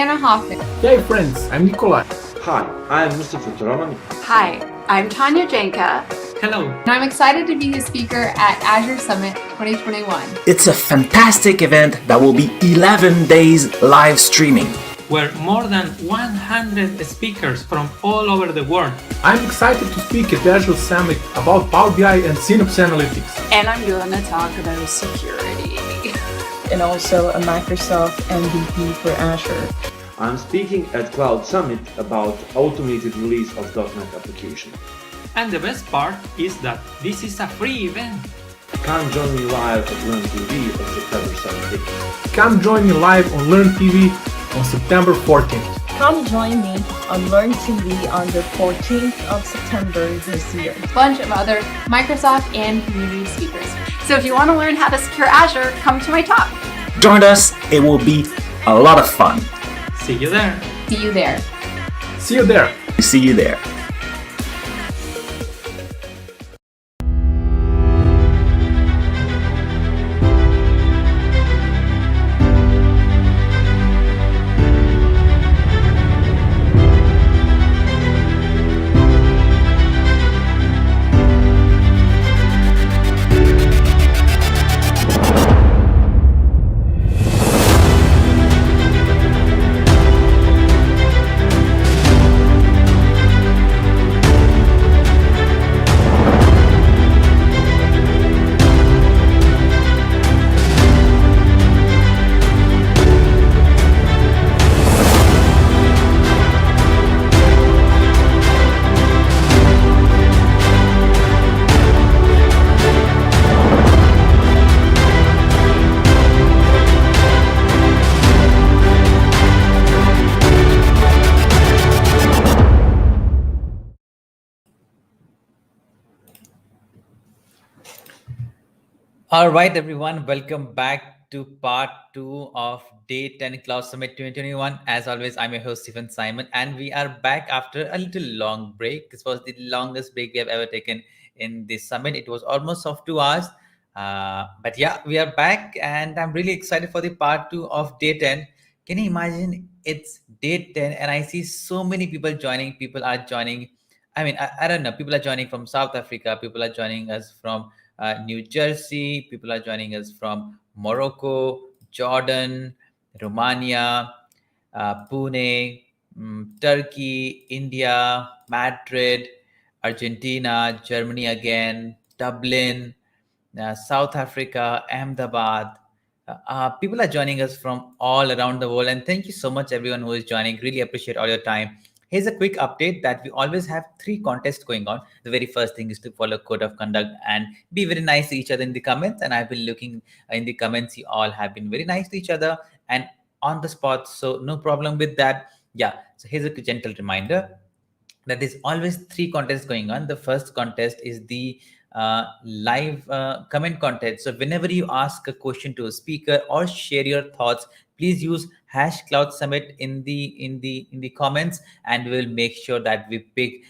Anna Hoffman. Hey friends, I'm Nikolai. Hi, I'm Mustafa Turamani. Hi, I'm Tanya Janka. Hello. And I'm excited to be the speaker at Azure Summit 2021. It's a fantastic event that will be 11 days live streaming, Where more than 100 speakers from all over the world. I'm excited to speak at the Azure Summit about Power BI and Synapse Analytics. And I'm going to talk about security. And also a Microsoft MVP for Azure. I'm speaking at Cloud Summit about automated release of .NET application. And the best part is that this is a free event. Come join me live at Learn TV on September 17th. Come join me live on Learn TV on September 14th. Come join me on Learn TV on the 14th of September this year. A bunch of other Microsoft and community speakers. So if you want to learn how to secure Azure, come to my talk. join us, it will be a lot of fun. See you there. See you there. See you there. See you there. All right, everyone, welcome back to part 2 of Day 10 Cloud Summit 2021. As always, I'm your host, Stephen Simon, and we are back after a little long break. This was the longest break we have ever taken in this summit. It was almost of 2 hours. But yeah, we are back, and I'm really excited for the part 2 of Day 10. Can you imagine it's Day 10, and I see so many people joining. People are joining. I don't know. People are joining from South Africa. People are joining us from New Jersey. People are joining us from Morocco, Jordan, Romania, Pune, Turkey, India, Madrid, Argentina, Germany again, Dublin, South Africa, Ahmedabad. People are joining us from all around the world. And thank you so much, everyone who is joining. Really appreciate all your time. Here's a quick update that we always have 3 contests going on. The very first thing is to follow code of conduct and be very nice to each other in the comments. And I've been looking in the comments. You all have been very nice to each other and on the spot. So no problem with that. Yeah. So here's a gentle reminder that there's always 3 contests going on. The first contest is the live comment contest. So whenever you ask a question to a speaker or share your thoughts, please use #Cloud Summit in the comments, and we'll make sure that we pick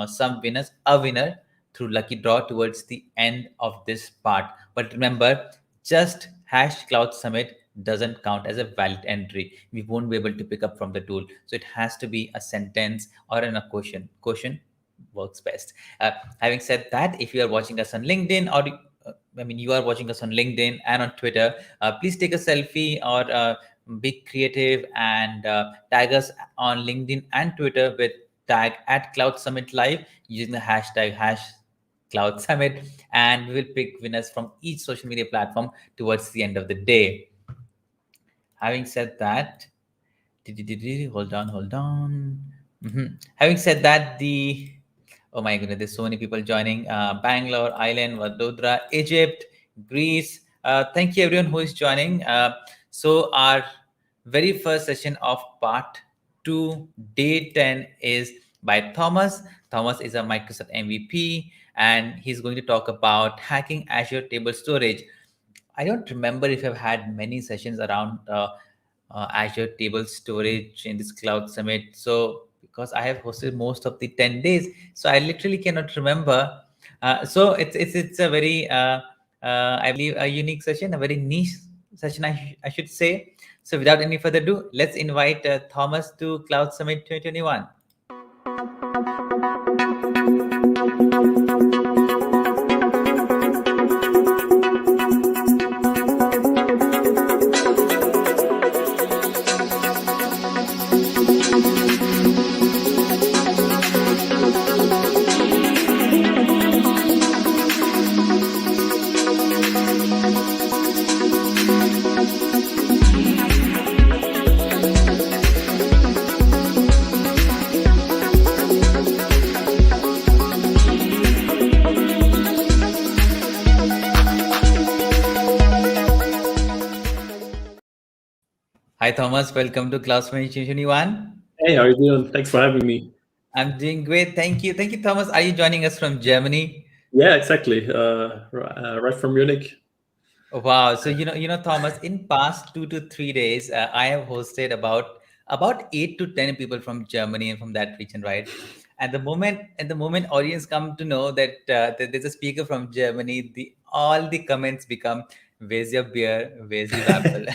some winners, a winner through lucky draw towards the end of this part. But remember, just #Cloud Summit doesn't count as a valid entry. We won't be able to pick up from the tool. So it has to be a sentence or in a question. Question works best. Having said that, if you are watching us on LinkedIn or you are watching us on LinkedIn and on Twitter, please take a selfie or be creative and tag us on LinkedIn and Twitter with tag @Cloud Summit Live using the hashtag #Cloud Summit, and we will pick winners from each social media platform towards the end of the day. Having said that, hold on. Having said that, oh my goodness, there's so many people joining. Bangalore, Ireland, Vadodara, Egypt, Greece. Thank you everyone who is joining. So our very first session of part 2, Day 10 is by Thomas. Thomas is a Microsoft MVP, and he's going to talk about hacking Azure table storage. I don't remember if I've had many sessions around Azure table storage in this Cloud Summit. So because I have hosted most of the 10 days, so I literally cannot remember. So it's a very I believe a unique session, a very niche session, I should say. So without any further ado, let's invite Thomas to Cloud Summit 2021. Hi, Thomas. Welcome to Cloud Summit 2021. Hey, how are you doing? Thanks for having me. I'm doing great. Thank you. Thank you, Thomas. Are you joining us from Germany? Yeah, exactly. Right from Munich. Wow. So Thomas, in past 2 to 3 days, I have hosted about 8 to 10 people from Germany and from that region, right? And the moment audience come to know that, that there's a speaker from Germany, all the comments become, "Where's your beer? Where's your apple?"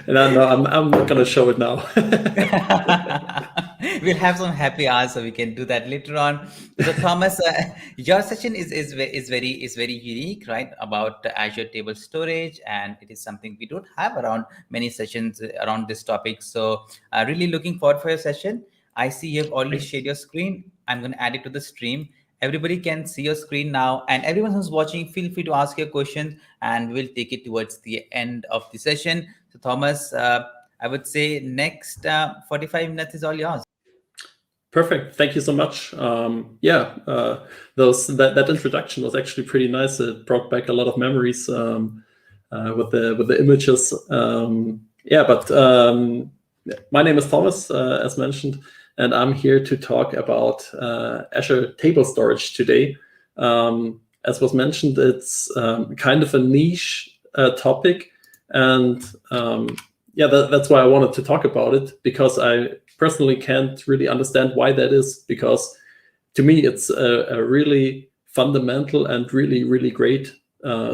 And I'm not gonna show it now. We'll have some happy hours, so we can do that later on. So Thomas, your session is very unique, right? About Azure table storage, and it is something we don't have around many sessions around this topic. So really looking forward for your session. I see you've already shared your screen. I'm going to add it to the stream. Everybody can see your screen now, and everyone who's watching, feel free to ask your questions, and we'll take it towards the end of the session. So Thomas, I would say next 45 minutes is all yours. Perfect. Thank you so much. That introduction was actually pretty nice. It brought back a lot of memories with the images. My name is Thomas, as mentioned, and I'm here to talk about Azure table storage today. As was mentioned, it's kind of a niche topic, and that's why I wanted to talk about it, because I personally can't really understand why that is, because to me it's a really fundamental and really, really great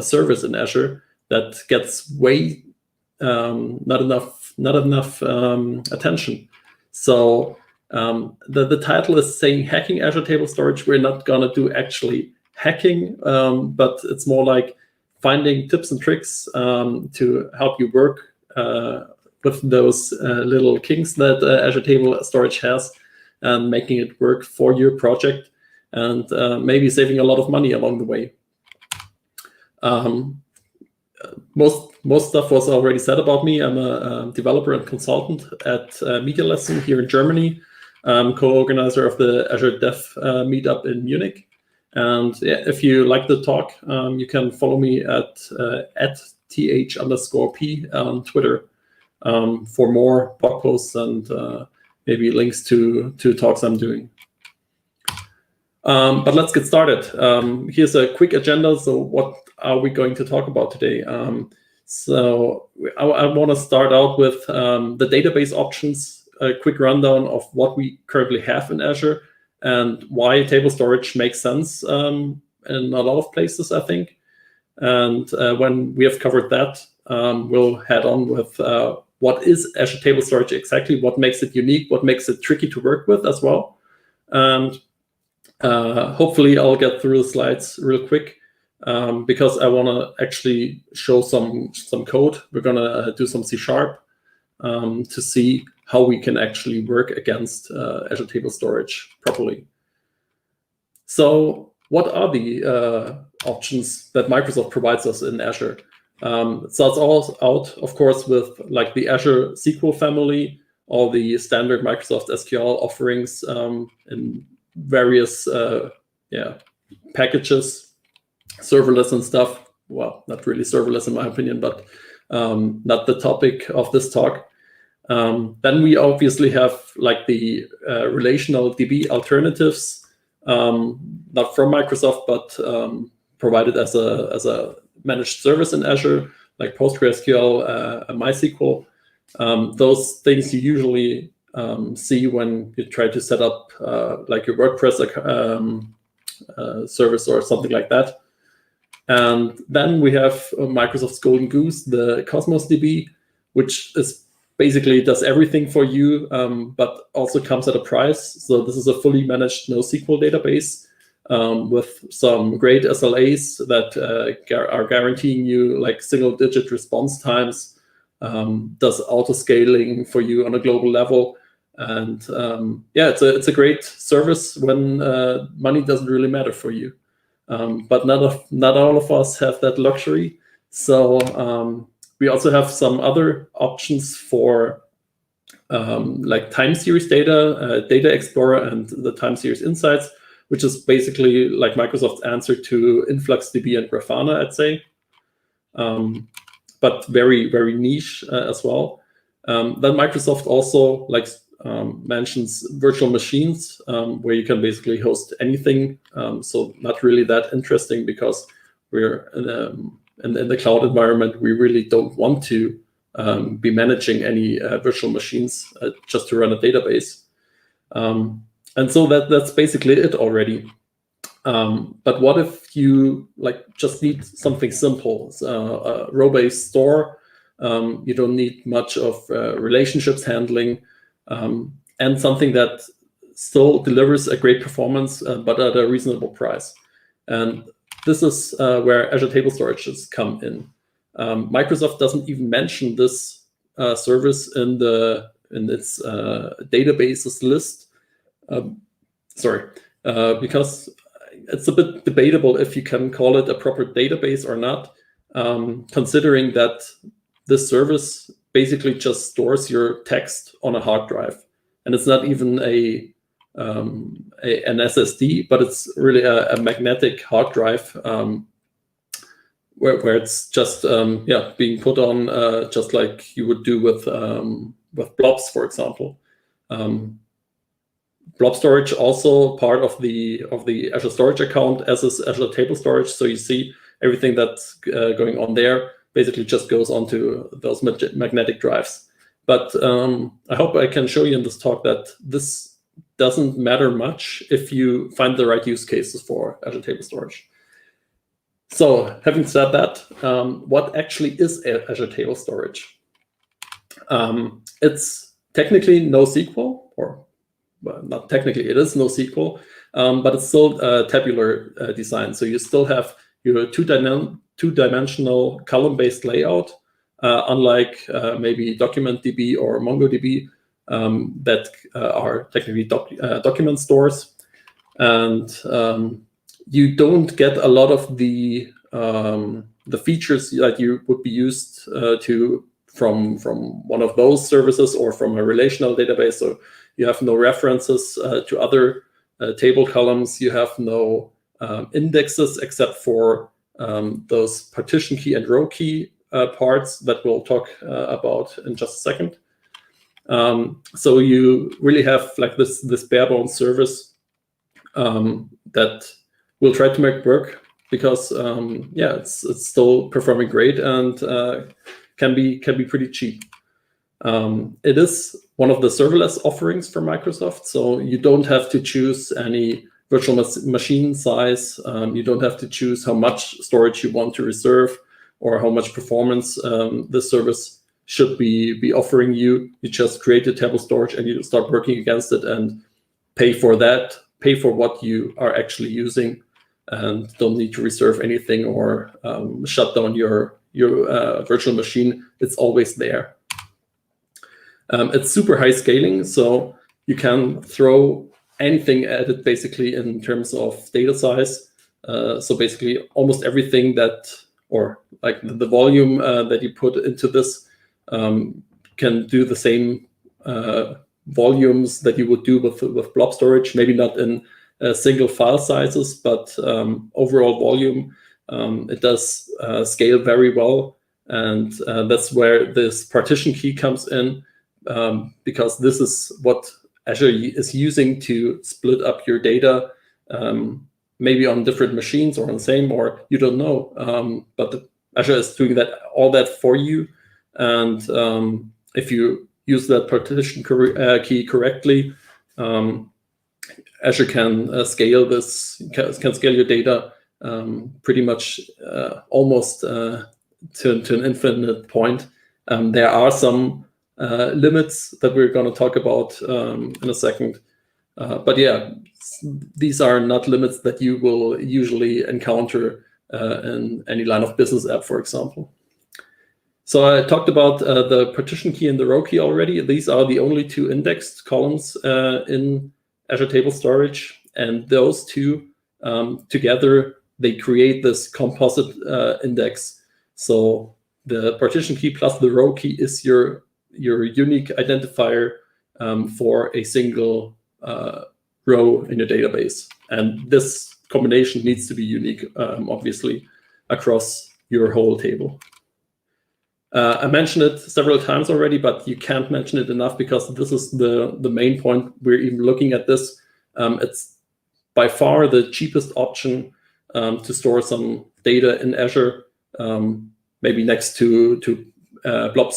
service in Azure that gets way not enough attention. So the title is saying hacking Azure table storage. We're not gonna do actually hacking, but it's more like finding tips and tricks to help you work with those little kinks that Azure table storage has, and making it work for your project, and maybe saving a lot of money along the way. Most stuff was already said about me. I'm a developer and consultant at Media Lesson here in Germany. I'm co-organizer of the Azure Dev meetup in Munich. And if you like the talk, you can follow me at @th_p on Twitter for more blog posts and maybe links to talks I'm doing. But let's get started. Here's a quick agenda. So what are we going to talk about today? So I want to start out with the database options, a quick rundown of what we currently have in Azure and why table storage makes sense in a lot of places, I think. And when we have covered that, we'll head on with what is Azure table storage exactly, what makes it unique, what makes it tricky to work with as well. And hopefully I'll get through the slides real quick because I want to actually show some code. We're going to do some C# to see how we can actually work against Azure table storage properly. So what are the options that Microsoft provides us in Azure? It starts all out, of course, with like the Azure SQL family, all the standard Microsoft SQL offerings in various packages, serverless and stuff. Well, not really serverless in my opinion, but not the topic of this talk. Then we obviously have like the relational DB alternatives, not from Microsoft, but provided as a managed service in Azure, like PostgreSQL, MySQL. Those things you usually see when you try to set up like your WordPress service or something like that. And then we have Microsoft's Golden Goose, the Cosmos DB, which is basically does everything for you, but also comes at a price. So this is a fully managed NoSQL database with some great SLAs that are guaranteeing you like single-digit response times, does auto-scaling for you on a global level. And it's a great service when money doesn't really matter for you. But not all of us have that luxury. So we also have some other options for like time series data, Data Explorer, and the time series insights, which is basically like Microsoft's answer to InfluxDB and Grafana, I'd say, but very, very niche as well. Then Microsoft also mentions virtual machines, where you can basically host anything. So not really that interesting, because we're in the cloud environment. We really don't want to be managing any virtual machines just to run a database. And so that's basically it already. But what if you just need something simple, a row-based store? You don't need much of relationships handling, and something that still delivers a great performance, but at a reasonable price. And this is where Azure Table Storages come in. Microsoft doesn't even mention this service in its databases list. Because it's a bit debatable if you can call it a proper database or not, considering that this service basically just stores your text on a hard drive, and it's not even an SSD, but it's really a magnetic hard drive, where it's just being put on just like you would do with blobs, for example. Blob storage also part of the Azure Storage account, as is Azure Table Storage. So you see everything that's going on there basically just goes onto those magnetic drives. But I hope I can show you in this talk that this doesn't matter much if you find the right use cases for Azure Table Storage. So having said that, what actually is Azure Table Storage? It's technically NoSQL, or well, not technically, it is NoSQL, but it's still tabular design. So you still have your two-dimensional column-based layout, unlike maybe DocumentDB or MongoDB, that are technically document stores. And you don't get a lot of the features that you would be used to from one of those services or from a relational database. So you have no references to other table columns. You have no indexes except for those partition key and row key parts that we'll talk about in just a second. So you really have like this bare bones service that we'll try to make work, because it's still performing great and can be pretty cheap. It is one of the serverless offerings from Microsoft, so you don't have to choose any virtual machine size. You don't have to choose how much storage you want to reserve or how much performance this service should be offering you. You just create a table storage and you start working against it and pay for that, pay for what you are actually using, and don't need to reserve anything or shut down your virtual machine. It's always there. It's super high scaling, so you can throw anything at it basically in terms of data size. So basically almost everything that, or like the volume that you put into this can do the same volumes that you would do with blob storage, maybe not in single file sizes, but overall volume. It does scale very well, and that's where this partition key comes in, because this is what Azure is using to split up your data, maybe on different machines or on the same, or you don't know. But Azure is doing all that for you, and if you use that partition key correctly, Azure can scale this, can scale your data pretty much almost to an infinite point. There are some limits that we're going to talk about in a second. But yeah, these are not limits that you will usually encounter in any line of business app, for example. So I talked about the partition key and the row key already. These are the only two indexed columns in Azure Table Storage, and those two together, they create this composite index. So the partition key plus the row key is your unique identifier for a single row in your database. And this combination needs to be unique, obviously, across your whole table. I mentioned it several times already, but you can't mention it enough because this is the main point. We're even looking at this. It's by far the cheapest option to store some data in Azure, maybe next to blob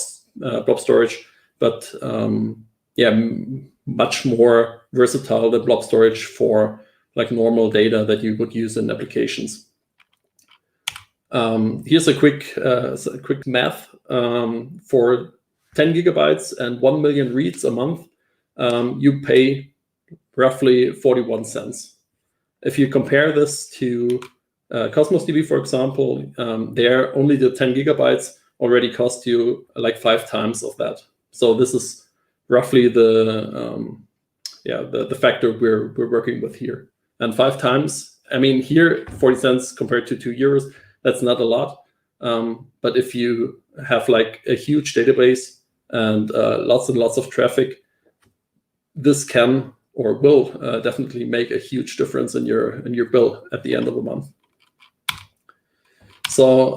storage, but yeah, much more versatile than blob storage for like normal data that you would use in applications. Here's a quick math. For 10 gigabytes and 1 million reads a month, you pay roughly 41 cents. If you compare this to Cosmos DB, for example, there only the 10 gigabytes already cost you like 5 times of that. So this is roughly the factor we're working with here. And 5 times, I mean, here 40 cents compared to €2, that's not a lot. But if you have like a huge database and lots and lots of traffic, this can or will definitely make a huge difference in your bill at the end of the month. So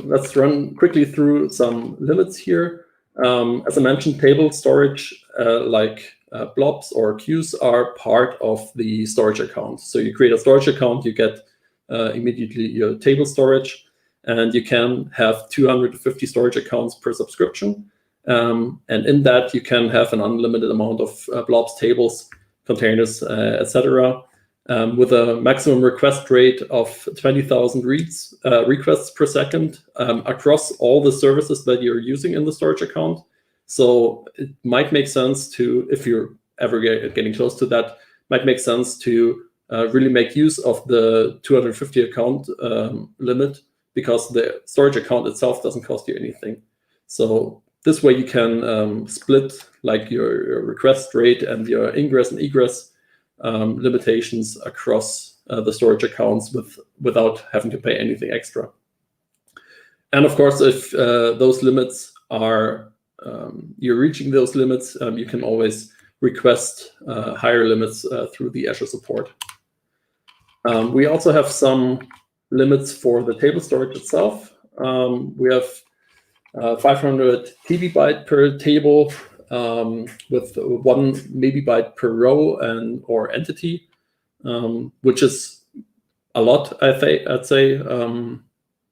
let's run quickly through some limits here. As I mentioned, table storage like blobs or queues are part of the storage account. So you create a storage account, you get immediately your table storage, and you can have 250 storage accounts per subscription. And in that, you can have an unlimited amount of blobs, tables, containers, etc., with a maximum request rate of 20,000 requests per second across all the services that you're using in the storage account. So it might make sense to, if you're ever getting close to that, might make sense to really make use of the 250 account limit, because the storage account itself doesn't cost you anything. So this way you can split like your request rate and your ingress and egress limitations across the storage accounts without having to pay anything extra. And of course, if those limits are, you're reaching those limits, you can always request higher limits through the Azure support. We also have some limits for the table storage itself. We have 500 TB per table with 1 megabyte per row or entity, which is a lot, I'd say.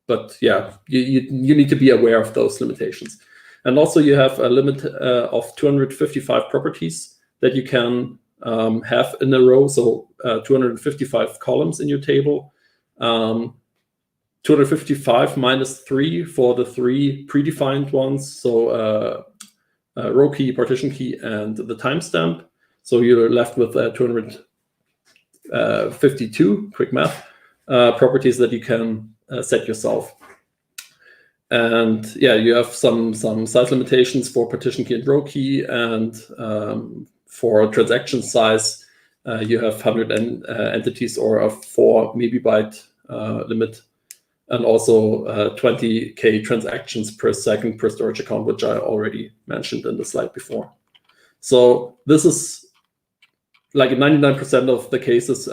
But yeah, you need to be aware of those limitations. And also you have a limit of 255 properties that you can have in a row, so 255 columns in your table. 255 minus 3 for the 3 predefined ones, so row key, partition key, and the timestamp. So you're left with 252, quick math, properties that you can set yourself. And yeah, you have some size limitations for partition key and row key, and for transaction size, you have 100 entities or a 4 megabyte limit, and also 20K transactions per second per storage account, which I already mentioned in the slide before. So this is like 99% of the cases,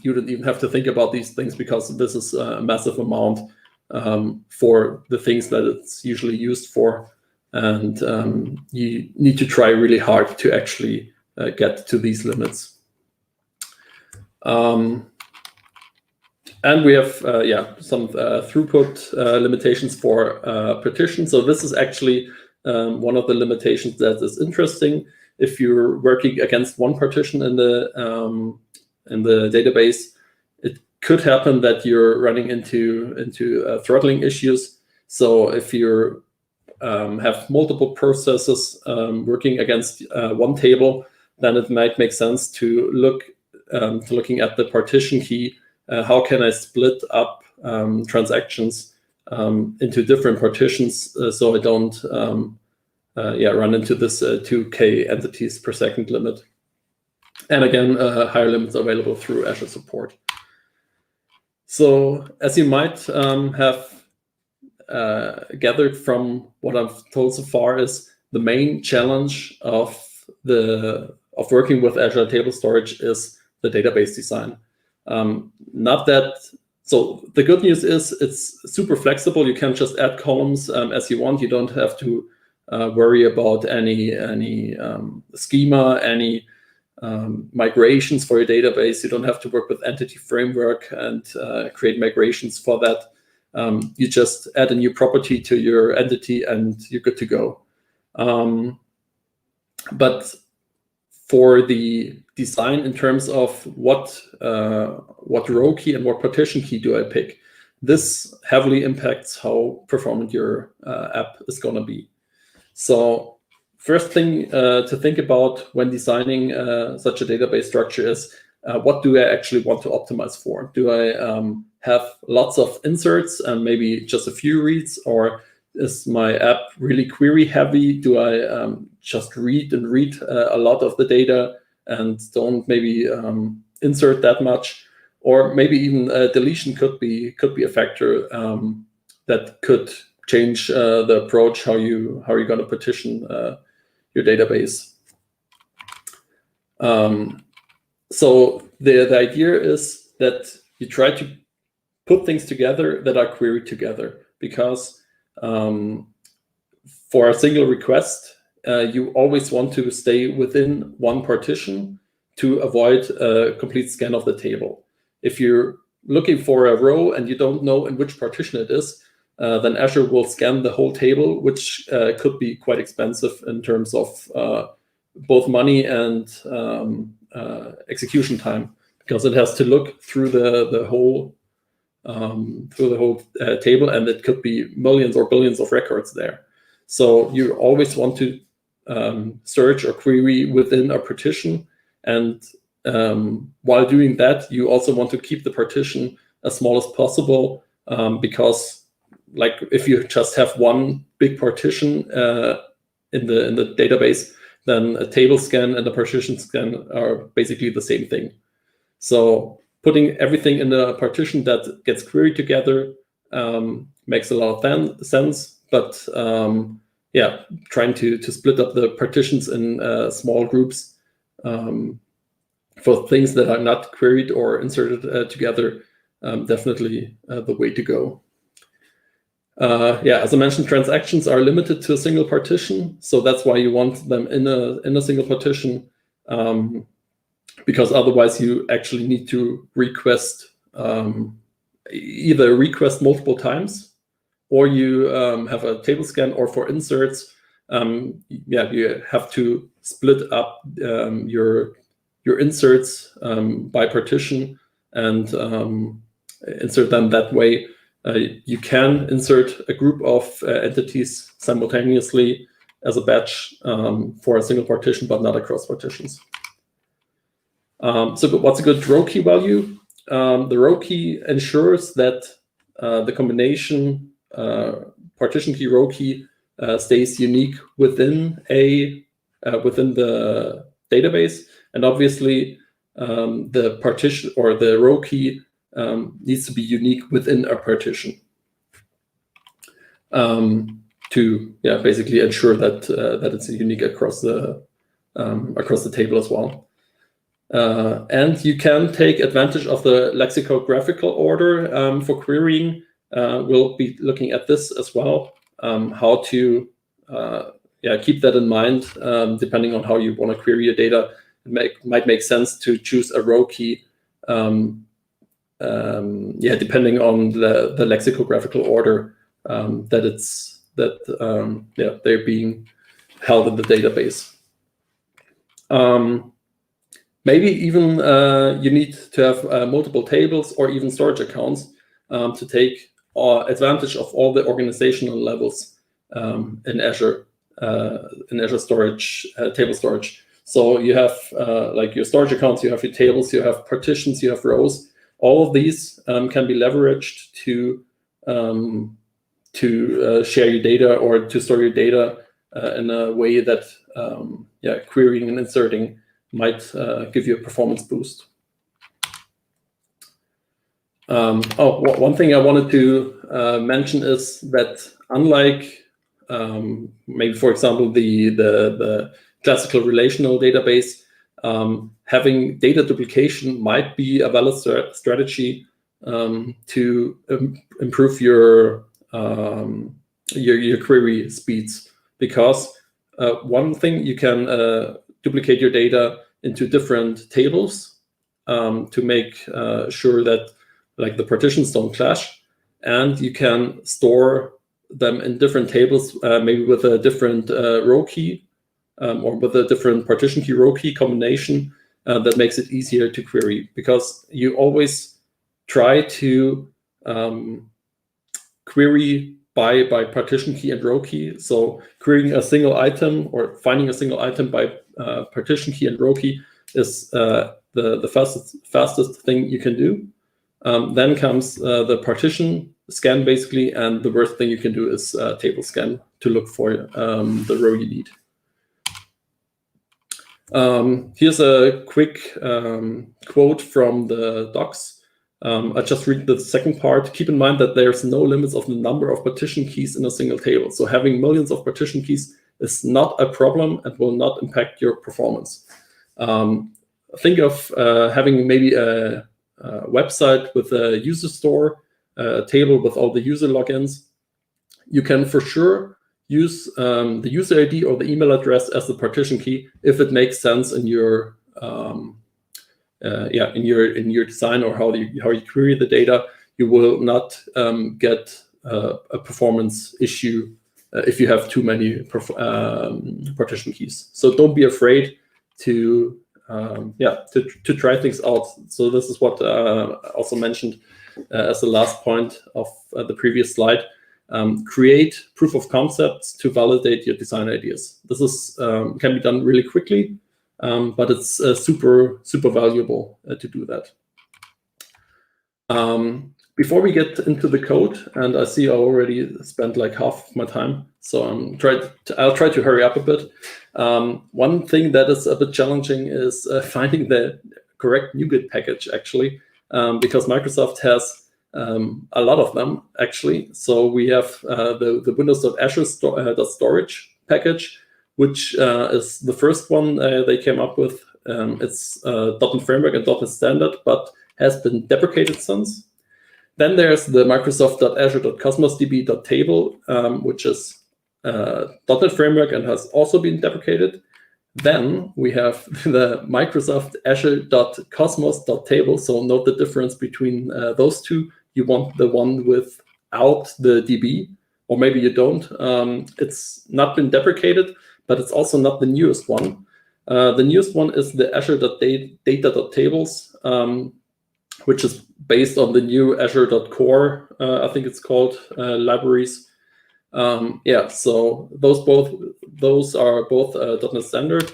you don't even have to think about these things, because this is a massive amount for the things that it's usually used for. And you need to try really hard to actually get to these limits. And we have some throughput limitations for partition. So this is actually one of the limitations that is interesting. If you're working against one partition in the database, it could happen that you're running into throttling issues. So if you're have multiple processes working against one table, then it might make sense to looking at the partition key. How can I split up transactions into different partitions so I don't run into this 2K entities per second limit. And again, higher limits available through Azure support. So as you might have gathered from what I've told so far, is the main challenge of working with Azure table storage is the database design. So the good news is it's super flexible. You can just add columns as you want. You don't have to worry about any schema, any migrations for your database. You don't have to work with entity framework and create migrations for that. You just add a new property to your entity and you're good to go. But for the design in terms of what row key and what partition key do I pick, this heavily impacts how performant your app is going to be. So first thing to think about when designing such a database structure is what do I actually want to optimize for? Do I have lots of inserts and maybe just a few reads, or is my app really query heavy? Do I just read a lot of the data and don't maybe insert that much? Or maybe even deletion could be a factor that could change the approach how you're going to partition your database. So the idea is that you try to put things together that are queried together, because for a single request, you always want to stay within one partition to avoid a complete scan of the table. If you're looking for a row and you don't know in which partition it is, then Azure will scan the whole table, which could be quite expensive in terms of both money and execution time, because it has to look through the whole table, and it could be millions or billions of records there. So you always want to search or query within a partition, and while doing that, you also want to keep the partition as small as possible, because like if you just have one big partition in the database, then a table scan and a partition scan are basically the same thing. So putting everything in a partition that gets queried together makes a lot of sense, but trying to split up the partitions in small groups for things that are not queried or inserted together, definitely the way to go. As I mentioned, transactions are limited to a single partition, so that's why you want them in a single partition, because otherwise you actually need to request either request multiple times, or you have a table scan, or for inserts, you have to split up your inserts by partition and insert them that way. You can insert a group of entities simultaneously as a batch for a single partition, but not across partitions. So what's a good row key value? The row key ensures that the combination partition key row key stays unique within the database, and obviously the partition or the row key needs to be unique within a partition to basically ensure that it's unique across the table as well. And you can take advantage of the lexicographical order for querying. We'll be looking at this as well, how to keep that in mind. Depending on how you want to query your data, it might make sense to choose a row key, depending on the lexicographical order that they're being held in the database. Maybe even you need to have multiple tables or even storage accounts to take advantage of all the organizational levels in Azure storage, table storage. So you have like your storage accounts, you have your tables, you have partitions, you have rows. All of these can be leveraged to share your data or to store your data in a way that querying and inserting might give you a performance boost. One thing I wanted to mention is that unlike maybe, for example, the classical relational database, having data duplication might be a valid strategy to improve your query speeds, because one thing, you can duplicate your data into different tables to make sure that like the partitions don't clash, and you can store them in different tables, maybe with a different row key or with a different partition key row key combination that makes it easier to query, because you always try to query by partition key and row key. So querying a single item or finding a single item by partition key and row key is the fastest thing you can do. Then comes the partition scan, basically, and the worst thing you can do is table scan to look for the row you need. Here's a quick quote from the docs. I just read the second part. Keep in mind that there's no limits of the number of partition keys in a single table. So having millions of partition keys is not a problem and will not impact your performance. Think of having maybe a website with a user store, a table with all the user logins. You can for sure use the user ID or the email address as the partition key if it makes sense in your in your design or how you query the data. You will not get a performance issue if you have too many partition keys. So don't be afraid to try things out. So this is what I also mentioned as the last point of the previous slide. Create proof of concepts to validate your design ideas. This is can be done really quickly, but it's super valuable to do that. Before we get into the code, and I see I already spent like half of my time, so I'll try to hurry up a bit. One thing that is a bit challenging is finding the correct NuGet package, actually, because Microsoft has a lot of them, actually. So we have the windows.azure.storage package, which is the first one they came up with. It's .NET Framework and .NET Standard, but has been deprecated since. Then there's the Microsoft.azure.cosmosdb.table, which is .NET Framework and has also been deprecated. Then we have the Microsoft Azure.cosmos.table. So note the difference between those two. You want the one without the DB, or maybe you don't. It's not been deprecated, but it's also not the newest one. The newest one is the Azure.data.tables, which is based on the new Azure.core, I think it's called, libraries. So those are both .NET Standard.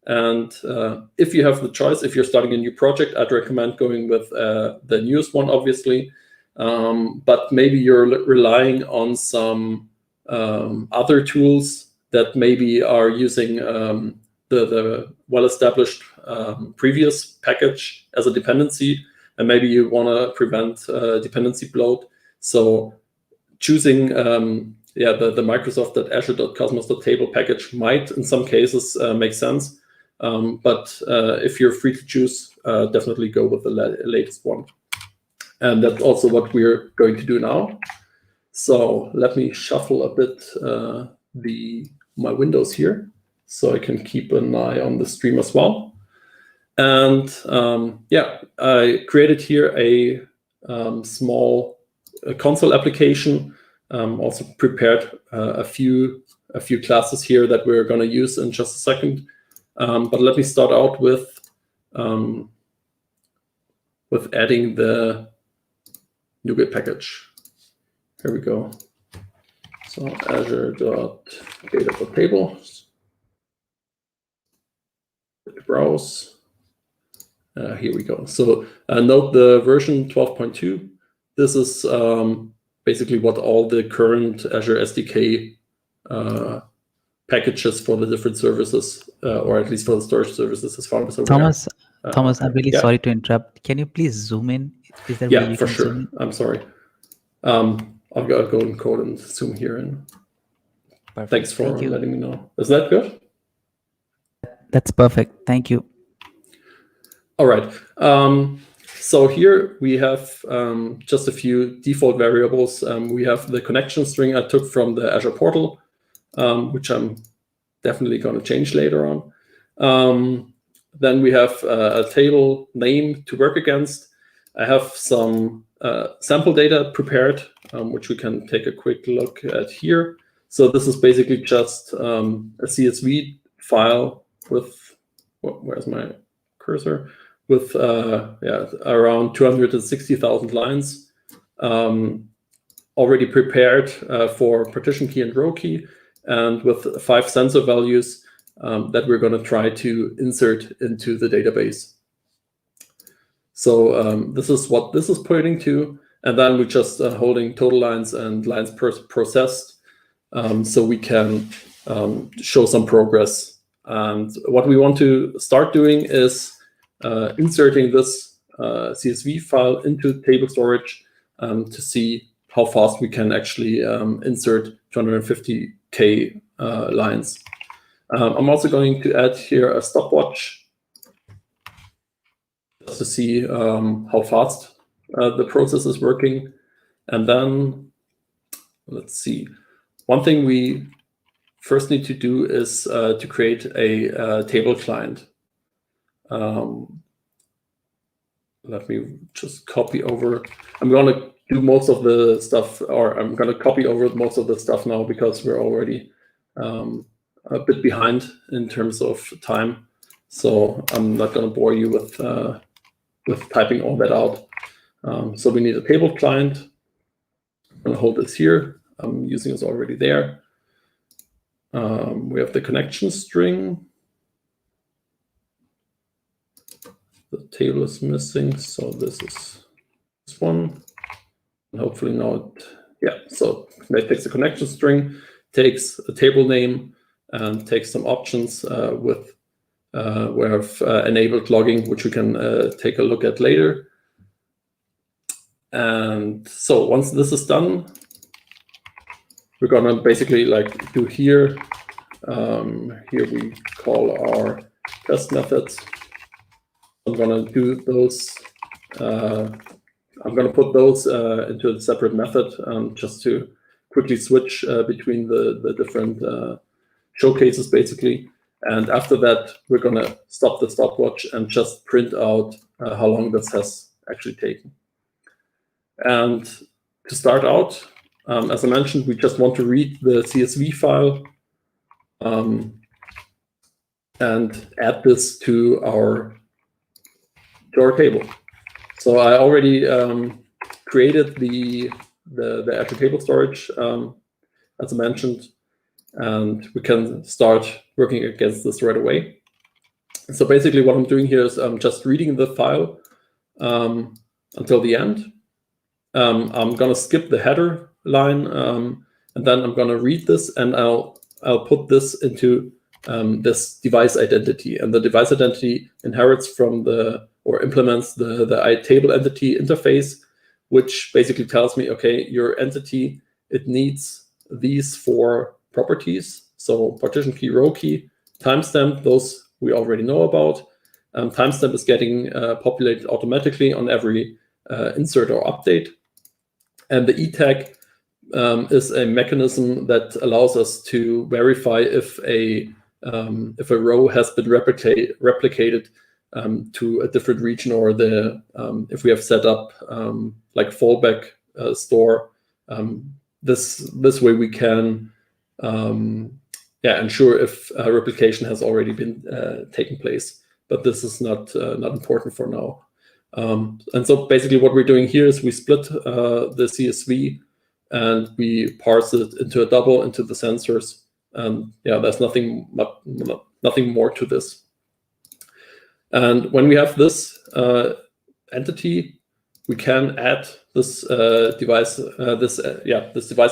And if you have the choice, if you're starting a new project, I'd recommend going with the newest one, obviously. But maybe you're relying on some other tools that maybe are using the well-established previous package as a dependency, and maybe you want to prevent dependency bloat. So choosing the Microsoft.azure.cosmos.table package might, in some cases, make sense. But if you're free to choose, definitely go with the latest one. And that's also what we're going to do now. So let me shuffle a bit my windows here, so I can keep an eye on the stream as well. And I created here a small console application. Also prepared a few classes here that we're going to use in just a second. But let me start out with adding the NuGet package. Here we go. So azure.data.tables. Browse. Here we go. So note the version 12.2. This is basically what all the current Azure SDK packages for the different services, or at least for the storage services, as far as I'm aware. Thomas, I'm really yeah. sorry to interrupt. Can you please zoom in? Is there a way Yeah, you for can sure. zoom in? I'm sorry. I'll go and code and zoom here in. Perfect. Thanks for Thank you. letting me know. Is that good? That's perfect. Thank you. All right. So here we have just a few default variables. We have the connection string I took from the Azure portal, which I'm definitely going to change later on. Then we have a table name to work against. I have some sample data prepared, which we can take a quick look at here. So this is basically just a CSV file with, where's my cursor? With around 260,000 lines, already prepared for partition key and row key, and with 5 sensor values that we're going to try to insert into the database. So this is what this is pointing to, and then we're just holding total lines and lines processed, so we can show some progress. And what we want to start doing is inserting this CSV file into table storage to see how fast we can actually insert 250K lines. I'm also going to add here a stopwatch just to see how fast the process is working. And then, let's see. One thing we first need to do is to create a table client. Let me just copy over. I'm going to do most of the stuff, or I'm going to copy over most of the stuff now because we're already a bit behind in terms of time. So I'm not going to bore you with typing all that out. So we need a table client. I'm going to hold this here. I'm using this already there. We have the connection string. The table is missing, so this is this one. And hopefully now, so it takes the connection string, takes a table name, and takes some options with where I've enabled logging, which we can take a look at later. And so once this is done, we're gonna basically like do here. Here we call our test methods. I'm gonna do those. I'm gonna put those into a separate method just to quickly switch between the different showcases, basically. And after that, we're gonna stop the stopwatch and just print out how long this has actually taken. And to start out, as I mentioned, we just want to read the CSV file and add this to our table. So I already created the Azure table storage, as I mentioned, and we can start working against this right away. So basically what I'm doing here is I'm just reading the file until the end. I'm going to skip the header line, and then I'm going to read this, and I'll put this into this device identity. And the device identity inherits from or implements the table entity interface, which basically tells me, okay, your entity, it needs these 4 properties. So partition key, row key, timestamp, those we already know about. Timestamp is getting populated automatically on every insert or update. And the e-tag is a mechanism that allows us to verify if a row has been replicated to a different region, or if we have set up like fallback store. This way we can ensure if replication has already been taken place. But this is not important for now. And so basically what we're doing here is we split the CSV and we parse it into a double into the sensors. And yeah, there's nothing more to this. And when we have this entity, we can add this device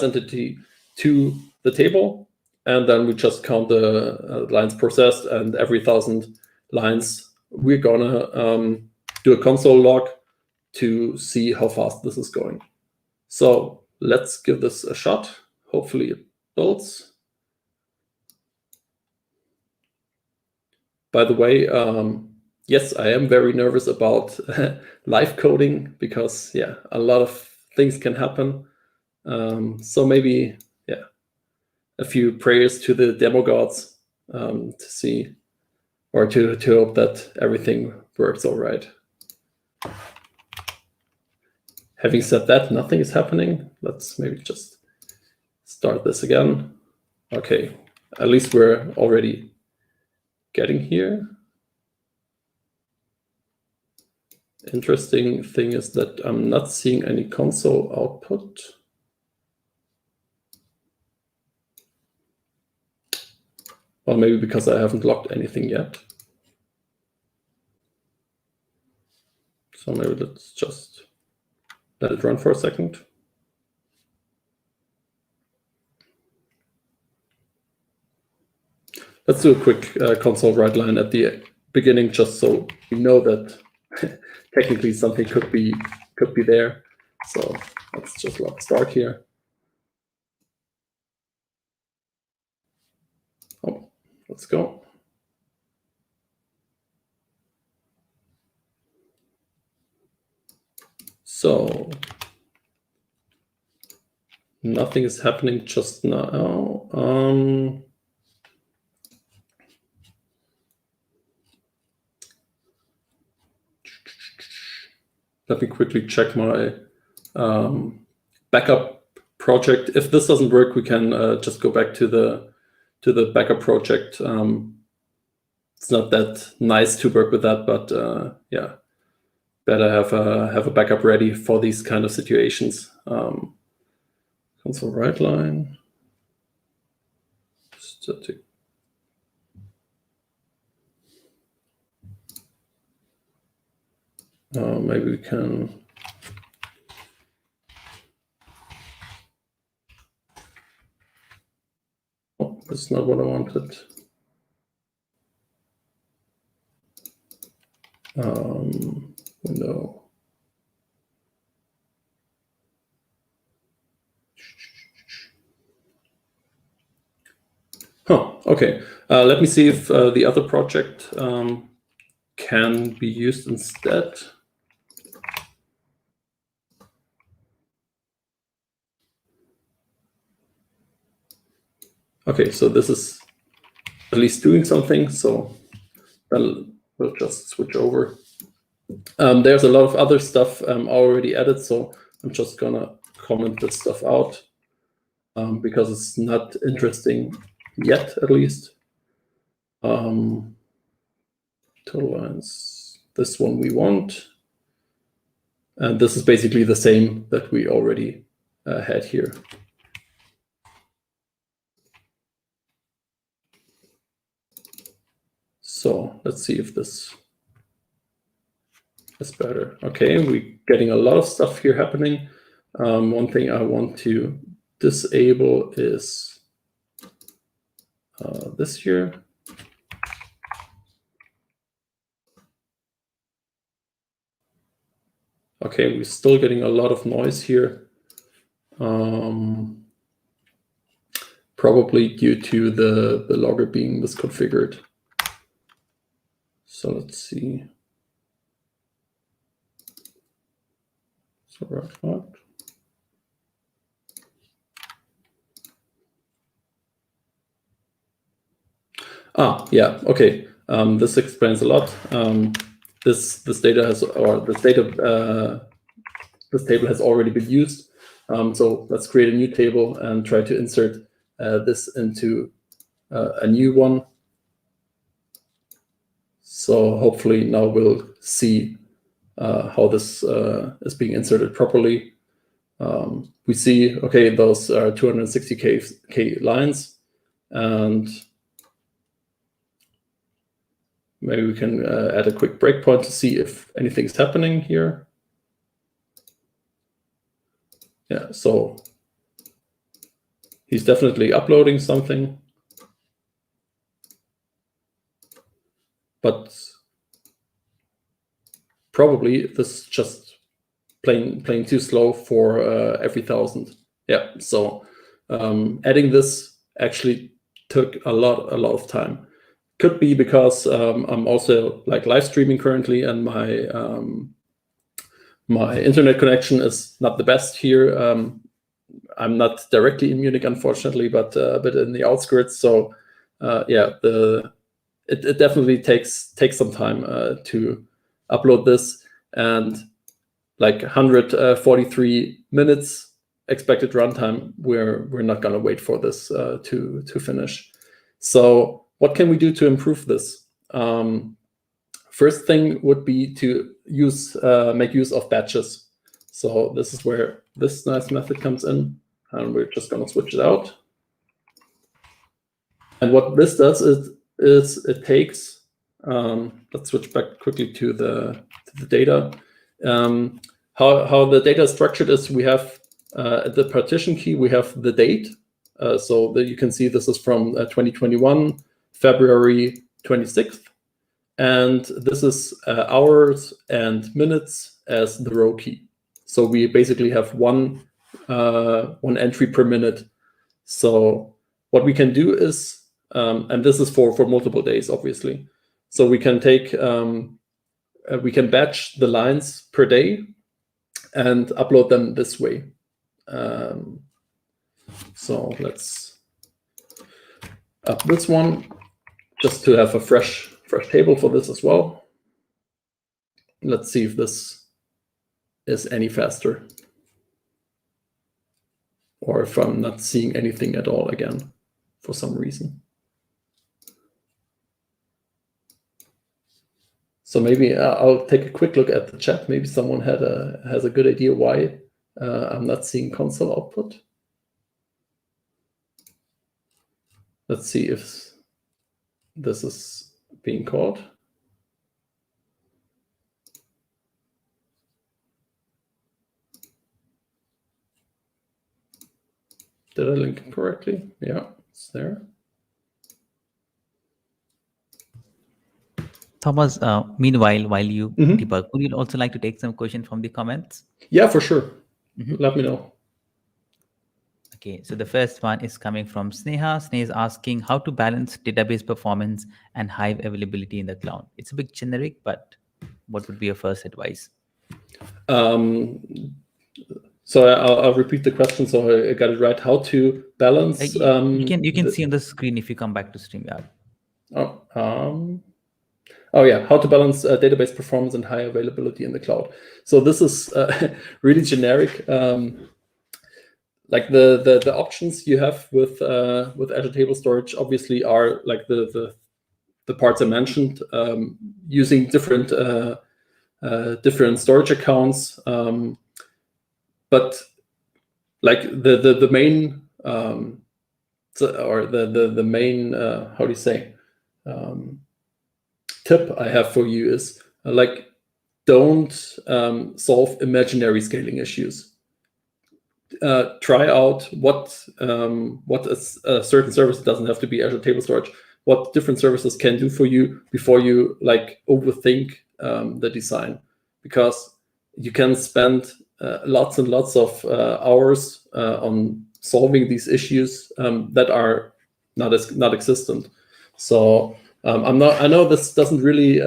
entity to the table, and then we just count the lines processed, and every 1,000 lines we're gonna do a console log to see how fast this is going. So let's give this a shot. Hopefully it builds. By the way, yes, I am very nervous about live coding because, yeah, a lot of things can happen. So maybe, yeah, a few prayers to the demo gods to see, or to hope that everything works all right. Having said that, nothing is happening. Let's maybe just start this again. Okay, at least we're already getting here. Interesting thing is that I'm not seeing any console output. Well, maybe because I haven't logged anything yet. So maybe let's just let it run for a second. Let's do a quick console write line at the beginning, just so we know that technically something could be there. So let's just log start here. Oh, let's go. So nothing is happening just now. Let me quickly check my backup project. If this doesn't work, we can just go back to the backup project. It's not that nice to work with that, but yeah, better have a backup ready for these kind of situations. Console write line. Static. Maybe we can. Oh, that's not what I wanted. Window. Huh, okay. Let me see if the other project can be used instead. Okay, so this is at least doing something, so then we'll just switch over. There's a lot of other stuff already added, so I'm just gonna comment this stuff out because it's not interesting yet, at least. Total lines, this one we want. And this is basically the same that we already had here. So let's see if this is better. Okay, we're getting a lot of stuff here happening. One thing I want to disable is this here. Okay, we're still getting a lot of noise here. Probably due to the logger being misconfigured. So let's see. So right. Yeah, okay. This explains a lot. This data has, or this table has already been used. So let's create a new table and try to insert this into a new one. So hopefully now we'll see how this is being inserted properly. we see, okay, those are 260K lines, and maybe we can add a quick breakpoint to see if anything's happening here. Yeah, so he's definitely uploading something, but probably this is just plain too slow for every 1,000. Yeah, so adding this actually took a lot of time. Could be because I'm also like live streaming currently, and my internet connection is not the best here. I'm not directly in Munich, unfortunately, but in the outskirts. So yeah, it definitely takes some time to upload this, and like 143 minutes expected runtime. We're not gonna wait for this to finish. So what can we do to improve this? First thing would be to make use of batches. So this is where this nice method comes in, and we're just gonna switch it out. And what this does is it takes, let's switch back quickly to the data. How the data is structured is we have at the partition key, we have the date. So that you can see this is from 2021, February 26th. And this is hours and minutes as the row key. So we basically have one entry per minute. So what we can do is, and this is for multiple days, obviously. So we can take, we can batch the lines per day and upload them this way. So let's up this one just to have a fresh table for this as well. Let's see if this is any faster, or if I'm not seeing anything at all again for some reason. So maybe I'll take a quick look at the chat. Maybe someone has a good idea why I'm not seeing console output. Let's see if this is being called. Did I link it correctly? Yeah, it's there. Thomas, meanwhile, while you debug, would you also like to take some questions from the comments? Yeah, for sure. Let me know. Okay, so the first one is coming from Sneha. Sneha is asking how to balance database performance and Hive availability in the cloud. It's a bit generic, but what would be your first advice? So I'll repeat the question so I got it right. How to balance? You can see on the screen if you come back to StreamYard. Oh yeah, how to balance database performance and high availability in the cloud. So this is really generic. Like the options you have with Azure Table Storage obviously are like the parts I mentioned, using different storage accounts, but like the main the main how do you say tip I have for you is like don't solve imaginary scaling issues. Try out what a certain service, doesn't have to be Azure Table Storage, what different services can do for you before you like overthink the design, because you can spend lots and lots of hours on solving these issues that are not existent. So I know this doesn't really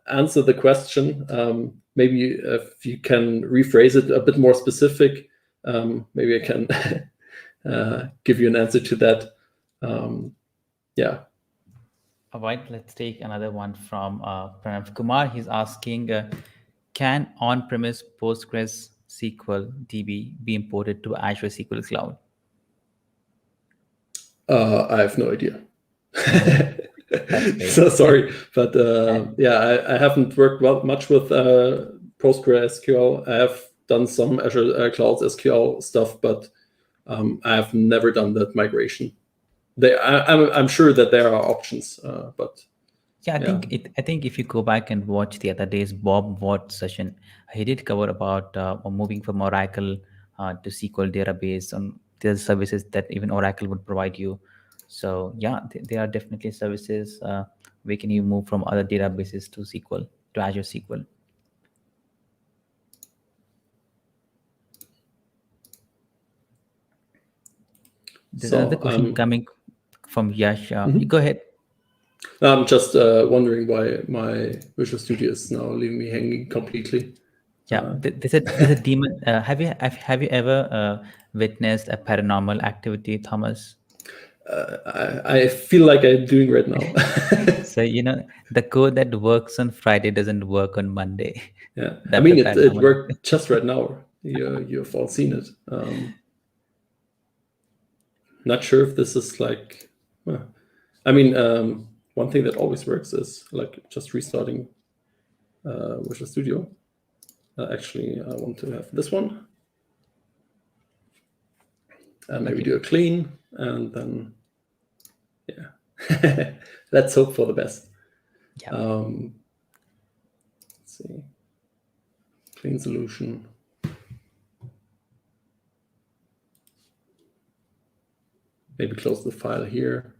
answer the question. Maybe if you can rephrase it a bit more specific, maybe I can give you an answer to that. Yeah. All right, let's take another one from Pranav Kumar. He's asking, can on-premise Postgres SQL DB be imported to Azure SQL Cloud? I have no idea. So sorry, but yeah, I haven't worked much with PostgreSQL. I have done some Azure Cloud SQL stuff, but I have never done that migration. I'm sure that there are options, but yeah, I think if you go back and watch the other day's Bob Watt session, he did cover about moving from Oracle to SQL database on the services that even Oracle would provide you. So yeah, there are definitely services where can you move from other databases to SQL, to Azure SQL. There's another question coming from Yash. You go ahead. I'm just wondering why my Visual Studio is now leaving me hanging completely. Yeah, there's a demon. Have you ever witnessed a paranormal activity, Thomas? I feel like I'm doing right now. So the code that works on Friday doesn't work on Monday. Yeah, I mean it worked just right now. You've all seen it. Not sure if this is like. I mean, one thing that always works is like just restarting Visual Studio. Actually, I want to have this one. And maybe do a clean, and then, yeah. Let's hope for the best. Yeah. Let's see. Clean solution. Maybe close the file here.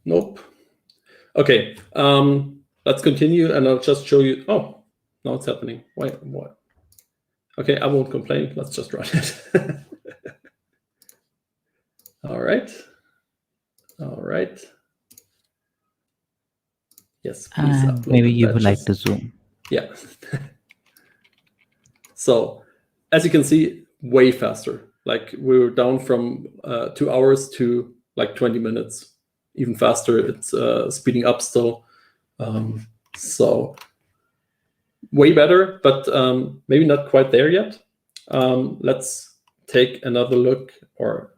Nope. Okay, let's continue, and I'll just show you. Oh, now it's happening. Wait, what? Okay, I won't complain. Let's just run it. All right. All right. Yes, please upload. Maybe you would like to zoom. Yeah. So, as you can see, way faster. Like we were down from 2 hours to like 20 minutes. Even faster, it's speeding up still. So way better, but maybe not quite there yet. Let's take another look, or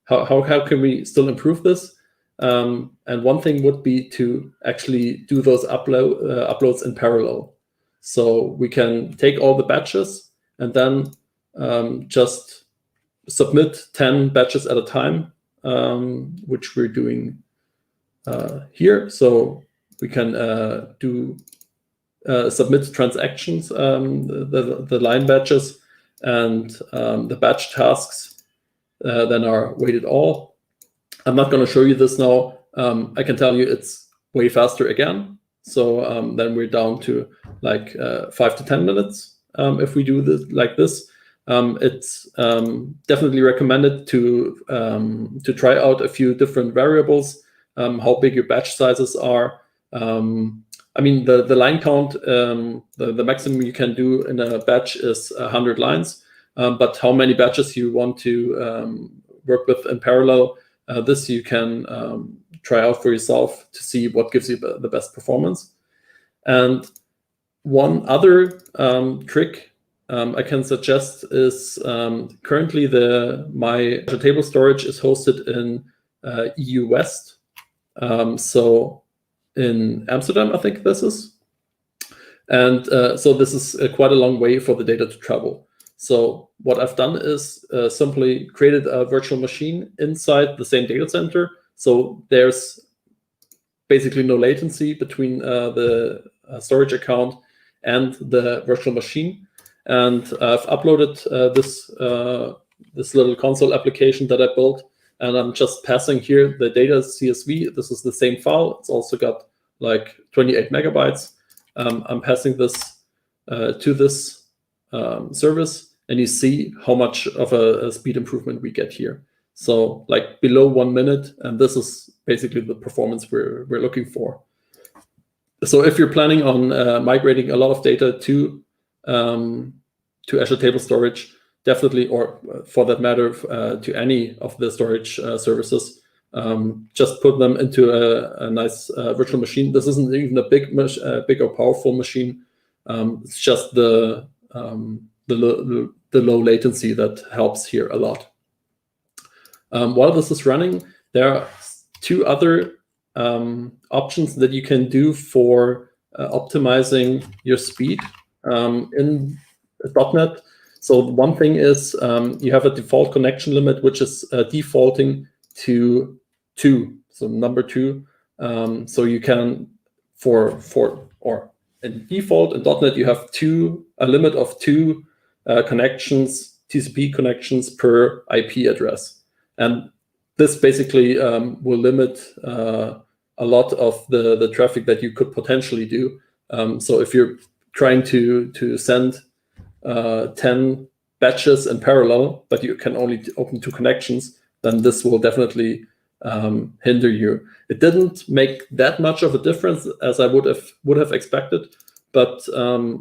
how can we still improve this? And one thing would be to actually do those uploads in parallel. So we can take all the batches and then just submit 10 batches at a time, which we're doing here. So we can do submit transactions, the line batches, and the batch tasks then are weighted all. I'm not going to show you this now. I can tell you it's way faster again. So then we're down to like 5 to 10 minutes if we do this like this. It's definitely recommended to try out a few different variables, how big your batch sizes are. I mean, the line count, the maximum you can do in a batch is 100 lines, but how many batches you want to work with in parallel, this you can try out for yourself to see what gives you the best performance. And one other trick I can suggest is currently my Azure table storage is hosted in EU West. So in Amsterdam, I think this is. And so this is quite a long way for the data to travel. So what I've done is simply created a virtual machine inside the same data center. So there's basically no latency between the storage account and the virtual machine. And I've uploaded this little console application that I built, and I'm just passing here the data CSV. This is the same file. It's also got like 28 megabytes. I'm passing this to this service, and you see how much of a speed improvement we get here. So like below 1 minute, and this is basically the performance we're looking for. So if you're planning on migrating a lot of data to Azure Table Storage, definitely, or for that matter, to any of the storage services, just put them into a nice virtual machine. This isn't even a big or powerful machine. It's just the the low latency that helps here a lot. While this is running, there are two other options that you can do for optimizing your speed in .NET. So one thing is you have a default connection limit, which is defaulting to 2, so number 2. So you can in default in .NET you have a limit of 2 connections, TCP connections per IP address, and this basically will limit a lot of the traffic that you could potentially do. So if you're trying to send 10 batches in parallel, but you can only open 2 connections, then this will definitely hinder you. It didn't make that much of a difference as I would have expected, but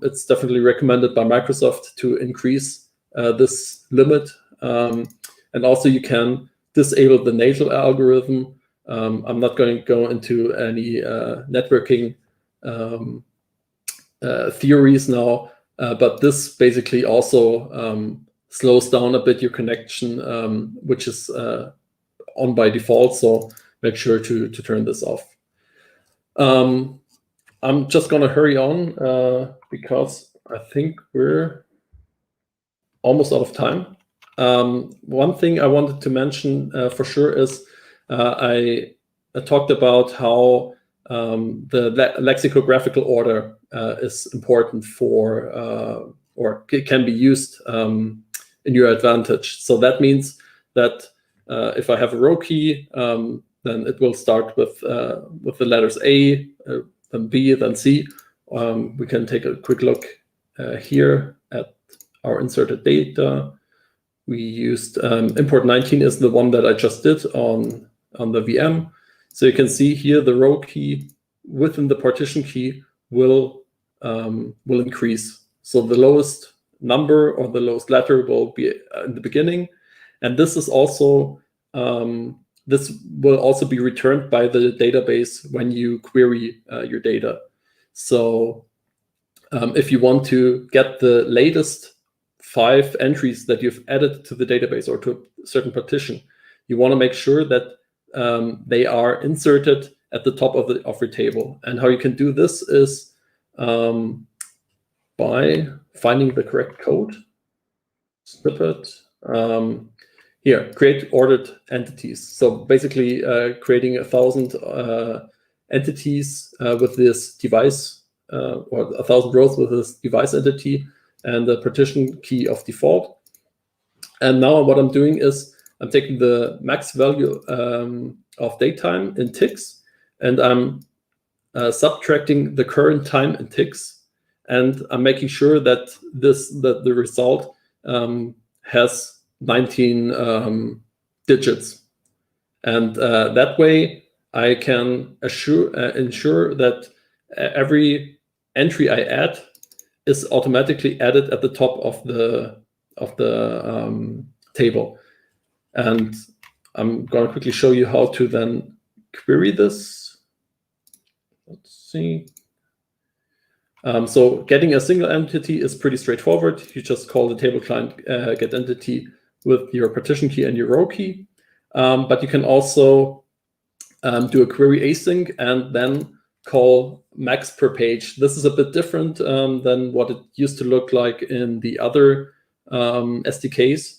it's definitely recommended by Microsoft to increase this limit. And also you can disable the nasal algorithm. I'm not going to go into any networking theories now, but this basically also slows down a bit your connection, which is on by default, so make sure to turn this off. I'm just going to hurry on because I think we're almost out of time. One thing I wanted to mention for sure is I talked about how the lexicographical order is important for, or can be used in your advantage. So that means that if I have a row key, then it will start with the letters A, then B, then C. We can take a quick look here at our inserted data. We used import 19 is the one that I just did on the VM. So you can see here the row key within the partition key will increase. So the lowest number or the lowest letter will be in the beginning, and this is also this will also be returned by the database when you query your data. So if you want to get the latest 5 entries that you've added to the database or to a certain partition, you want to make sure that they are inserted at the top of your table. And how you can do this is by finding the correct code, snippet. Here, create ordered entities. So basically creating 1,000 entities with this device, or 1,000 rows with this device entity and the partition key of default. And now what I'm doing is I'm taking the max value of datetime in ticks, and I'm subtracting the current time in ticks, and I'm making sure that the result has 19 digits, and that way I can ensure that every entry I add is automatically added at the top of the table. And I'm going to quickly show you how to then query this. Let's see. So getting a single entity is pretty straightforward. You just call the table client get entity with your partition key and your row key. But you can also do a query async and then call max per page. This is a bit different than what it used to look like in the other SDKs.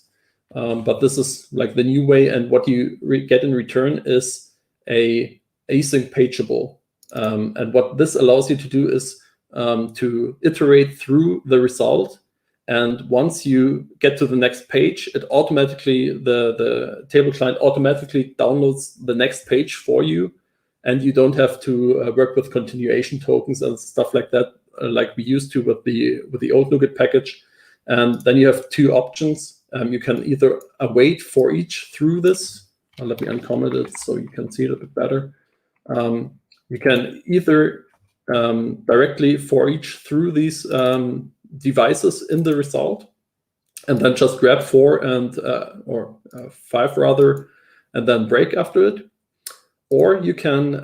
But this is like the new way, and what you get in return is a async pageable. And what this allows you to do is to iterate through the result. And once you get to the next page, it automatically, the table client automatically downloads the next page for you. And you don't have to work with continuation tokens and stuff like that, like we used to with the old NuGet package. And then you have 2 options. You can either await for each through this. Let me uncomment it so you can see it a bit better. You can either directly for each through these devices in the result, and then just grab 4 and or 5 rather, and then break after it. Or you can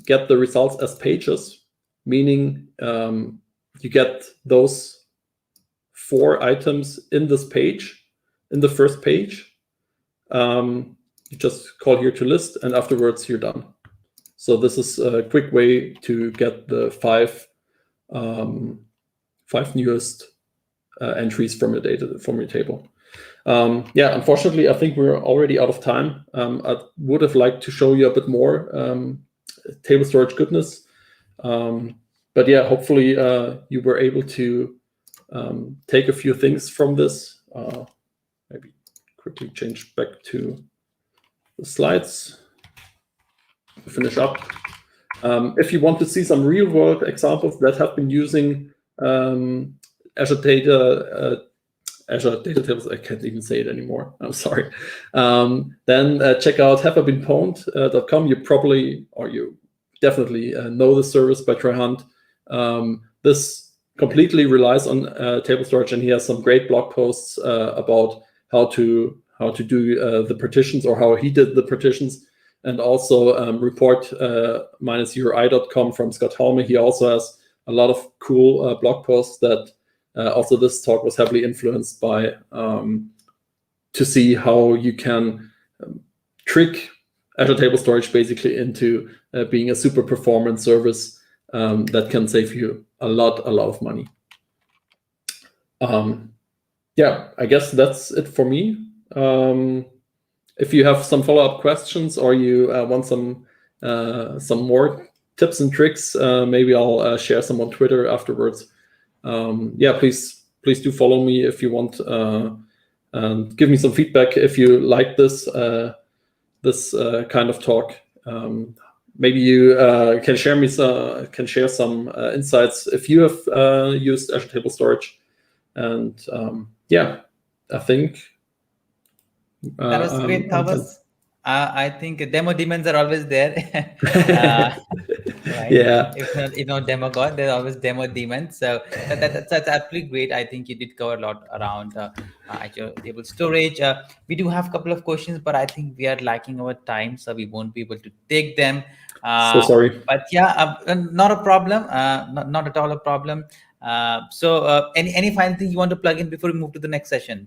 get the results as pages, meaning you get those 4 items in this page, in the first page. You just call here to list, and afterwards you're done. So this is a quick way to get the 5 newest entries from your table. Yeah, unfortunately, I think we're already out of time. I would have liked to show you a bit more table storage goodness. But yeah, hopefully you were able to take a few things from this. Maybe quickly change back to the slides to finish up. If you want to see some real-world examples that have been using Azure Data Tables, I can't even say it anymore, I'm sorry. Then check out haveibeenpwned.com. You probably, or you definitely know the service by Trehand. This completely relies on table storage, and he has some great blog posts about how to do the partitions, or how he did the partitions, and also report-uri.com from Scott Halme. He also has a lot of cool blog posts that also this talk was heavily influenced by, to see how you can trick Azure Table Storage basically into being a super performance service that can save you a lot of money. Yeah, I guess that's it for me. If you have some follow-up questions, or you want some more tips and tricks, maybe I'll share some on Twitter afterwards. Yeah, please do follow me if you want, and give me some feedback if you like this kind of talk. Maybe you can share some insights if you have used Azure Table Storage. And yeah, I think that was great, Thomas. I think demo demons are always there. Right? Yeah. If not demo god, there's always demo demons. So that's absolutely great. I think you did cover a lot around Azure Table Storage. We do have a couple of questions, but I think we are lacking our time, so we won't be able to take them. So sorry. But yeah, not a problem. Not at all a problem. So any final thing you want to plug in before we move to the next session?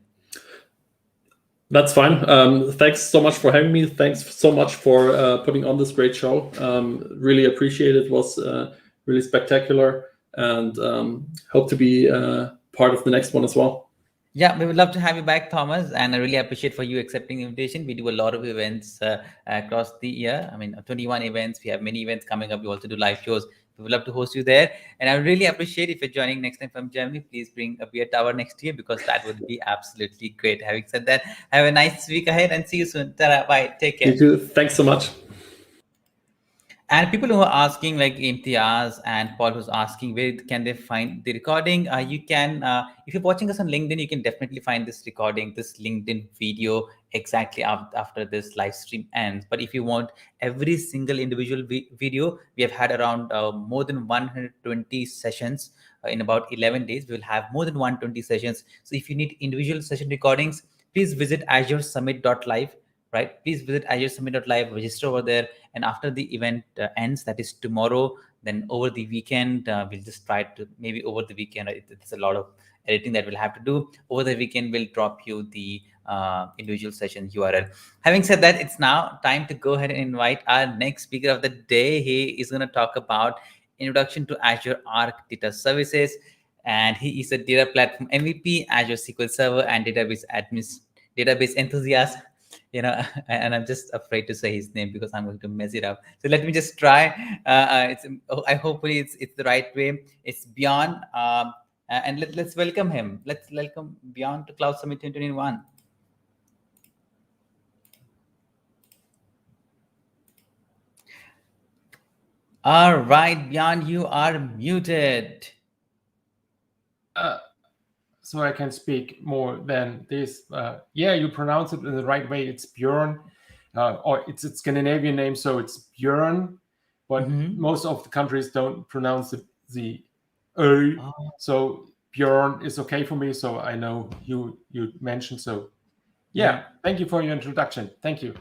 That's fine. Thanks so much for having me. Thanks so much for putting on this great show. Really appreciate it. It was really spectacular, and hope to be part of the next one as well. Yeah, we would love to have you back, Thomas, and I really appreciate for you accepting the invitation. We do a lot of events across the year. I mean, 21 events. We have many events coming up. We also do live shows. We would love to host you there. And I really appreciate if you're joining next time from Germany, please bring a beer tower next year, because that would be absolutely great. Having said that, have a nice week ahead and see you soon. Ta-ra, bye. Take care. You too. Thanks so much. And people who are asking, like Imtiaz and Paul, who's asking where can they find the recording, you can, if you're watching us on LinkedIn, you can definitely find this recording, this LinkedIn video exactly after this live stream ends. But if you want every single individual video, we have had around more than 120 sessions in about 11 days. We will have more than 120 sessions. So if you need individual session recordings, please visit azuresummit.live. Right? Please visit azuresummit.live, register over there. And after the event ends, that is tomorrow, then over the weekend, we'll just try to, maybe over the weekend, it's a lot of editing that we'll have to do. Over the weekend, we'll drop you the individual session URL. Having said that, it's now time to go ahead and invite our next speaker of the day. He is going to talk about Introduction to Azure Arc Data Services. And he is a data platform MVP, Azure SQL Server, and database enthusiast. You know, and I'm just afraid to say his name because I'm going to mess it up. So let me just try. Hopefully it's the right way. It's Björn, and let's welcome him. Let's welcome Björn to Cloud Summit 2021. All right, Björn, you are muted. So I can speak more than this. Yeah, you pronounce it in the right way. It's Björn, or it's a Scandinavian name, so it's Björn. But most of the countries don't pronounce the Ö. So Björn is okay for me. So I know you mentioned. So yeah, thank you for your introduction. Thank you.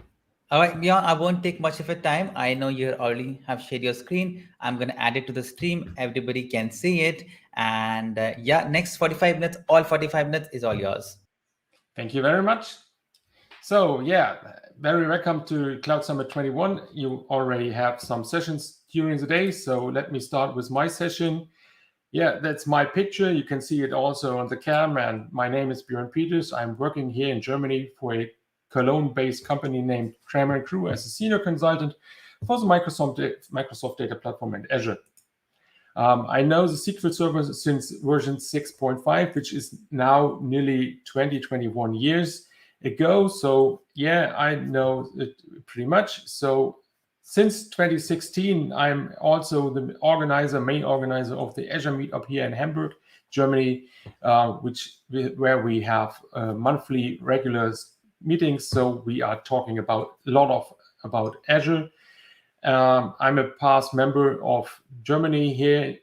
All right, Björn, I won't take much of your time. I know you already have shared your screen. I'm going to add it to the stream. Everybody can see it. And yeah, next 45 minutes, all 45 minutes is all yours. Thank you very much. So yeah, very welcome to Cloud Summit 21. You already have some sessions during the day. So let me start with my session. Yeah, that's my picture. You can see it also on the cam. And my name is Björn Peters. I'm working here in Germany for a Cologne-based company named Kramer & Crew as a senior consultant for the Microsoft Data Platform and Azure. I know the SQL Server since version 6.5, which is now nearly 21 years ago. So yeah, I know it pretty much. So since 2016, I'm also the main organizer of the Azure Meetup here in Hamburg, Germany, where we have monthly regular meetings. So we are talking about a lot about Azure. I'm a past member of Germany here,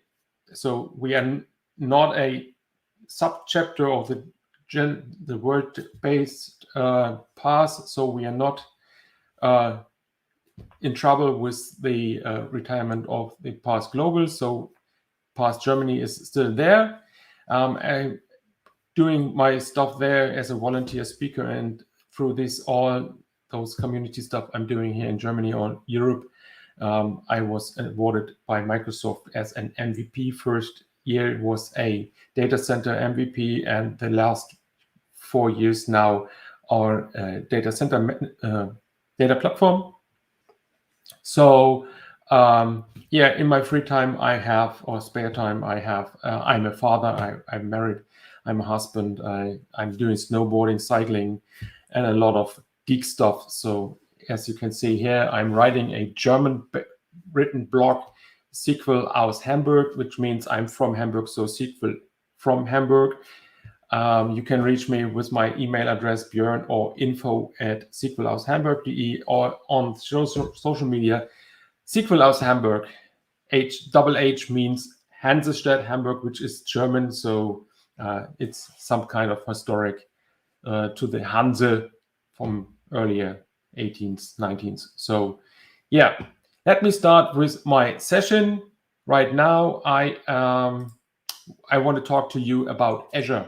so we are not a subchapter of the world-based pass, so we are not in trouble with the retirement of the PASS Global. So PASS Germany is still there. I'm doing my stuff there as a volunteer speaker, and through all those community stuff I'm doing here in Germany or Europe, I was awarded by Microsoft as an MVP. First year was a data center MVP, and the last 4 years now our data center data platform. So yeah, in my free time or spare time I'm a father, I'm married, I'm a husband, I'm doing snowboarding, cycling, and a lot of geek stuff. So as you can see here, I'm writing a German written blog, SQL aus Hamburg, which means I'm from Hamburg, so SQL from Hamburg. You can reach me with my email address, Björn, or info@sqlaushamburg.de, or on social media, SQL aus Hamburg. H means Hansestadt, Hamburg, which is German, so it's some kind of historic to the Hanse from earlier 18th, 19th. So yeah, let me start with my session. Right now, I want to talk to you about Azure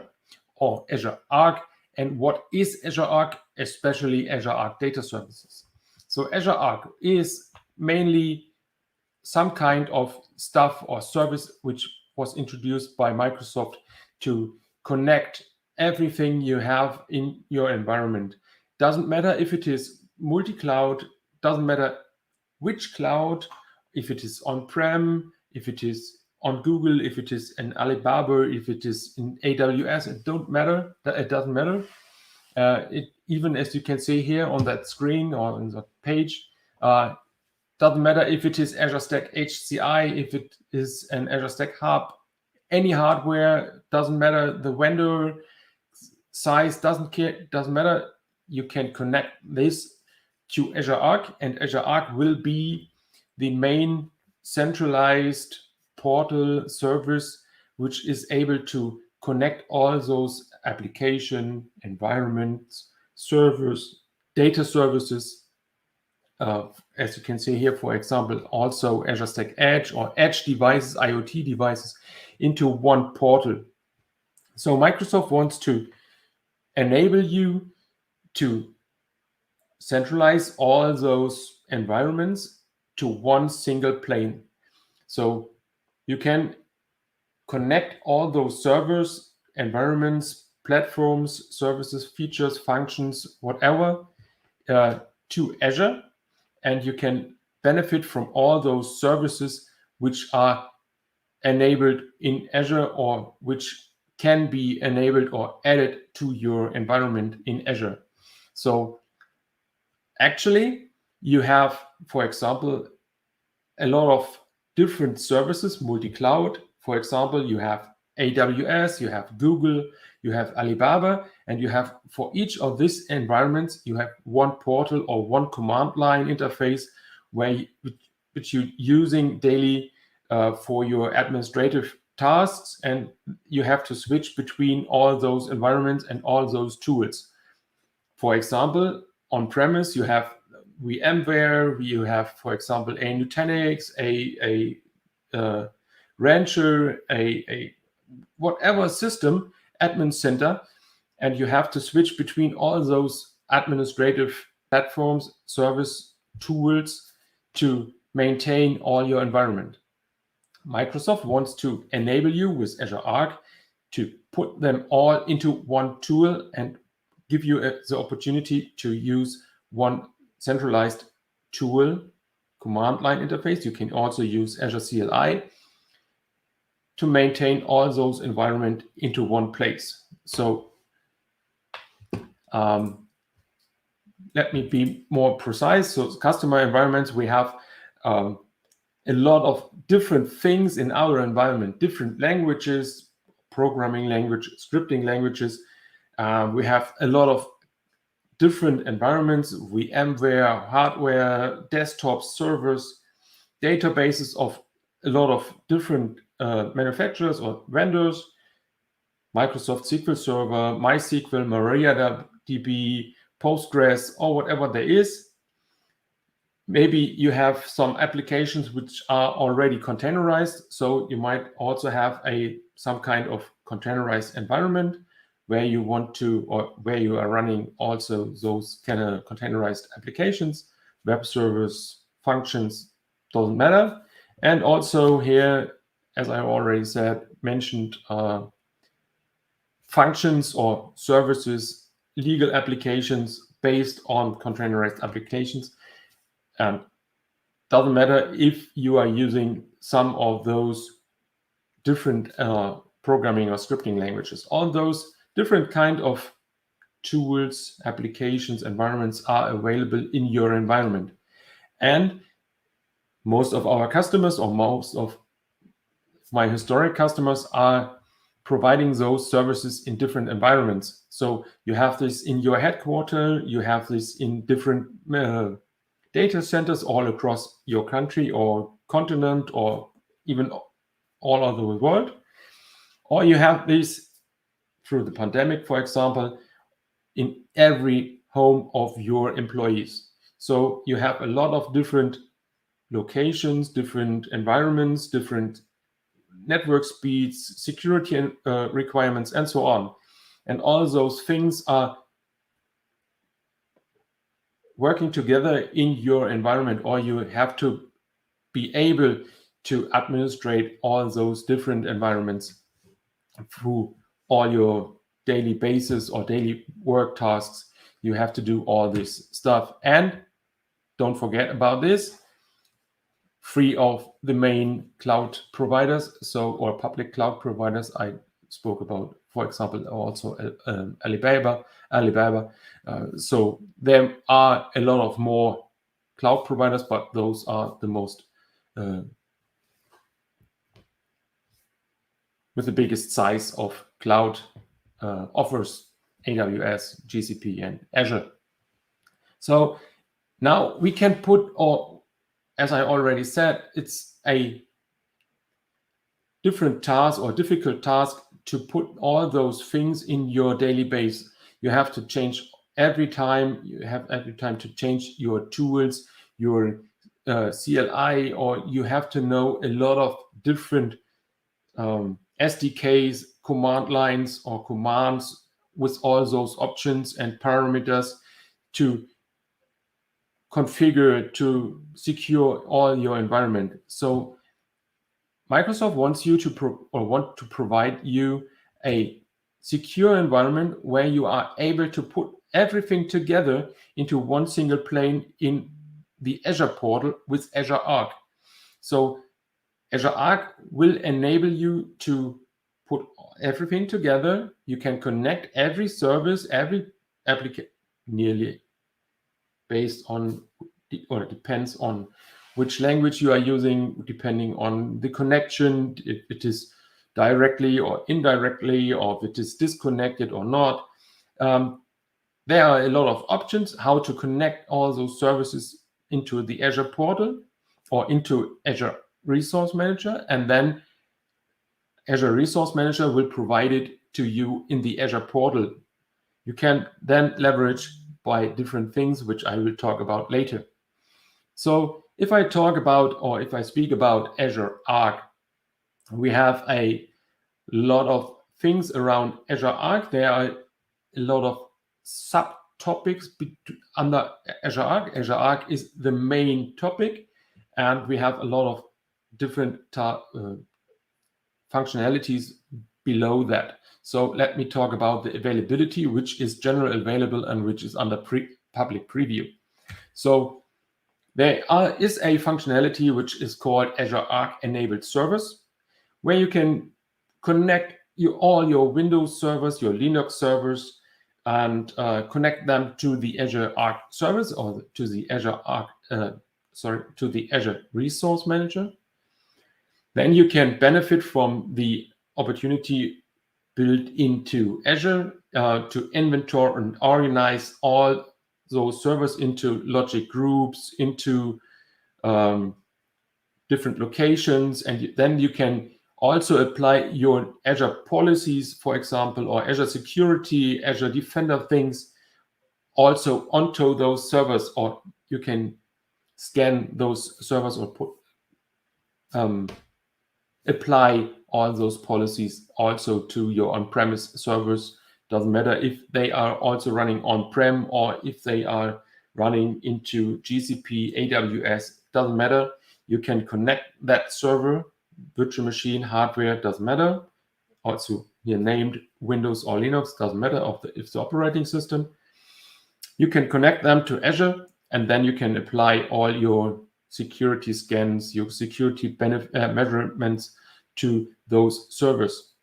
or Azure Arc, and what is Azure Arc, especially Azure Arc Data Services. So Azure Arc is mainly some kind of stuff or service which was introduced by Microsoft to connect everything you have in your environment. Doesn't matter if it is multi-cloud, doesn't matter which cloud, if it is on-prem, if it is on Google, if it is in Alibaba, if it is in AWS, it doesn't matter. Even as you can see here on that screen or on the page, doesn't matter if it is Azure Stack HCI, if it is an Azure Stack Hub, any hardware, doesn't matter. The vendor size doesn't matter. You can connect this to Azure Arc, and Azure Arc will be the main centralized portal service which is able to connect all those application environments, servers, data services. As you can see here, for example, also Azure Stack Edge or Edge devices, IoT devices, into one portal. So Microsoft wants to enable you to centralize all those environments to one single plane. So you can connect all those servers, environments, platforms, services, features, functions, whatever, to Azure, and you can benefit from all those services which are enabled in Azure or which can be enabled or added to your environment in Azure. So actually, you have, for example, a lot of different services, multi-cloud. For example, you have AWS, you have Google, you have Alibaba, and you have, for each of these environments, you have one portal or one command line interface which you're using daily for your administrative tasks, and you have to switch between all those environments and all those tools. For example, on-premise, you have VMware, you have, for example, a Nutanix, a Rancher, a whatever system admin center, and you have to switch between all those administrative platforms, service tools to maintain all your environment. Microsoft wants to enable you with Azure Arc to put them all into one tool and give you the opportunity to use one centralized tool, command line interface. You can also use Azure CLI to maintain all those environments into one place. So let me be more precise. So customer environments, we have a lot of different things in our environment, different languages, programming language, scripting languages. We have a lot of different environments, VMware, hardware, desktops, servers, databases of a lot of different manufacturers or vendors, Microsoft SQL Server, MySQL, MariaDB, Postgres, or whatever there is. Maybe you have some applications which are already containerized, so you might also have some kind of containerized environment where you want to, or where you are running also those kind of containerized applications, web servers, functions, doesn't matter. And also here, as I already said, mentioned functions or services, legal applications based on containerized applications. And doesn't matter if you are using some of those different programming or scripting languages. All those different kind of tools, applications, environments are available in your environment. And most of our customers, or most of my historic customers, are providing those services in different environments. So you have this in your headquarters, you have this in different data centers all across your country or continent, or even all over the world. Or you have this through the pandemic, for example, in every home of your employees. So you have a lot of different locations, different environments, different network speeds, security requirements, and so on. And all those things are working together in your environment, or you have to be able to administrate all those different environments through all your daily basis or daily work tasks. You have to do all this stuff. And don't forget about this, free of the main cloud providers, or public cloud providers. I spoke about, for example, also Alibaba. So there are a lot of more cloud providers, but those are the most with the biggest size of cloud offers: AWS, GCP, and Azure. So now we can put, or as I already said, it's a different task or difficult task to put all those things in your daily base. You have to change every time. You have every time to change your tools, your CLI, or you have to know a lot of different SDKs, command lines, or commands with all those options and parameters to configure, to secure all your environment. So Microsoft wants you to provide you a secure environment where you are able to put everything together into one single plane in the Azure portal with Azure Arc. So Azure Arc will enable you to put everything together. You can connect every service, every application, nearly based on, or it depends on which language you are using, depending on the connection, if it is directly or indirectly, or if it is disconnected or not. There are a lot of options how to connect all those services into the Azure portal or into Azure Resource Manager, and then Azure Resource Manager will provide it to you in the Azure portal. You can then leverage by different things, which I will talk about later. So if I talk about, or if I speak about Azure Arc, we have a lot of things around Azure Arc. There are a lot of subtopics under Azure Arc. Azure Arc is the main topic, and we have a lot of different functionalities below that. So let me talk about the availability, which is generally available and which is under public preview. So there is a functionality which is called Azure Arc Enabled Servers, where you can connect all your Windows servers, your Linux servers, and connect them to the Azure Arc service or to the Azure Arc, to the Azure Resource Manager. Then you can benefit from the opportunity built into Azure to inventory and organize all those servers into logic groups, into different locations, and then you can also apply your Azure policies, for example, or Azure security, Azure Defender things also onto those servers, or you can scan those servers or apply all those policies also to your on-premise servers. Doesn't matter if they are also running on-prem or if they are running into GCP, AWS, doesn't matter. You can connect that server, virtual machine, hardware, doesn't matter. Also here named Windows or Linux, doesn't matter if the operating system. You can connect them to Azure, and then you can apply all your security scans, your security measurements to those servers.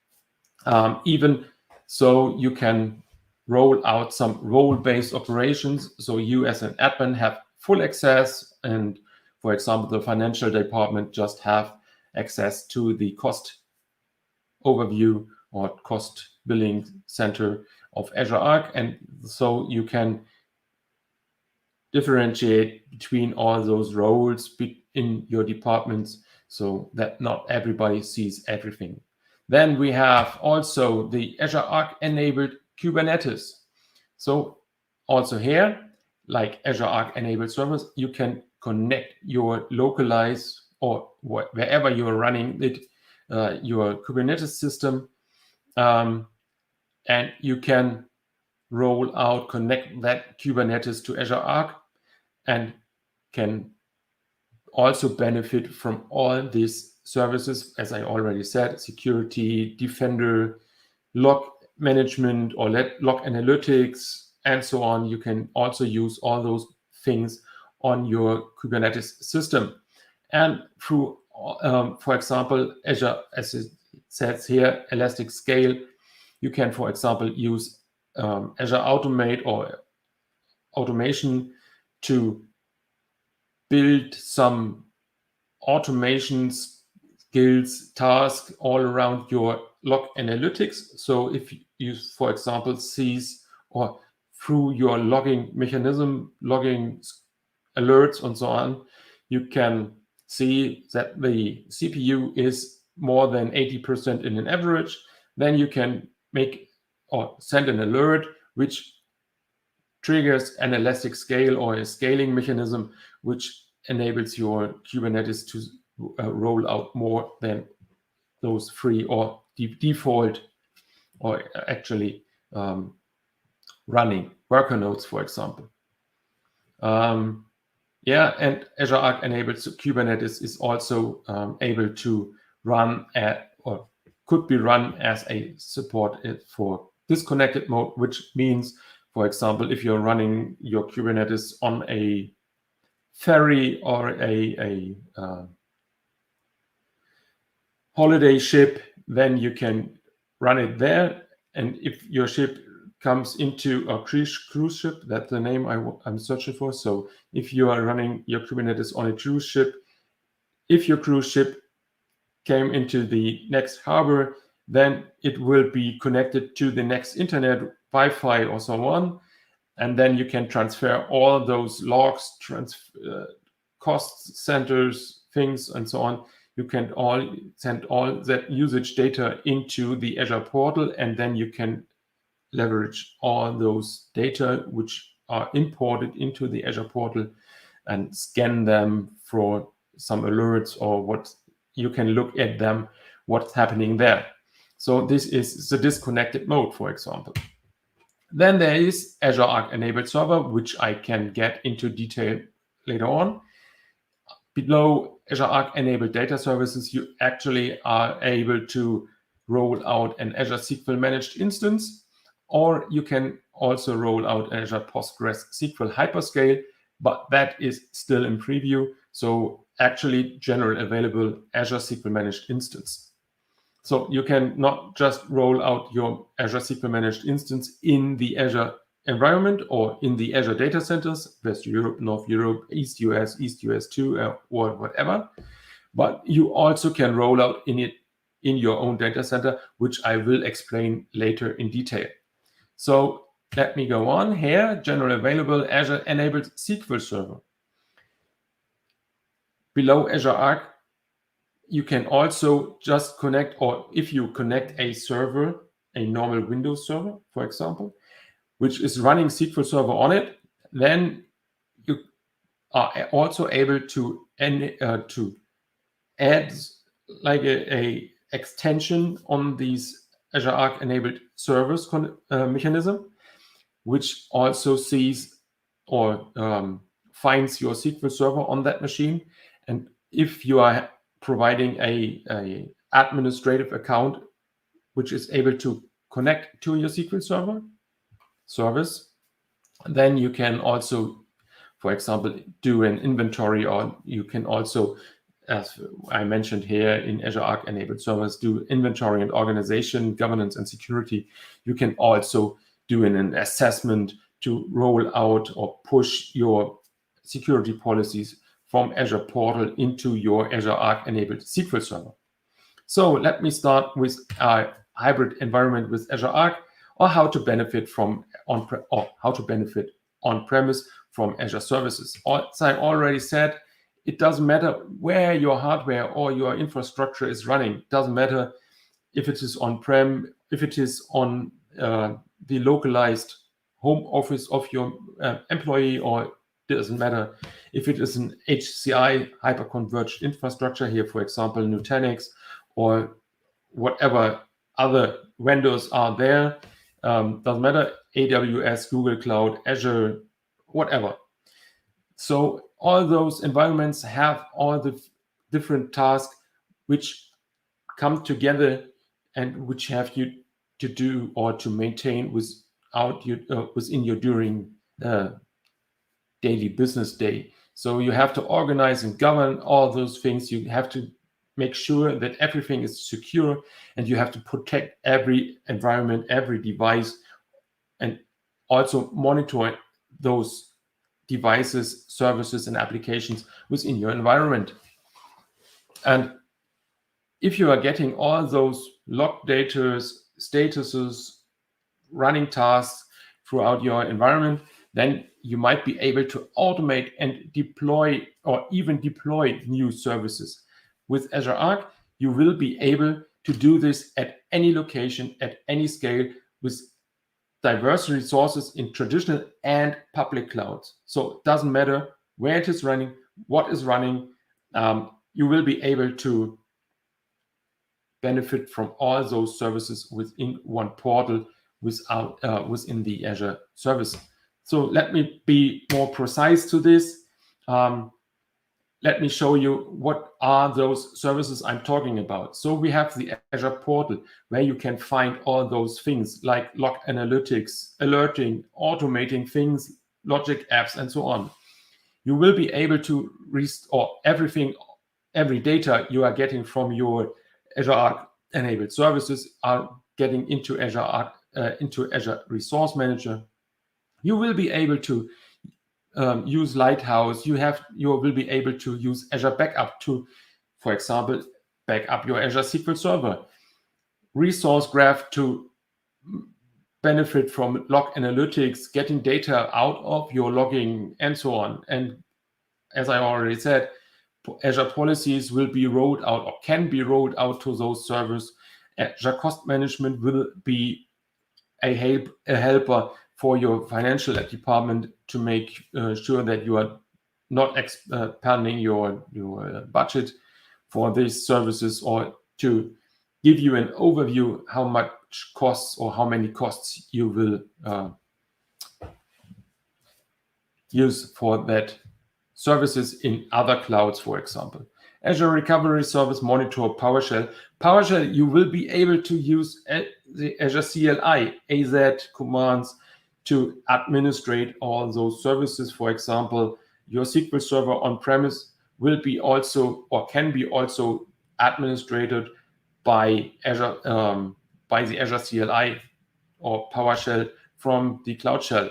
Even so, you can roll out some role-based operations. So you as an admin have full access, and for example, the financial department just have access to the cost overview or cost billing center of Azure Arc. And so you can differentiate between all those roles in your departments so that not everybody sees everything. Then we have also the Azure Arc enabled Kubernetes. So also here, like Azure Arc enabled servers, you can connect your localized or wherever you are running it, your Kubernetes system, and you can roll out, connect that Kubernetes to Azure Arc, and can also benefit from all these services, as I already said, security, Defender, log management or log analytics, and so on. You can also use all those things on your Kubernetes system. And through, for example, Azure, as it says here, Elastic Scale, you can, for example, use Azure Automate or automation to build some automation skills, tasks all around your log analytics. So if you, for example, sees or through your logging mechanism, logging alerts and so on, you can see that the CPU is more than 80% in an average. Then you can make or send an alert which triggers an elastic scale or a scaling mechanism which enables your Kubernetes to roll out more than those free or default or actually running worker nodes, for example. Yeah, and Azure Arc enabled Kubernetes is also able to run or could be run as a support for disconnected mode, which means, for example, if you're running your Kubernetes on a ferry or a holiday ship, then you can run it there. And if your ship comes into a cruise ship, that's the name I'm searching for. So if you are running your Kubernetes on a cruise ship, if your cruise ship came into the next harbor, then it will be connected to the next internet, Wi-Fi or so on. And then you can transfer all those logs, cost centers, things, and so on. You can all send all that usage data into the Azure portal, and then you can leverage all those data which are imported into the Azure portal and scan them for some alerts or what you can look at them, what's happening there. So this is the disconnected mode, for example. Then there is Azure Arc Enabled Server, which I can get into detail later on. Below Azure Arc Enabled Data Services, you actually are able to roll out an Azure SQL Managed Instance, or you can also roll out Azure Postgres SQL Hyperscale, but that is still in preview. So actually general available Azure SQL Managed Instance. So you can not just roll out your Azure SQL Managed Instance in the Azure environment or in the Azure data centers, West Europe, North Europe, East US 2, or whatever. But you also can roll out in your own data center, which I will explain later in detail. So let me go on here. General available Azure enabled SQL Server. Below Azure Arc, you can also just connect, or if you connect a server, a normal Windows server, for example, which is running SQL Server on it, then you are also able to add like a extension on these Azure Arc enabled servers mechanism, which also sees or finds your SQL Server on that machine. And if you are providing a administrative account which is able to connect to your SQL Server service, then you can also, for example, do an inventory, or you can also, as I mentioned here in Azure Arc Enabled Servers, do inventory and organization, governance and security. You can also do an assessment to roll out or push your security policies from Azure Portal into your Azure Arc Enabled SQL Server. So let me start with a hybrid environment with Azure Arc, or how to benefit from on-premise from Azure services. As I already said, it doesn't matter where your hardware or your infrastructure is running. It doesn't matter if it is on-prem, if it is on the localized home office of your employee, or it doesn't matter if it is an HCI hyperconverged infrastructure here, for example, Nutanix, or whatever other vendors are there. Doesn't matter, AWS, Google Cloud, Azure, whatever. So all those environments have all the different tasks which come together and which have you to do or to maintain within your during daily business day. So you have to organize and govern all those things. You have to make sure that everything is secure, and you have to protect every environment, every device, and also monitor those devices, services, and applications within your environment. And if you are getting all those log data, statuses, running tasks throughout your environment, then you might be able to automate and deploy, or even deploy new services. With Azure Arc, you will be able to do this at any location, at any scale, with diverse resources in traditional and public clouds. So it doesn't matter where it is running, what is running, you will be able to benefit from all those services within one portal within the Azure service. So let me be more precise to this. Let me show you what are those services I'm talking about. So we have the Azure portal, where you can find all those things like log analytics, alerting, automating things, logic apps, and so on. You will be able to restore everything, every data you are getting from your Azure Arc enabled services are getting into Azure Arc, into Azure Resource Manager. You will be able to use Lighthouse. You will be able to use Azure Backup to, for example, back up your Azure SQL Server. Resource Graph to benefit from log analytics, getting data out of your logging, and so on. And as I already said, Azure policies will be rolled out, or can be rolled out to those servers. Azure Cost Management will be a helper for your financial department to make sure that you are not expanding your budget for these services, or to give you an overview how much costs or how many costs you will use for that services in other clouds, for example. Azure Recovery Service Monitor PowerShell. PowerShell, you will be able to use the Azure CLI, AZ commands to administrate all those services. For example, your SQL Server on-premise will be also, or can be also, administrated by Azure, by the Azure CLI or PowerShell from the Cloud Shell.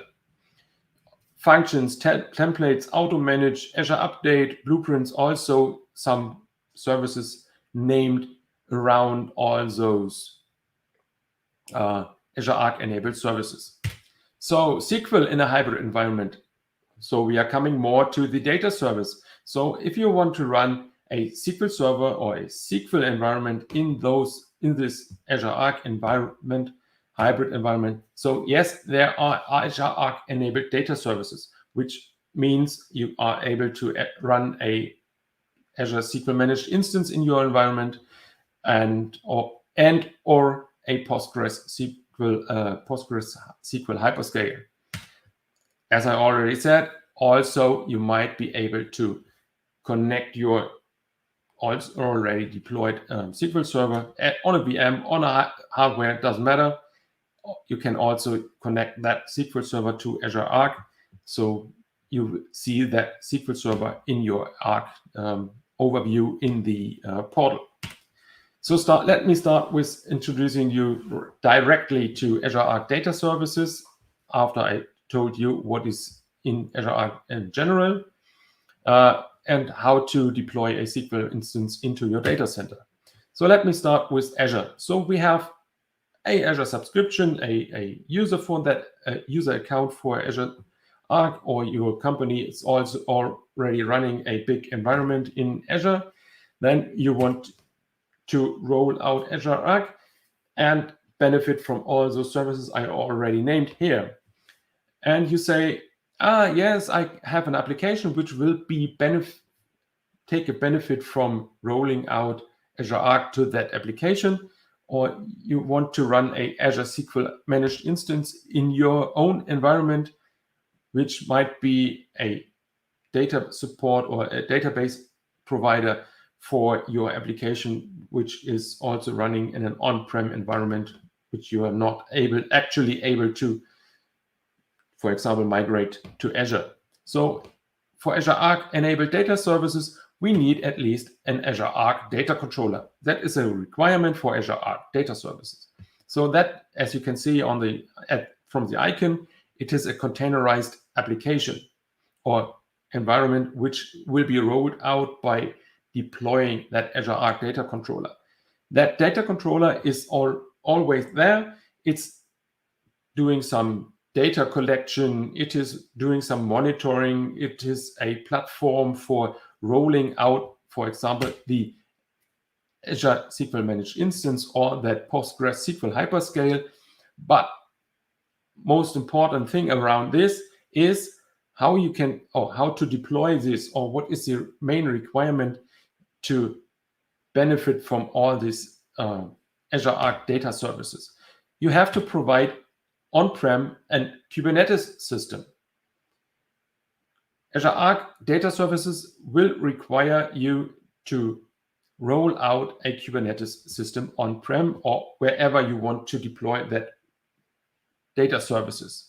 Functions, templates, auto-manage, Azure Update, Blueprints, also some services named around all those Azure Arc-enabled services. So SQL in a hybrid environment. So we are coming more to the data service. So if you want to run a SQL Server or a SQL environment in this Azure Arc environment, hybrid environment. So yes, there are Azure Arc enabled data services, which means you are able to run a Azure SQL managed instance in your environment and or a Postgres SQL hyperscaler. As I already said, also you might be able to connect your already deployed SQL Server on a VM, on a hardware, it doesn't matter. You can also connect that SQL Server to Azure Arc. So you see that SQL Server in your Arc overview in the portal. So let me start with introducing you directly to Azure Arc Data Services after I told you what is in Azure Arc in general and how to deploy a SQL instance into your data center. So let me start with Azure. So we have a Azure subscription, a user for that user account for Azure Arc, or your company is also already running a big environment in Azure. Then you want to roll out Azure Arc and benefit from all those services I already named here. And you say, yes, I have an application which will be take a benefit from rolling out Azure Arc to that application, or you want to run a Azure SQL managed instance in your own environment, which might be a data support or a database provider for your application, which is also running in an on-prem environment, which you are not actually able to, for example, migrate to Azure. So for Azure Arc enabled data services, we need at least an Azure Arc data controller. That is a requirement for Azure Arc data services. So that, as you can see on from the icon, it is a containerized application or environment which will be rolled out by deploying that Azure Arc data controller. That data controller is always there. It's doing some data collection. It is doing some monitoring. It is a platform for rolling out, for example, the Azure SQL managed instance or that Postgres SQL hyperscale. But most important thing around this is how you can, or how to deploy this, or what is the main requirement to benefit from all these Azure Arc data services. You have to provide on-prem and Kubernetes system. Azure Arc data services will require you to roll out a Kubernetes system on-prem or wherever you want to deploy that data services.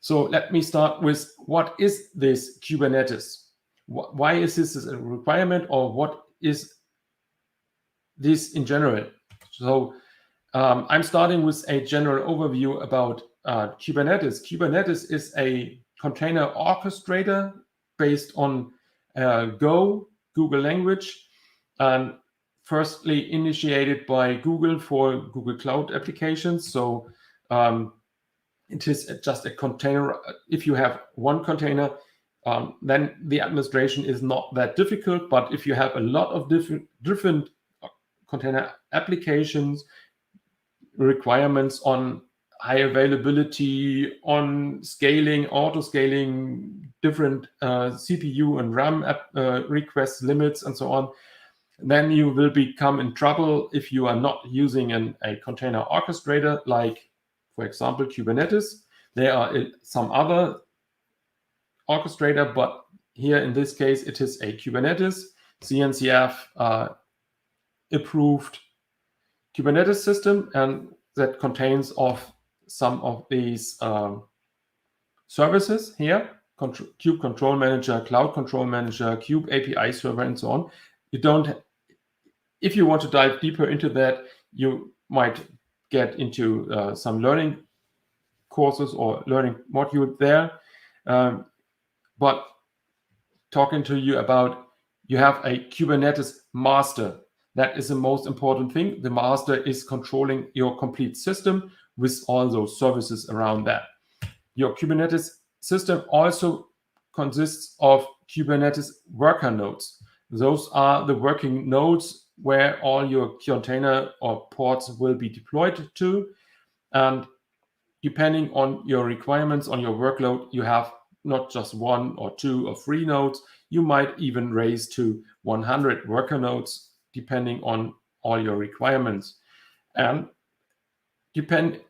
So let me start with what is this Kubernetes? Why is this a requirement, or what is this in general? So I'm starting with a general overview about Kubernetes. Kubernetes is a container orchestrator based on Go, Google language, and firstly initiated by Google for Google Cloud applications. So it is just a container. If you have one container, then the administration is not that difficult. But if you have a lot of different container applications, requirements on high availability, on scaling, auto scaling, different CPU and RAM request limits, and so on, then you will become in trouble if you are not using a container orchestrator, like, for example, Kubernetes. There are some other orchestrator, but here in this case, it is a Kubernetes CNCF approved Kubernetes system, and that contains of some of these services here: Kube Control Manager, Cloud Control Manager, Kube API Server, and so on. You don't. If you want to dive deeper into that, you might get into some learning courses or learning module there. But talking to you about, you have a Kubernetes master. That is the most important thing. The master is controlling your complete system with all those services around that. Your Kubernetes system also consists of Kubernetes worker nodes. Those are the working nodes where all your container or pods will be deployed to. And depending on your requirements, on your workload, you have not just 1 or 2 or 3 nodes. You might even raise to 100 worker nodes, depending on all your requirements. And you can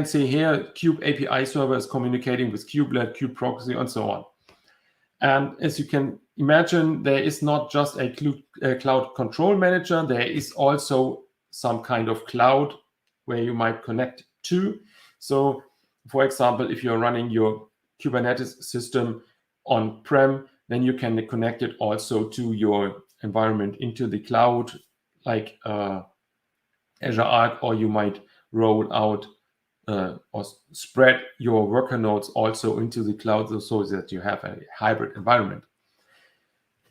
see here, Kube API Server is communicating with Kubelet, Kube Proxy, and so on. And as you can imagine, there is not just a cloud control manager. There is also some kind of cloud where you might connect to. So, for example, if you're running your Kubernetes system on-prem, then you can connect it also to your environment into the cloud, like Azure Arc, or you might roll out or spread your worker nodes also into the cloud so that you have a hybrid environment.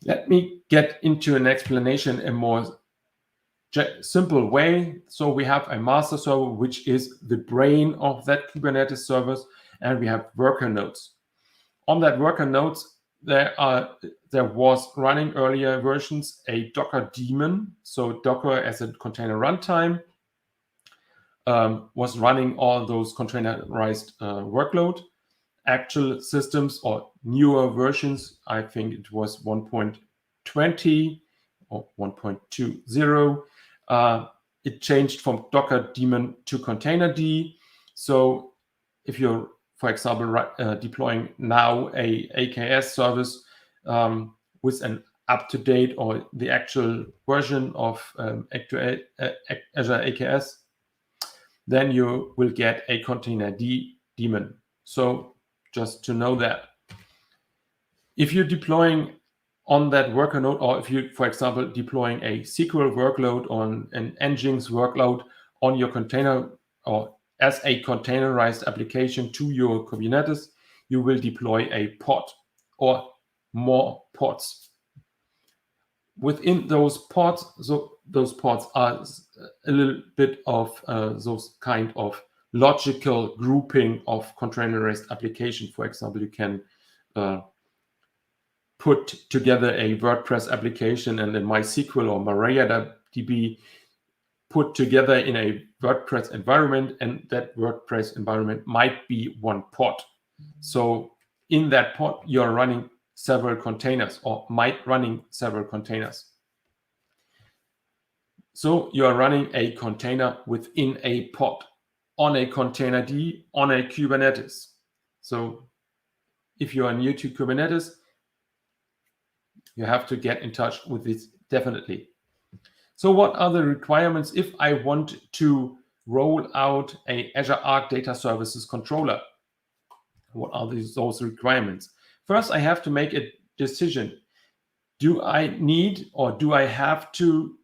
Let me get into an explanation in a more simple way. So we have a master server, which is the brain of that Kubernetes service, and we have worker nodes. On that worker nodes, there was running earlier versions a Docker daemon. So Docker as a container runtime was running all those containerized workload. Actual systems or newer versions, I think it was 1.20 or 1.20, it changed from Docker daemon to containerd. So if you're, for example, deploying now a AKS service with an up-to-date or the actual version of Azure AKS, then you will get a containerd daemon. So just to know that. If you're deploying on that worker node, or if you, for example, deploying a SQL workload on an Nginx workload on your container or as a containerized application to your Kubernetes, you will deploy a pod or more pods. Within those pods, so those pods are a little bit of those kind of logical grouping of containerized application. For example, you can put together a WordPress application and then MySQL or MariaDB put together in a WordPress environment, and that WordPress environment might be one pod. So in that pod, you're running several containers or might running several containers. So you are running a container within a pod on a containerd on a Kubernetes. So if you are new to Kubernetes, you have to get in touch with this definitely. So what are the requirements if I want to roll out a Azure Arc Data Services controller? What are those requirements? First, I have to make a decision. Do I need or do I have to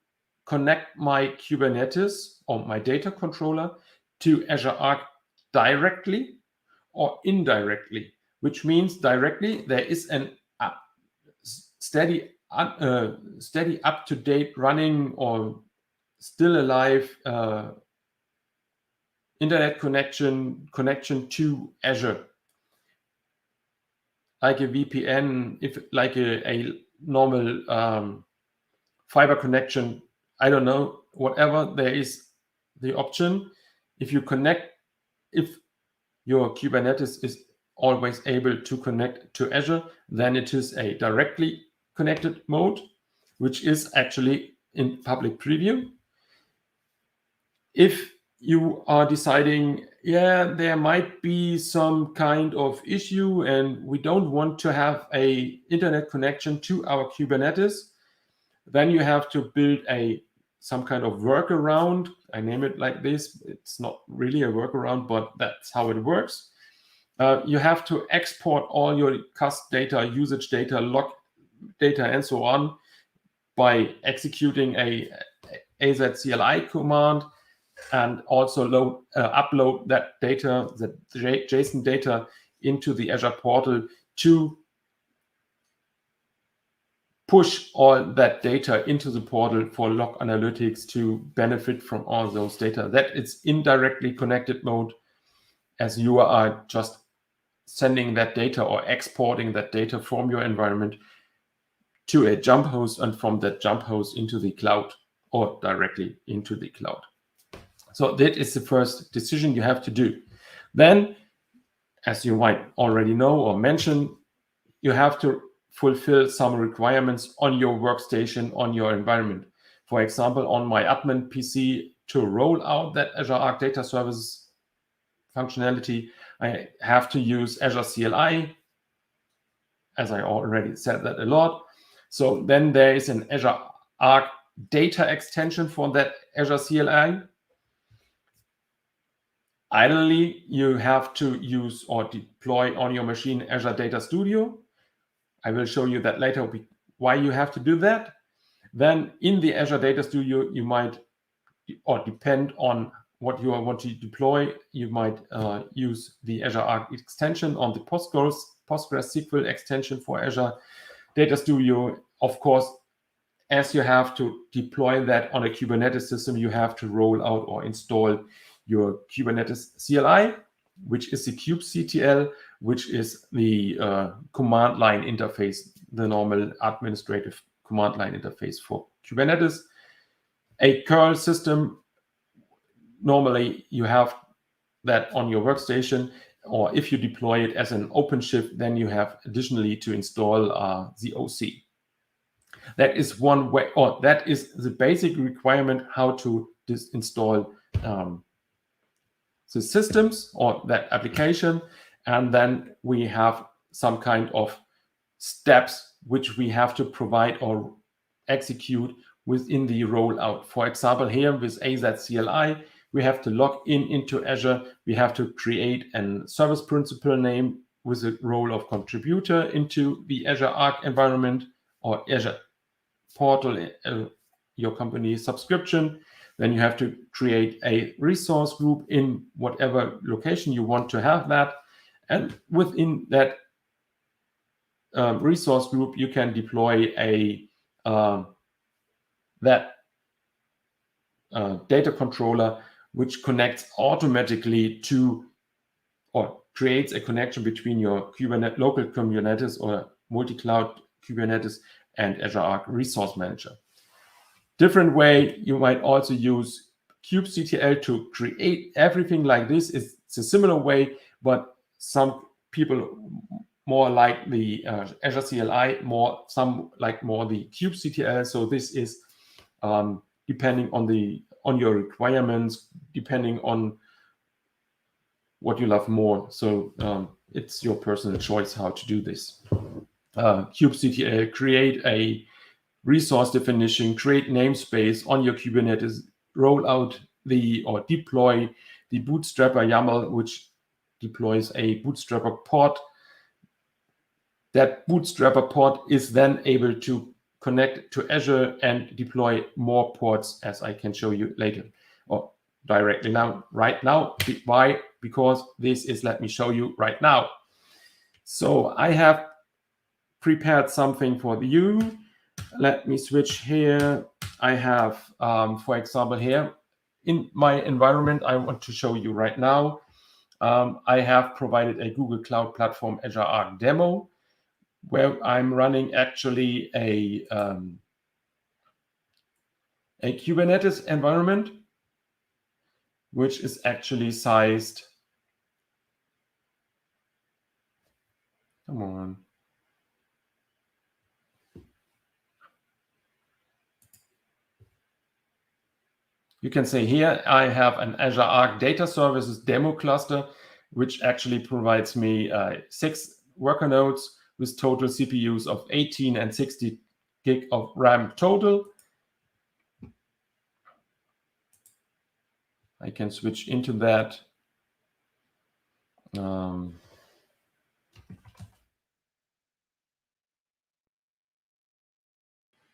connect my Kubernetes or my data controller to Azure Arc directly or indirectly? Which means directly, there is an steady up-to-date running or still alive internet connection to Azure, like a VPN, if like a normal fiber connection, I don't know, whatever, there is the option. If you connect, if your Kubernetes is always able to connect to Azure, then it is a directly connected mode, which is actually in public preview. If you are deciding, yeah, there might be some kind of issue and we don't want to have a internet connection to our Kubernetes, then you have to build some kind of workaround. I name it like this. It's not really a workaround, but that's how it works. You have to export all your cust data, usage data, log data, and so on by executing a AZ CLI command, and also upload that data, the JSON data, into the Azure portal to push all that data into the portal for log analytics to benefit from all those data. That is indirectly connected mode, as you are just sending that data or exporting that data from your environment to a jump host, and from that jump host into the cloud or directly into the cloud. So that is the first decision you have to do. Then, as you might already know or mention, you have to fulfill some requirements on your workstation, on your environment. For example, on my admin PC, to roll out that Azure Arc Data Services functionality, I have to use Azure CLI, as I already said that a lot. So then there is an Azure Arc data extension for that Azure CLI. Ideally, you have to use or deploy on your machine Azure Data Studio. I will show you that later, why you have to do that. Then in the Azure Data Studio, you might, or depend on what you want to deploy, you might use the Azure Arc extension on the PostgreSQL extension for Azure Data Studio. Of course, as you have to deploy that on a Kubernetes system, you have to roll out or install your Kubernetes CLI, which is the kubectl, which is the command line interface, the normal administrative command line interface for Kubernetes. A curl system, normally you have that on your workstation, or if you deploy it as an OpenShift, then you have additionally to install the OC. That is one way, or that is the basic requirement how to install the systems or that application. And then we have some kind of steps which we have to provide or execute within the rollout. For example, here with AZ CLI, we have to log into Azure. We have to create a service principal name with a role of contributor into the Azure Arc environment or Azure portal, your company subscription. Then you have to create a resource group in whatever location you want to have that. And within that resource group, you can deploy that data controller, which connects automatically to, or creates a connection between your local Kubernetes or multi-cloud Kubernetes and Azure Arc Resource Manager. Different way, you might also use kubectl to create everything like this. It's a similar way, but some people more like the Azure CLI, some like more the kubectl. So this is depending on your requirements, depending on what you love more. So it's your personal choice how to do this. Kubectl, create a resource definition, create namespace on your Kubernetes, roll out or deploy the Bootstrapper YAML, which deploys a Bootstrapper pod. That Bootstrapper pod is then able to connect to Azure and deploy more pods, as I can show you later, or directly now, right now. Why? Because this is, let me show you right now. So I have prepared something for you. Let me switch here. I have, for example, here in my environment, I want to show you right now. I have provided a Google Cloud Platform Azure Arc demo, where I'm running actually a Kubernetes environment, which is actually sized. Come on. You can say here, I have an Azure Arc Data Services demo cluster, which actually provides me 6 worker nodes with total CPUs of 18 and 60 gig of RAM total. I can switch into that.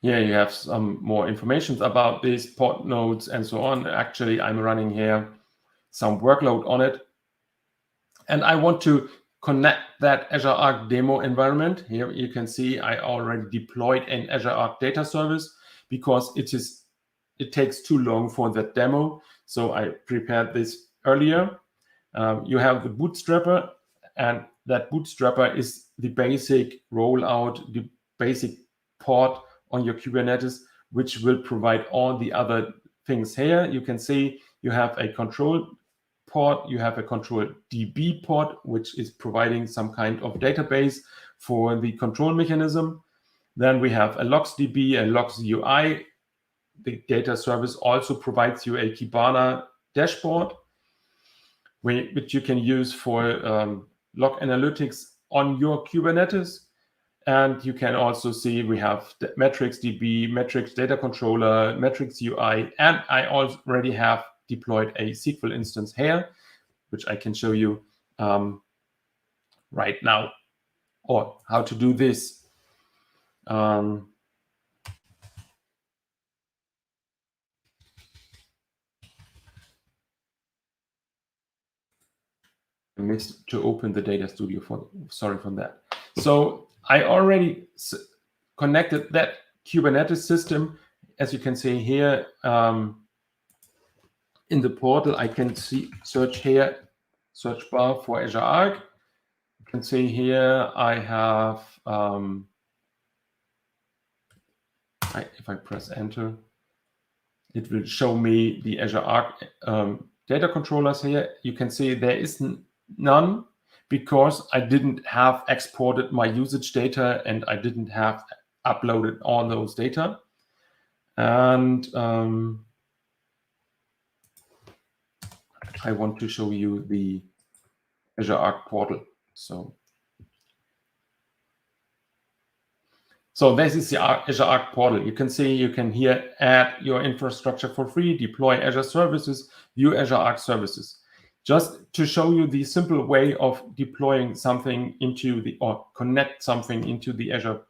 Here you have some more information about these port nodes and so on. Actually, I'm running here some workload on it. And I want to connect that Azure Arc demo environment. Here you can see I already deployed an Azure Arc data service because it takes too long for that demo. So I prepared this earlier. You have the bootstrapper, and that bootstrapper is the basic rollout, the basic port on your Kubernetes, which will provide all the other things here. You can see you have a control port, you have a control DB port, which is providing some kind of database for the control mechanism. Then we have a logs DB, a logs UI. The data service also provides you a Kibana dashboard, which you can use for log analytics on your Kubernetes. And you can also see we have the metrics DB, metrics data controller, metrics UI, and I already have deployed a SQL instance here, which I can show you right now, or how to do this. I missed to open the data studio, sorry for that. So I already connected that Kubernetes system. As you can see here in the portal, I can search here, search bar for Azure Arc. You can see here I have, if I press enter, it will show me the Azure Arc data controllers here. You can see there is none, because I didn't have exported my usage data and I didn't have uploaded all those data. And I want to show you the Azure Arc portal. So this is the Azure Arc portal. You can see you can here add your infrastructure for free, deploy Azure services, view Azure Arc services. Just to show you the simple way of deploying something into or connect something into the Azure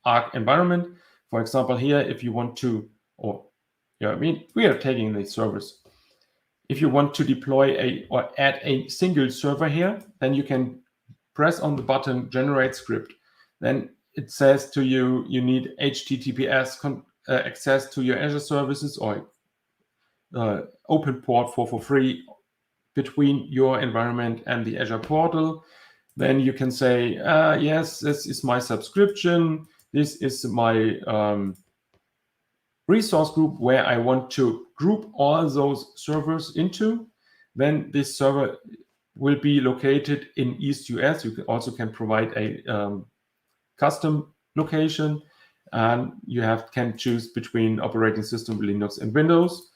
Arc environment. For example, here, if you want to, we are taking the service. If you want to deploy or add a single server here, then you can press on the button Generate Script. Then it says to you, you need HTTPS access to your Azure services or open port for free between your environment and the Azure portal. Then you can say, yes, this is my subscription. This is my resource group where I want to group all those servers into. Then this server will be located in East US. You also can provide a custom location, and you can choose between operating system Linux and Windows.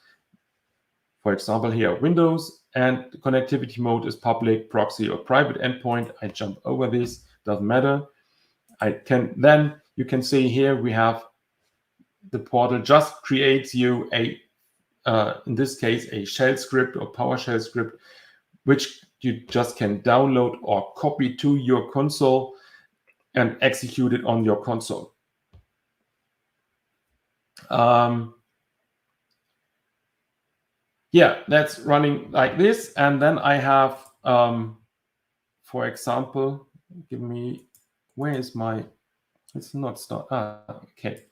For example, here Windows, and the connectivity mode is public, proxy, or private endpoint. I jump over this, doesn't matter. Then you can see here we have the portal just creates you in this case, a shell script or PowerShell script, which you just can download or copy to your console and execute it on your console. Yeah, that's running like this. And then I have, for example, where is my, it's not start. Okay.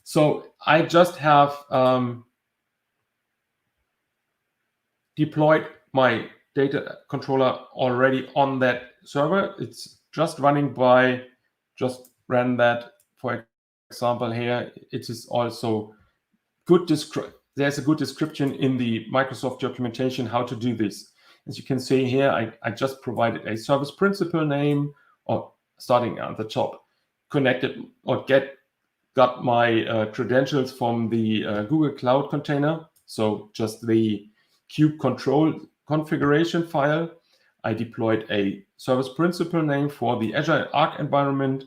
So I just have deployed my data controller already on that server. It's just running by, just ran that. For example, here, it is also good. There's a good description in the Microsoft documentation how to do this. As you can see here, I just provided a service principal name, or starting at the top, connected or got my credentials from the Google Cloud container. So just the kube control configuration file. I deployed a service principal name for the Azure Arc environment,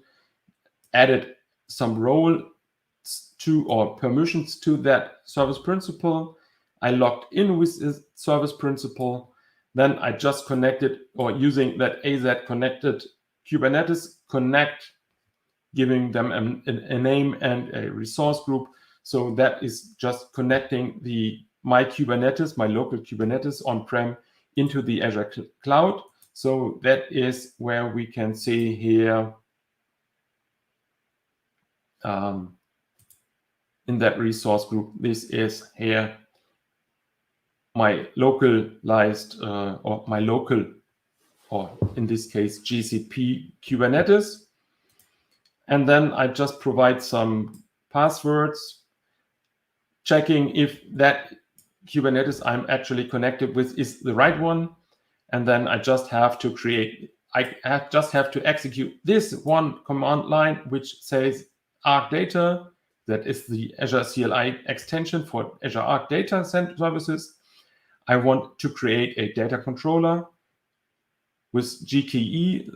added some roles to or permissions to that service principal. I logged in with this service principal. Then I just connected, or using that AZ connected Kubernetes connect, giving them a name and a resource group. So that is just connecting my Kubernetes, my local Kubernetes on-prem into the Azure cloud. So that is where we can see here in that resource group, this is here my localized or my local, or in this case, GCP Kubernetes. And then I just provide some passwords, checking if that Kubernetes I'm actually connected with is the right one. And then I just have to just have to execute this one command line, which says Arc Data. That is the Azure CLI extension for Azure Arc Data Services. I want to create a data controller with GKE,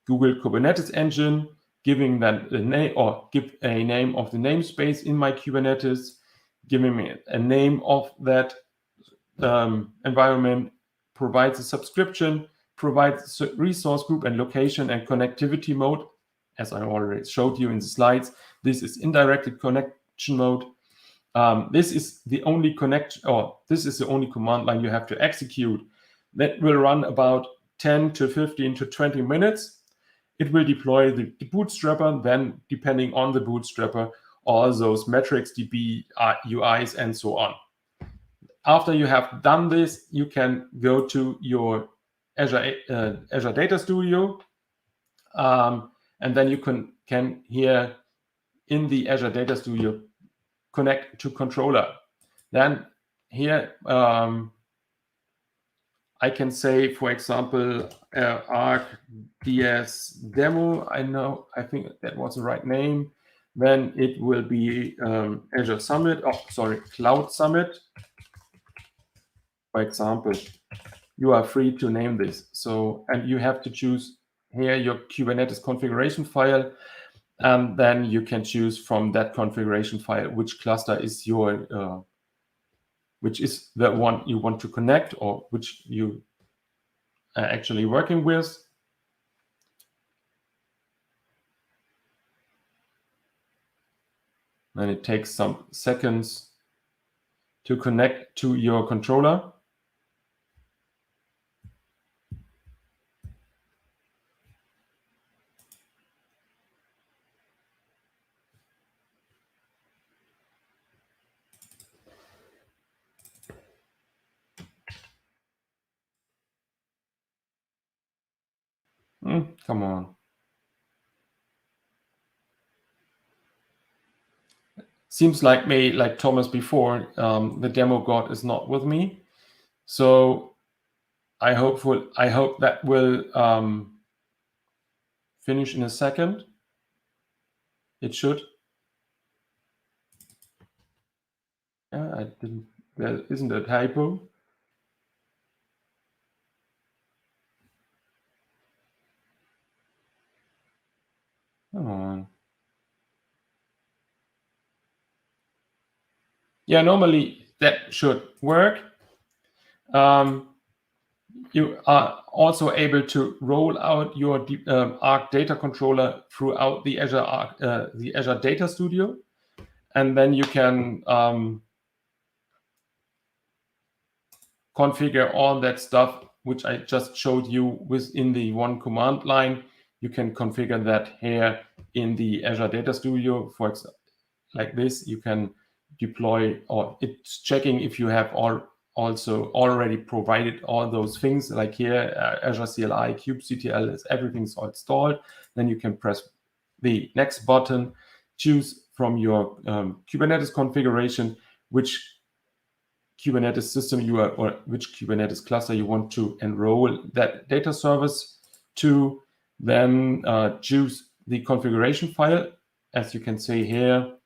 Google Kubernetes Engine, giving that a name, or give a name of the namespace in my Kubernetes, giving me a name of that environment, provides a subscription, provides a resource group and location and connectivity mode. As I already showed you in the slides, this is indirected connection mode. This is the only connection, or this is the only command line you have to execute. That will run about 10 to 15 to 20 minutes. It will deploy the bootstrapper, then depending on the bootstrapper, all those metrics, DB, UIs, and so on. After you have done this, you can go to your Azure Data Studio, and then you can here in the Azure Data Studio connect to controller. Then here I can say, for example, Arc DS demo. I think that was the right name. Then it will be Azure Summit. Cloud Summit. For example, you are free to name this. So, and you have to choose here your Kubernetes configuration file, and then you can choose from that configuration file which cluster is your, which is the one you want to connect, or which you are actually working with. And it takes some seconds to connect to your controller. Come on. Seems like me, like Thomas before, the demo god is not with me. So I hope that will finish in a second. It should. Yeah, there isn't a typo. Come on. Yeah, normally that should work. You are also able to roll out your Arc data controller throughout the Azure Arc, the Azure Data Studio, and then you can configure all that stuff which I just showed you within the one command line. You can configure that here in the Azure Data Studio. For example, like this, you can deploy, or it's checking if you have also already provided all those things, like here, Azure CLI, kubectl, everything's all installed. Then you can press the next button, choose from your Kubernetes configuration which Kubernetes system you are, or which Kubernetes cluster you want to enroll that data service to. Then choose the configuration file. As you can see here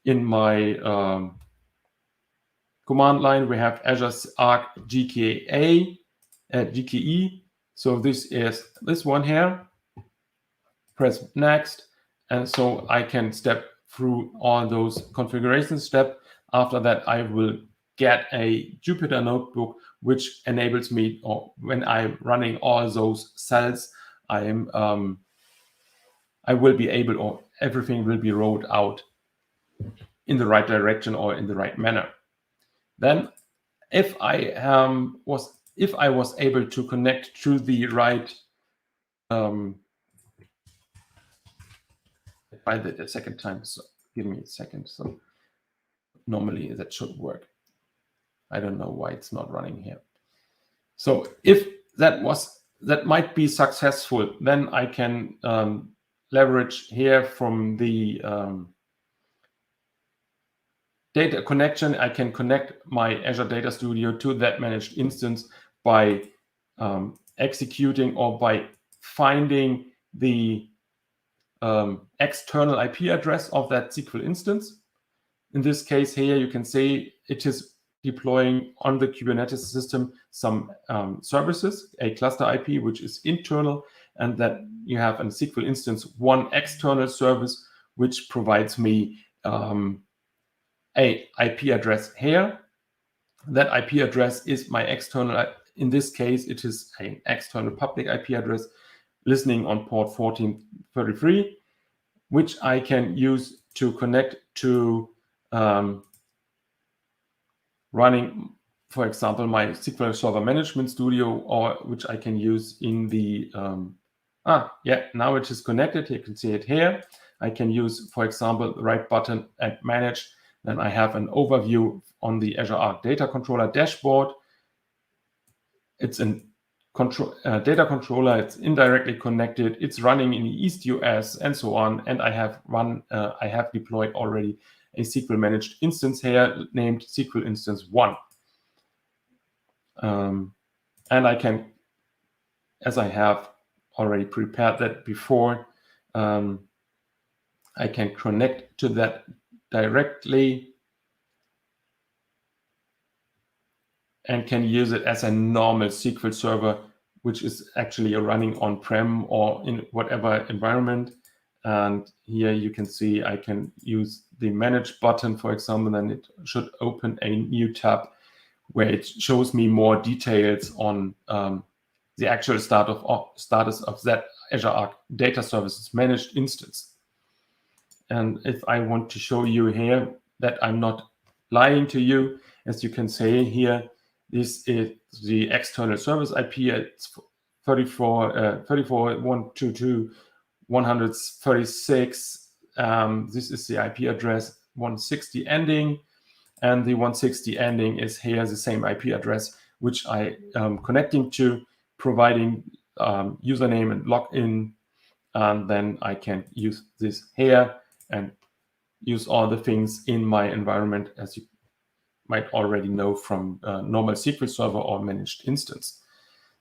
in my command line, we have Azure Arc GKE. So this is this one here. Press next, and so I can step through all those configuration steps. After that, I will get a Jupyter notebook, which enables me, or when I'm running all those cells, I will be able, or everything will be rolled out in the right direction or in the right manner. Then, if I was able to connect to the right by the second time, so give me a second. So normally that should work. I don't know why it's not running here. So if that might be successful, then I can leverage here from the data connection. I can connect my Azure Data Studio to that managed instance by executing or by finding the external IP address of that SQL instance. In this case here, you can see it is deploying on the Kubernetes system some services, a cluster IP, which is internal, and that you have in SQL instance one external service, which provides me a IP address here. That IP address is my external, in this case, it is an external public IP address listening on port 1433, which I can use to connect to running, for example, my SQL Server Management Studio, or which I can use in the, now it is connected. You can see it here. I can use, for example, the right button and manage. Then I have an overview on the Azure Arc Data Controller dashboard. It's a data controller. It's indirectly connected. It's running in the East US and so on. And I have deployed already a SQL managed instance here named SQL Instance 1. And I can, as I have already prepared that before, I can connect to that directly and can use it as a normal SQL server, which is actually running on-prem or in whatever environment. And here you can see I can use the Manage button, for example, and it should open a new tab where it shows me more details on the actual status of that Azure Arc Data Services managed instance. And if I want to show you here that I'm not lying to you, as you can see here, this is the external service IP. It's 34.122.136. This is the IP address 160 ending, and the 160 ending is here the same IP address which I am connecting to, providing username and login, and then I can use this here and use all the things in my environment, as you might already know from normal SQL Server or managed instance.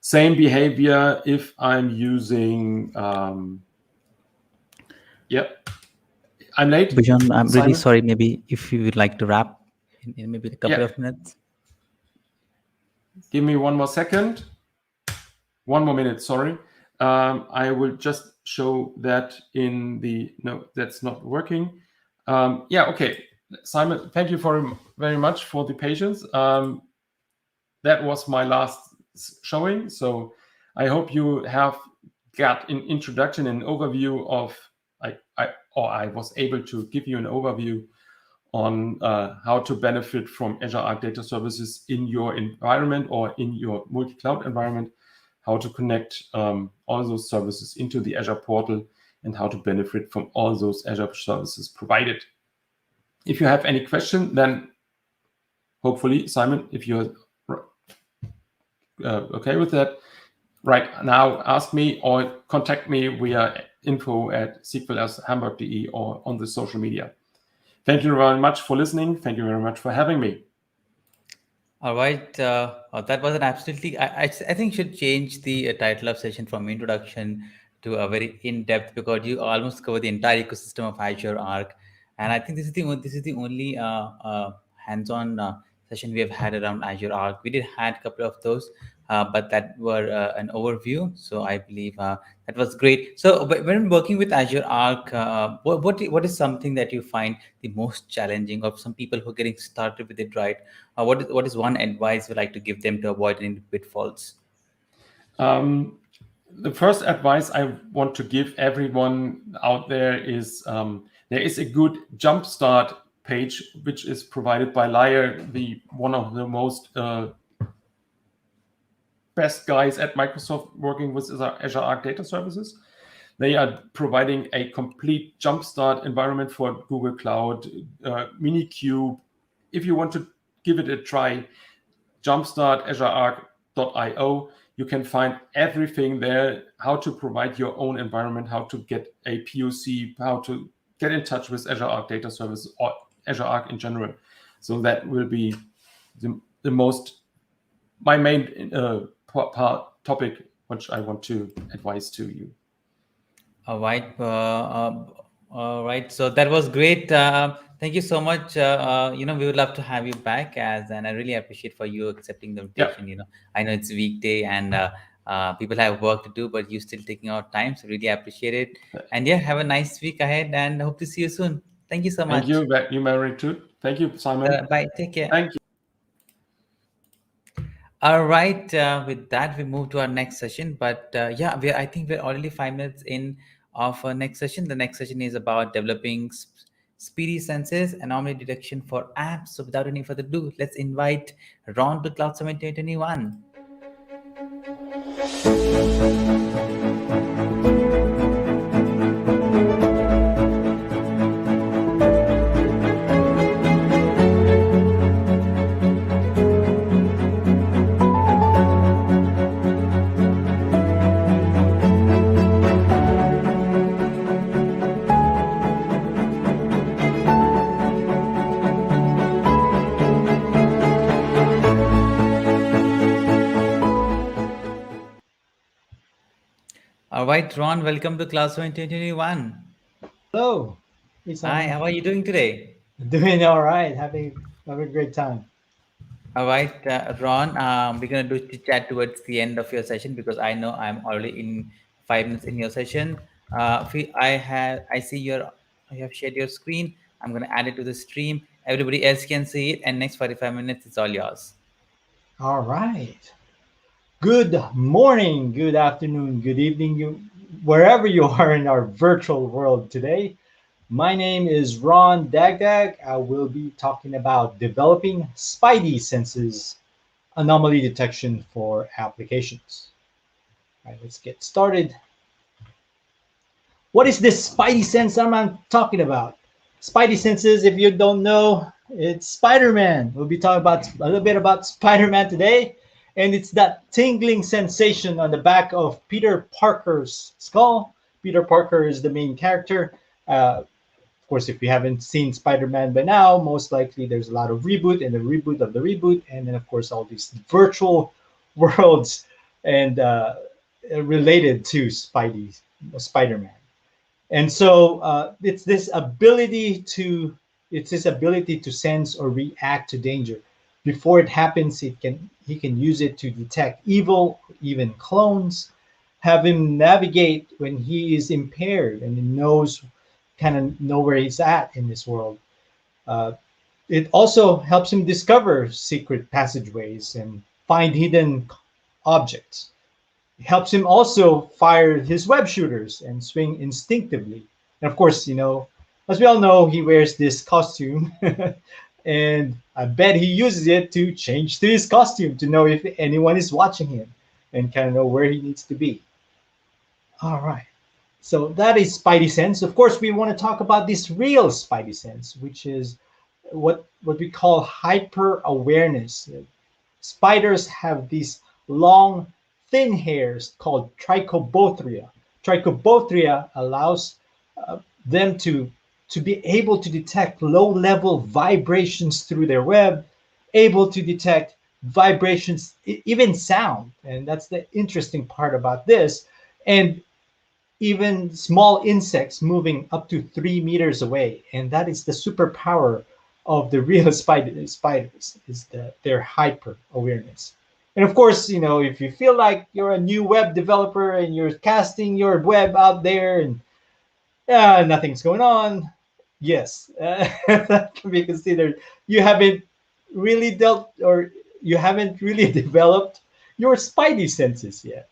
Same behavior if I'm using, I'm late. Björn, I'm Simon? really sorry. Maybe if you would like to wrap in maybe a couple of minutes. Give me 1 more second. 1 more minute, sorry. I will just show that in the, no, that's not working. Okay. Simon, thank you very much for the patience. That was my last showing. So I hope you have got an introduction and overview of, I was able to give you an overview on how to benefit from Azure Arc Data Services in your environment or in your multi-cloud environment, how to connect all those services into the Azure portal, and how to benefit from all those Azure services provided. If you have any question, then hopefully, Simon, if you're okay with that, right now, ask me or contact me via info@sqls-hamburg.de or on the social media. Thank you very much for listening. Thank you very much for having me. All right. That was an absolutely, I think should change the title of session from introduction to a very in-depth, because you almost cover the entire ecosystem of Azure Arc. And I think this is the only hands-on session we have had around Azure Arc. We did had a couple of those, but that were an overview. So I believe that was great. So when working with Azure Arc, what is something that you find the most challenging, or some people who are getting started with it, right? What is one advice you like to give them to avoid any pitfalls? The first advice I want to give everyone out there is there is a good jumpstart page which is provided by Liar, one of the most best guys at Microsoft working with Azure Arc Data Services. They are providing a complete jumpstart environment for Google Cloud, Minikube. If you want to give it a try, jumpstart azurearc.io. You can find everything there, how to provide your own environment, how to get a POC, how to get in touch with Azure Arc Data Service or Azure Arc in general. So that will be my main topic, which I want to advise to you. All right. All right. So that was great. Thank you so much. We would love to have you back, and I really appreciate for you accepting the invitation. Yeah. I know it's a weekday and people have work to do, but you still taking out time. So really appreciate it. And yeah, have a nice week ahead, and hope to see you soon. Thank you so much. Thank you. You married too. Thank you, Simon. Bye. Take care. Thank you. All right. With that, we move to our next session. But I think we're already 5 minutes in of our next session. The next session is about developing speedy senses, anomaly detection for apps. So without any further ado, let's invite Ron to Cloud Summit 2021. All right, Ron, welcome to Cloud Summit 2021. Hello. Hi, how are you doing today? Doing all right. Having a great time. All right, Ron, we're going to do chit chat towards the end of your session because I know I'm already in 5 minutes in your session. I see you have shared your screen. I'm going to add it to the stream. Everybody else can see it, and next 45 minutes, it's all yours. All right. Good morning, good afternoon, good evening, wherever you are in our virtual world today. My name is Ron Dagdag. I will be talking about developing Spidey senses anomaly detection for applications. All right, let's get started. What is this Spidey sense I'm talking about? Spidey senses, if you don't know, it's Spider-Man. We'll be talking about a little bit about Spider-Man today. And it's that tingling sensation on the back of Peter Parker's skull. Peter Parker is the main character. Of course, if you haven't seen Spider-Man by now, most likely there's a lot of reboot and the reboot of the reboot. And then, of course, all these virtual worlds and related to Spider-Man. And so it's this ability to sense or react to danger. Before it happens, he can use it to detect evil, even clones, have him navigate when he is impaired and he kind of know where he's at in this world. It also helps him discover secret passageways and find hidden objects. It helps him also fire his web shooters and swing instinctively. And of course, as we all know, he wears this costume. And I bet he uses it to change to his costume to know if anyone is watching him and kind of know where he needs to be. All right. So that is Spidey sense. Of course, we want to talk about this real Spidey sense, which is what we call hyper awareness. Spiders have these long, thin hairs called trichobothria. Trichobothria allows them to be able to detect low-level vibrations through their web, able to detect vibrations, even sound. And that's the interesting part about this. And even small insects moving up to 3 meters away. And that is the superpower of the real spiders is their hyper awareness. And of course, if you feel like you're a new web developer and you're casting your web out there and nothing's going on, yes, that can be considered you haven't really developed your Spidey senses yet.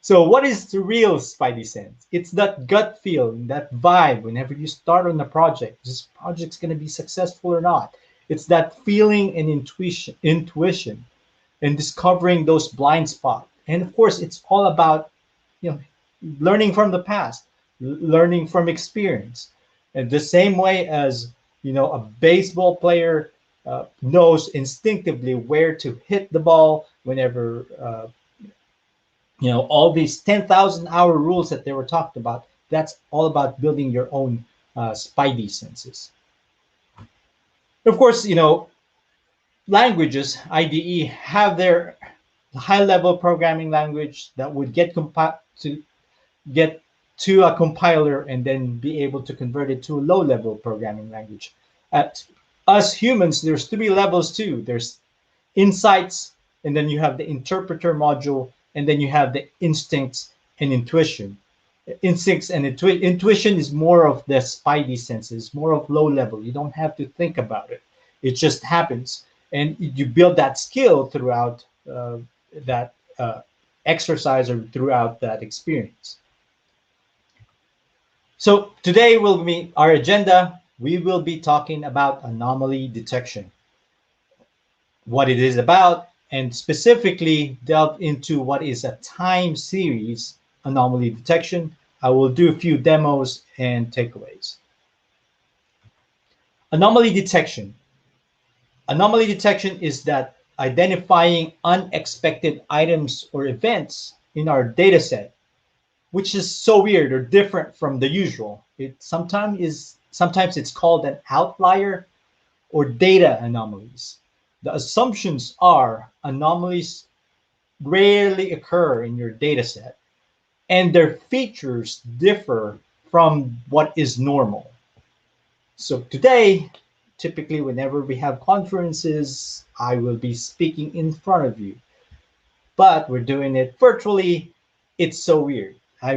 So what is the real Spidey sense? It's that gut feel, that vibe whenever you start on a project. Is this project's going to be successful or not? It's that feeling and intuition and discovering those blind spots. And of course, it's all about learning from the past, learning from experience. And the same way as a baseball player knows instinctively where to hit the ball whenever all these 10,000 hour rules that they were talked about. That's all about building your own Spidey senses. Of course, languages, IDE, have their high-level programming language that would get to a compiler and then be able to convert it to a low-level programming language. At us humans, there's 3 levels too. There's insights, and then you have the interpreter module, and then you have the instincts and intuition. Instincts and intuition is more of the Spidey senses, more of low level. You don't have to think about it. It just happens. And you build that skill throughout that exercise or throughout that experience. So today will be our agenda. We will be talking about anomaly detection, what it is about, and specifically delve into what is a time series anomaly detection. I will do a few demos and takeaways. Anomaly detection. Anomaly detection is that identifying unexpected items or events in our data set, which is so weird or different from the usual. Sometimes it's called an outlier or data anomalies. The assumptions are anomalies rarely occur in your data set, and their features differ from what is normal. So today, typically whenever we have conferences, I will be speaking in front of you, but we're doing it virtually. It's so weird. I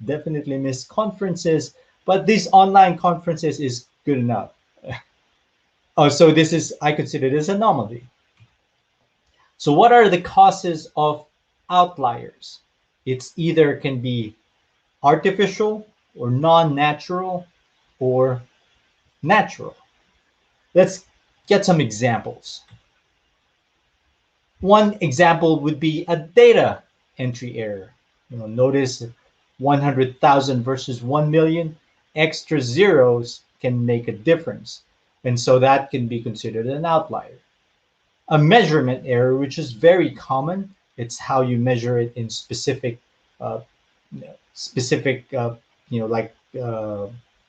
definitely miss conferences, but these online conferences is good enough. So I consider this anomaly. So what are the causes of outliers? It's either can be artificial or non-natural or natural. Let's get some examples. One example would be a data entry error. Notice 100,000 versus 1 million. Extra zeros can make a difference. And so that can be considered an outlier. A measurement error, which is very common. It's how you measure it in specific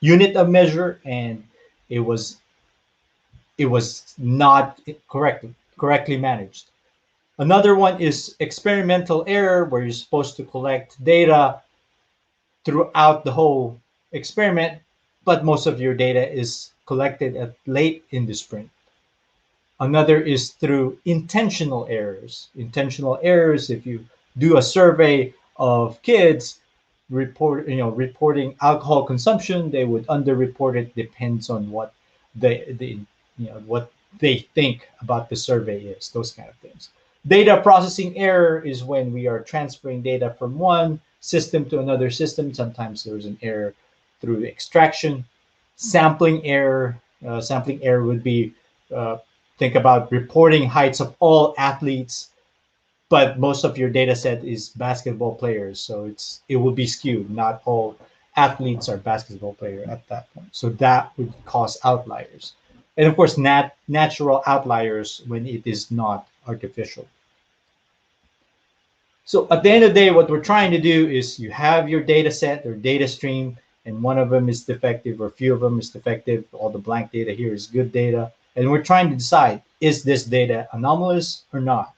unit of measure, and it was not correctly managed. Another one is experimental error, where you're supposed to collect data throughout the whole experiment, but most of your data is collected late in the sprint. Another is through intentional errors. Intentional errors, if you do a survey of kids reporting alcohol consumption, they would underreport it. Depends on what what they think about the survey is, those kind of things. Data processing error is when we are transferring data from one system to another system. Sometimes there's an error through extraction. Sampling error would be think about reporting heights of all athletes, but most of your data set is basketball players, so it will be skewed. Not all athletes are basketball players at that point, so that would cause outliers. And of course, natural outliers when it is not artificial. So at the end of the day, what we're trying to do is you have your data set or data stream, and one of them is defective or a few of them is defective. All the blank data here is good data. And we're trying to decide, is this data anomalous or not?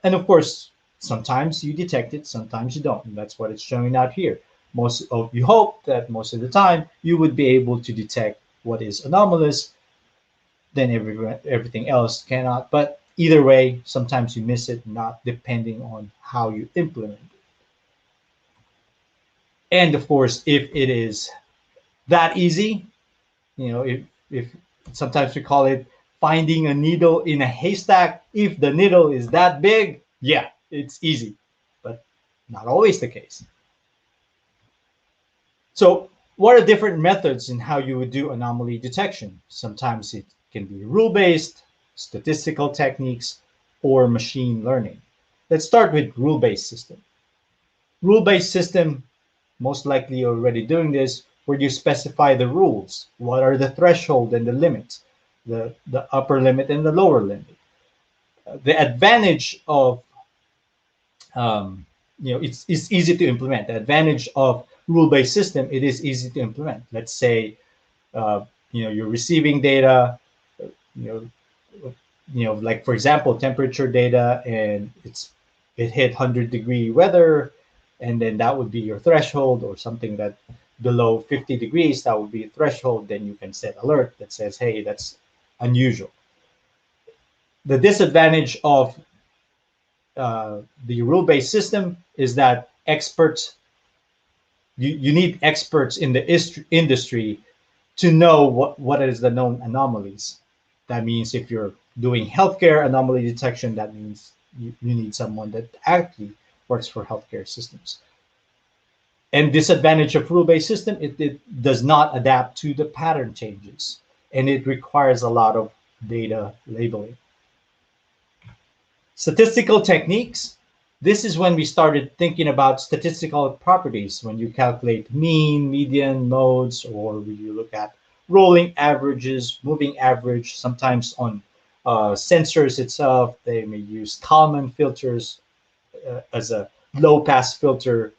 And of course, sometimes you detect it, sometimes you don't. And that's what it's showing out here. You hope that most of the time you would be able to detect what is anomalous. then everything else cannot. But either way, sometimes you miss it, not depending on how you implement it. And of course, if it is that easy, if sometimes we call it finding a needle in a haystack. If the needle is that big, yeah, it's easy, but not always the case. So what are different methods in how you would do anomaly detection? Sometimes it can be rule-based, statistical techniques, or machine learning. Let's start with rule-based system. Rule-based system, most likely you're already doing this, where you specify the rules. What are the threshold and the limits, the upper limit and the lower limit. The advantage of, it's easy to implement. The advantage of rule-based system, it is easy to implement. Let's say, you're receiving data, like for example, temperature data, and it hit 100-degree weather, and then that would be your threshold, or something that below 50 degrees, that would be a threshold. Then you can set alert that says, hey, that's unusual. The disadvantage of the rule-based system is that experts, you need experts in the industry to know what is the known anomalies. That means if you're doing healthcare anomaly detection, that means you need someone that actually works for healthcare systems. And disadvantage of rule-based system, it does not adapt to the pattern changes, and it requires a lot of data labeling. Statistical techniques. This is when we started thinking about statistical properties, when you calculate mean, median, modes, or when you look at rolling averages, moving average. Sometimes on sensors itself, they may use Kalman filters as a low-pass filter.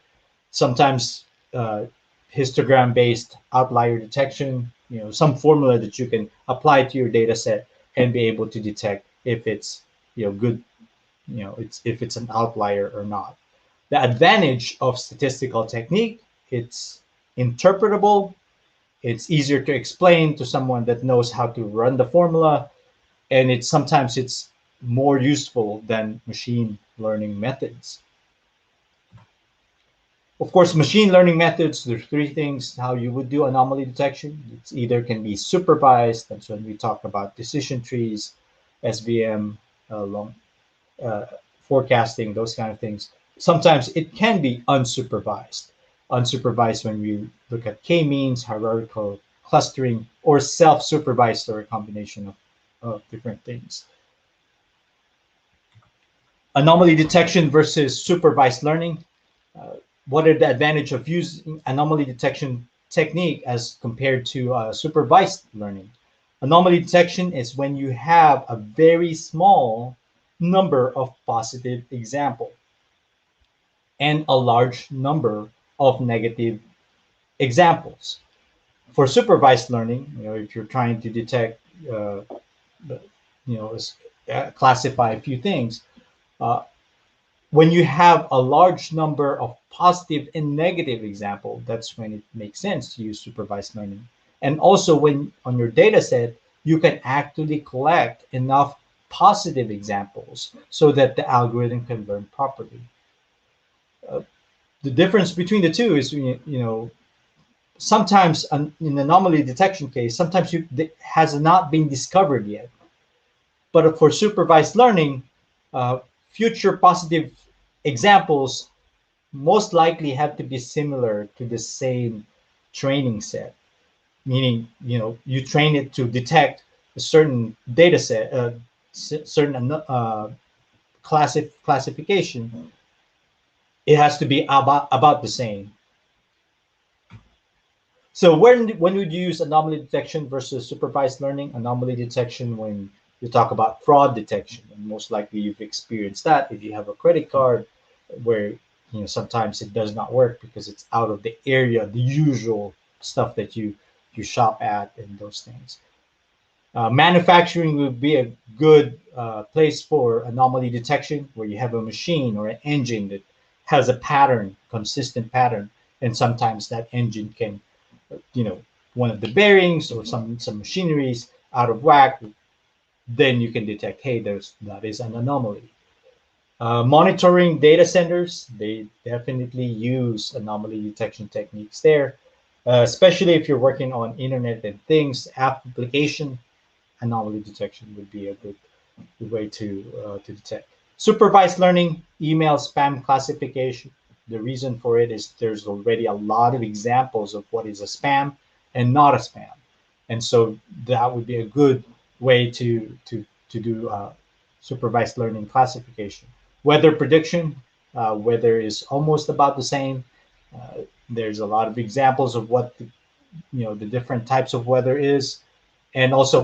Sometimes histogram-based outlier detection, some formula that you can apply to your data set and be able to detect if it's good, if it's an outlier or not. The advantage of statistical technique, it's interpretable, it's easier to explain to someone that knows how to run the formula, and sometimes it's more useful than machine learning methods. Of course, machine learning methods, there's three things how you would do anomaly detection. It's either can be supervised, that's when we talk about decision trees, SVM, forecasting, those kind of things. Sometimes it can be unsupervised. Unsupervised when we look at k-means, hierarchical clustering, or self-supervised, or a combination of different things. Anomaly detection versus supervised learning. What are the advantage of using anomaly detection technique as compared to supervised learning? Anomaly detection is when you have a very small number of positive examples and a large number of negative examples. For supervised learning, if you're trying to detect, classify a few things, when you have a large number of positive and negative examples, that's when it makes sense to use supervised learning. And also when on your data set, you can actually collect enough positive examples so that the algorithm can learn properly. The difference between the two is, sometimes in anomaly detection case, sometimes it has not been discovered yet. But for supervised learning, future positive examples most likely have to be similar to the same training set, meaning you train it to detect a certain data set, certain classification. It has to be about the same. So when would you use anomaly detection versus supervised learning? Anomaly detection when you talk about fraud detection, and most likely you've experienced that if you have a credit card where sometimes it does not work because it's out of the area, the usual stuff that you shop at and those things. Manufacturing would be a good place for anomaly detection, where you have a machine or an engine that has a pattern, consistent pattern, and sometimes that engine can, one of the bearings or some machineries out of whack, then you can detect, hey, that is an anomaly. Monitoring data centers, they definitely use anomaly detection techniques there, especially if you're working on Internet and Things application. Anomaly detection would be a good way to detect. Supervised learning, email spam classification. The reason for it is there's already a lot of examples of what is a spam and not a spam, and so that would be a good way to do supervised learning classification. Weather prediction, weather is almost about the same. There's a lot of examples of what the different types of weather is, and also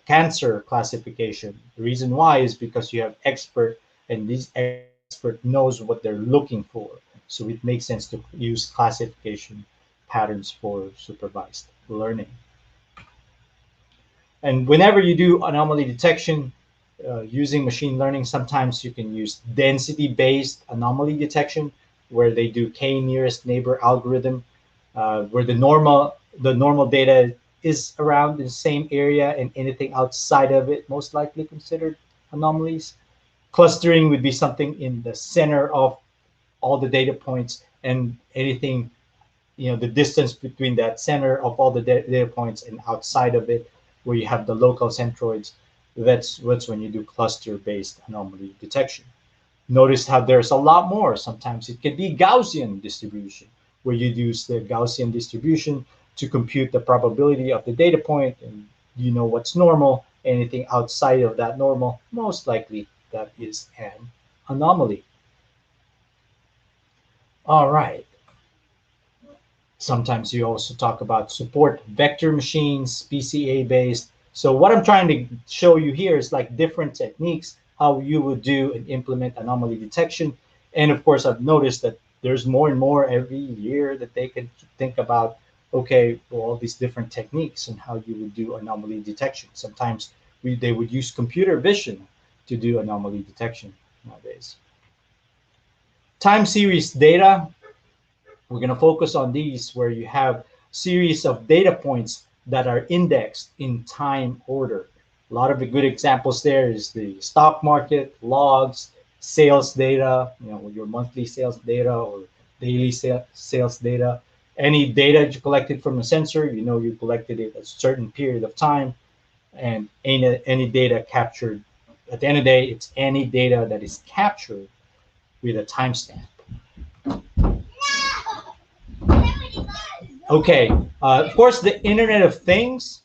cancer classification. The reason why is because you have expert, and these expert knows what they're looking for. So it makes sense to use classification patterns for supervised learning. And whenever you do anomaly detection using machine learning, sometimes you can use density-based anomaly detection, where they do k-nearest neighbor algorithm, where the normal data is around the same area, and anything outside of it most likely considered anomalies. Clustering would be something in the center of all the data points, and anything, the distance between that center of all the data points and outside of it, where you have the local centroids. That's when you do cluster-based anomaly detection. Notice how there's a lot more. Sometimes it can be Gaussian distribution, where you use the Gaussian distribution to compute the probability of the data point, and you know what's normal. Anything outside of that normal, most likely that is an anomaly. All right. Sometimes you also talk about support vector machines, PCA based. So what I'm trying to show you here is like different techniques, how you would do and implement anomaly detection. And of course, I've noticed that there's more and more every year that they can think about, okay, well, all these different techniques and how you would do anomaly detection. Sometimes they would use computer vision to do anomaly detection nowadays. Time series data. We're going to focus on these, where you have series of data points that are indexed in time order. A lot of the good examples there is the stock market, logs, sales data, your monthly sales data or daily sales data. Any data you collected from a sensor, you collected it at a certain period of time, and any data captured. At the end of the day, it's any data that is captured with a timestamp. Okay, of course, the Internet of Things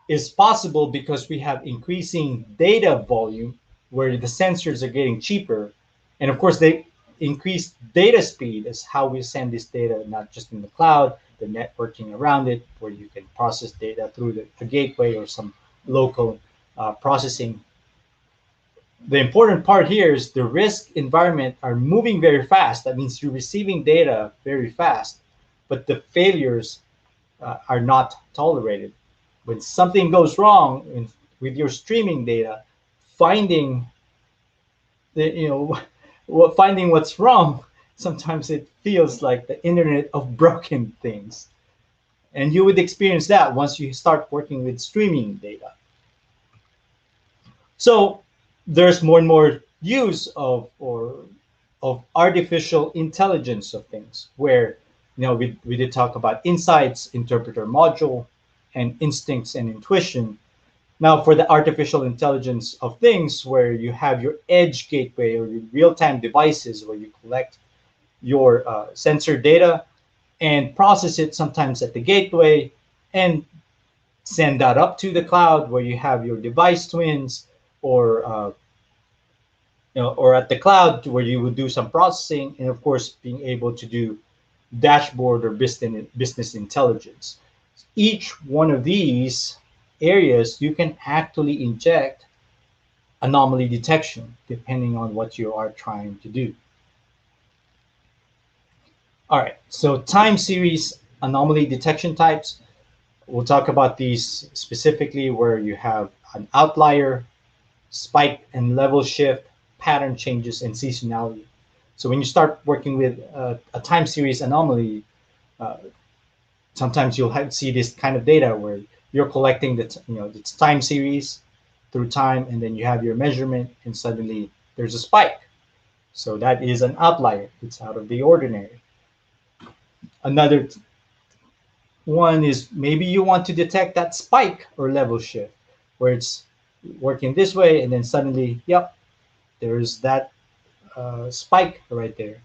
is possible because we have increasing data volume, where the sensors are getting cheaper. And of course, they increase data speed is how we send this data, not just in the cloud, the networking around it, where you can process data through the gateway or some local processing. The important part here is the risk environment are moving very fast. That means you're receiving data very fast, but the failures are not tolerated. When something goes wrong with your streaming data, finding what's wrong, sometimes it feels like the internet of broken things. And you would experience that once you start working with streaming data. So there's more and more use of artificial intelligence of things, where we did talk about insights, interpreter module, and instincts and intuition. Now for the artificial intelligence of things, where you have your edge gateway or your real-time devices, where you collect your sensor data and process it sometimes at the gateway and send that up to the cloud, where you have your device twins, or at the cloud, where you would do some processing, and of course being able to do dashboard or business intelligence. Each one of these areas you can actually inject anomaly detection depending on what you are trying to do. All right, so time series anomaly detection types. We'll talk about these specifically, where you have an outlier, spike and level shift, pattern changes, and seasonality. So when you start working with a time series anomaly, sometimes you'll see this kind of data where you're collecting the it's time series through time, and then you have your measurement, and suddenly there's a spike. So that is an outlier. It's out of the ordinary. Another one is maybe you want to detect that spike or level shift where it's working this way, and then suddenly, yep, there's that spike right there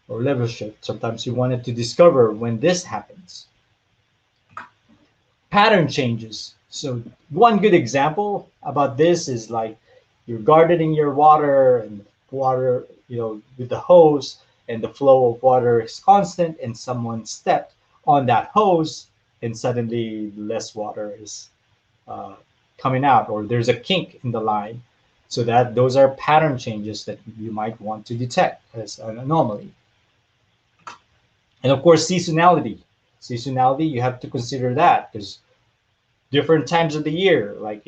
or level shift. Sometimes you wanted to discover when this happens. Pattern changes. So one good example about this is like you're gardening your water, and water, with the hose, and the flow of water is constant, and someone stepped on that hose, and suddenly less water is coming out, or there's a kink in the line. So that those are pattern changes that you might want to detect as an anomaly. And of course, seasonality. Seasonality, you have to consider that because different times of the year, like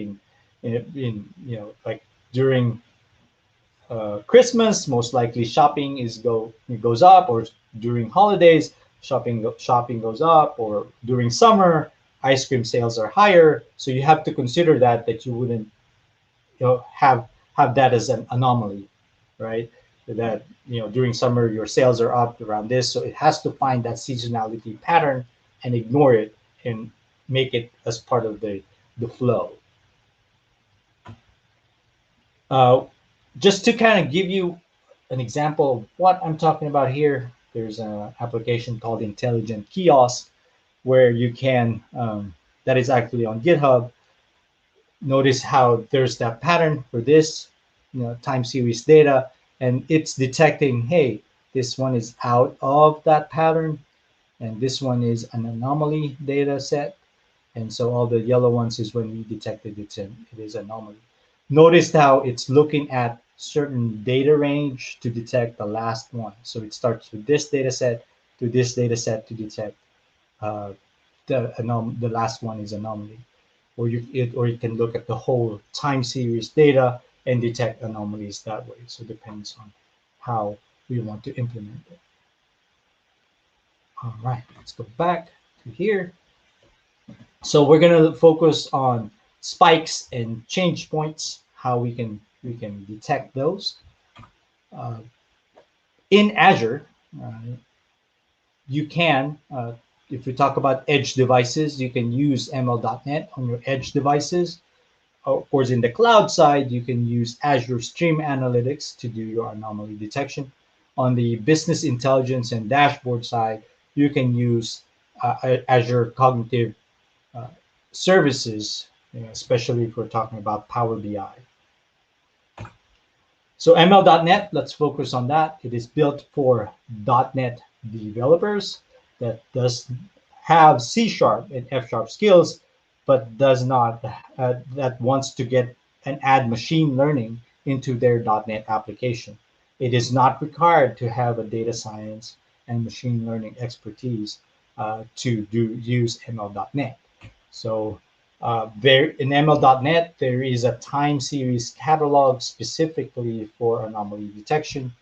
like during Christmas, most likely shopping goes up, or during holidays, shopping goes up, or during summer, ice cream sales are higher. So you have to consider that you wouldn't have that as an anomaly, right? That during summer your sales are up around this, so it has to find that seasonality pattern and ignore it and make it as part of the flow. Just to kind of give you an example of what I'm talking about here, there's an application called Intelligent Kiosk where you can, that is actually on GitHub. Notice how there's that pattern for this, time series data, and it's detecting, hey, this one is out of that pattern, and this one is an anomaly data set. And so all the yellow ones is when we detected it is anomaly. Notice how it's looking at certain data range to detect the last one. So it starts with this data set to this data set to detect the last one is anomaly. Or you can look at the whole time series data and detect anomalies that way. So it depends on how we want to implement it. All right, let's go back to here. So we're going to focus on spikes and change points, how we can detect those. In Azure, you can, if we talk about edge devices, you can use ML.NET on your edge devices. Of course, in the cloud side, you can use Azure Stream Analytics to do your anomaly detection. On the business intelligence and dashboard side, you can use Azure Cognitive Services, especially if we're talking about Power BI. So ML.NET, let's focus on that. It is built for .NET developers that does have C# and F# skills, but does not, that wants to get and add machine learning into their .NET application. It is not required to have a data science and machine learning expertise to use ML.NET. So there in ML.NET, there is a time series catalog specifically for anomaly detection,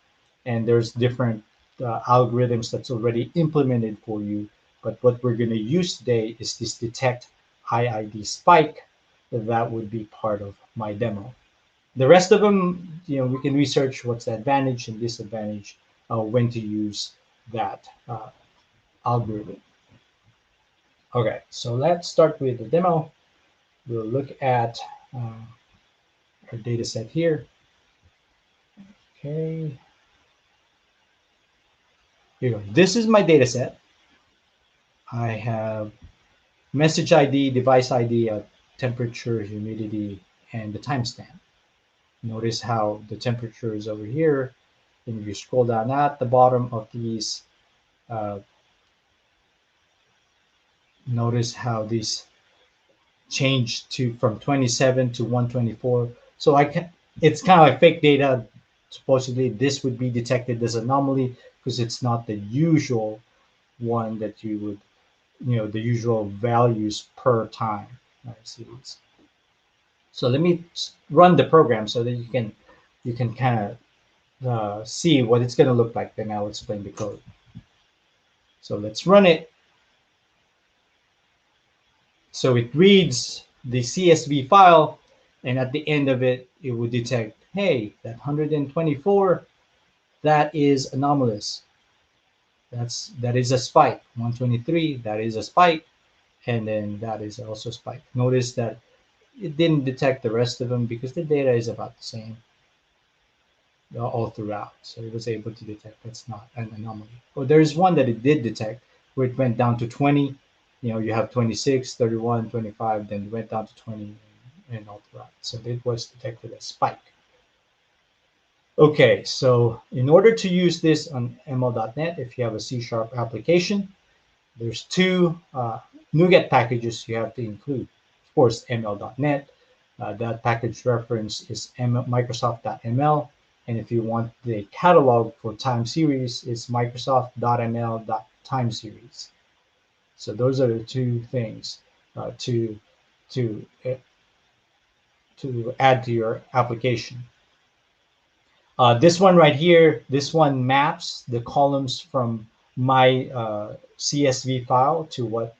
and there's different algorithms that's already implemented for you. But what we're going to use today is this detect IID spike. That would be part of my demo. The rest of them, we can research what's the advantage and disadvantage when to use that algorithm. Okay, so let's start with the demo. We'll look at our data set here. Okay. Here we go. This is my data set. I have message ID, device ID, temperature, humidity, and the timestamp. Notice how the temperature is over here. And if you scroll down at the bottom of these, notice how these change from 27 to 124. So it's kind of like fake data. Supposedly this would be detected as anomaly because it's not the usual one that you would, the usual values per time. So let me run the program so that you can kind of see what it's going to look like. Then I'll explain the code. So let's run it. So it reads the CSV file, and at the end of it, it would detect, hey, that 124, that is anomalous. That is a spike. 123, that is a spike, and then that is also spike. Notice that it didn't detect the rest of them because the data is about the same all throughout. So it was able to detect that's not an anomaly. Well, there's one that it did detect where it went down to 20. You have 26, 31, 25, then it went down to 20 and all throughout. So it was detected as spike. Okay, so in order to use this on ML.NET, if you have a C# application, there's two NuGet packages you have to include. Of course, ML.NET. That package reference is Microsoft.ml. And if you want the catalog for time series, it's Microsoft.ml.timeseries. So those are the two things to add to your application. This one right here, this one maps the columns from my CSV file to what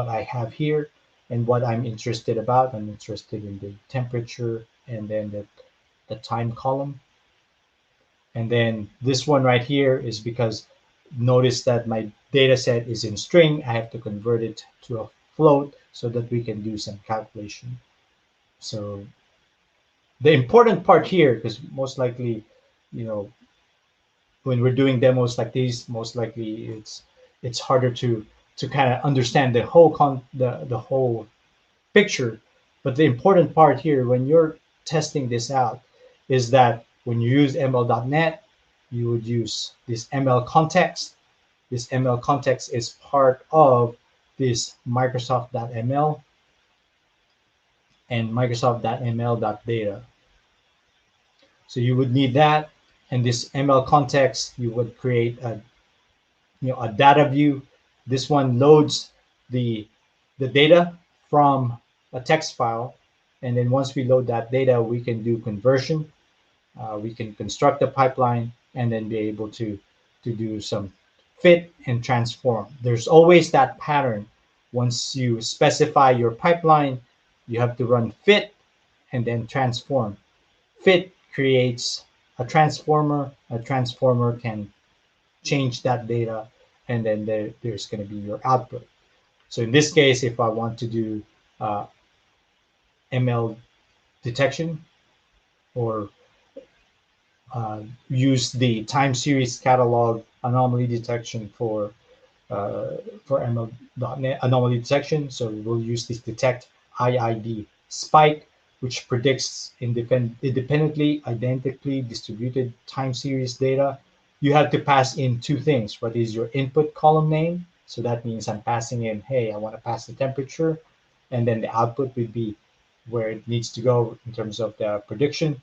I have here and what I'm interested about. I'm interested in the temperature and then the time column. And then this one right here is because notice that my data set is in string. I have to convert it to a float so that we can do some calculation. So the important part here, because most likely, when we're doing demos like these, most likely it's harder to kind of understand the whole picture. But the important part here, when you're testing this out, is that when you use ML.NET, you would use this ML context. This ML context is part of this Microsoft.ml and Microsoft.ml.data. So you would need that, and this ML context, you would create a data view. This one loads the data from a text file, and then once we load that data, we can do conversion. We can construct a pipeline and then be able to do some fit and transform. There's always that pattern. Once you specify your pipeline, you have to run fit and then transform. Fit creates a transformer. A transformer can change that data, and then there's going to be your output. So in this case, if I want to do ML detection or use the time series catalog anomaly detection for ML.NET anomaly detection, so we'll use this detect IID spike, which predicts independently identically distributed time series data. You have to pass in two things. What is your input column name? So that means I'm passing in, hey, I want to pass the temperature. And then the output would be where it needs to go in terms of the prediction.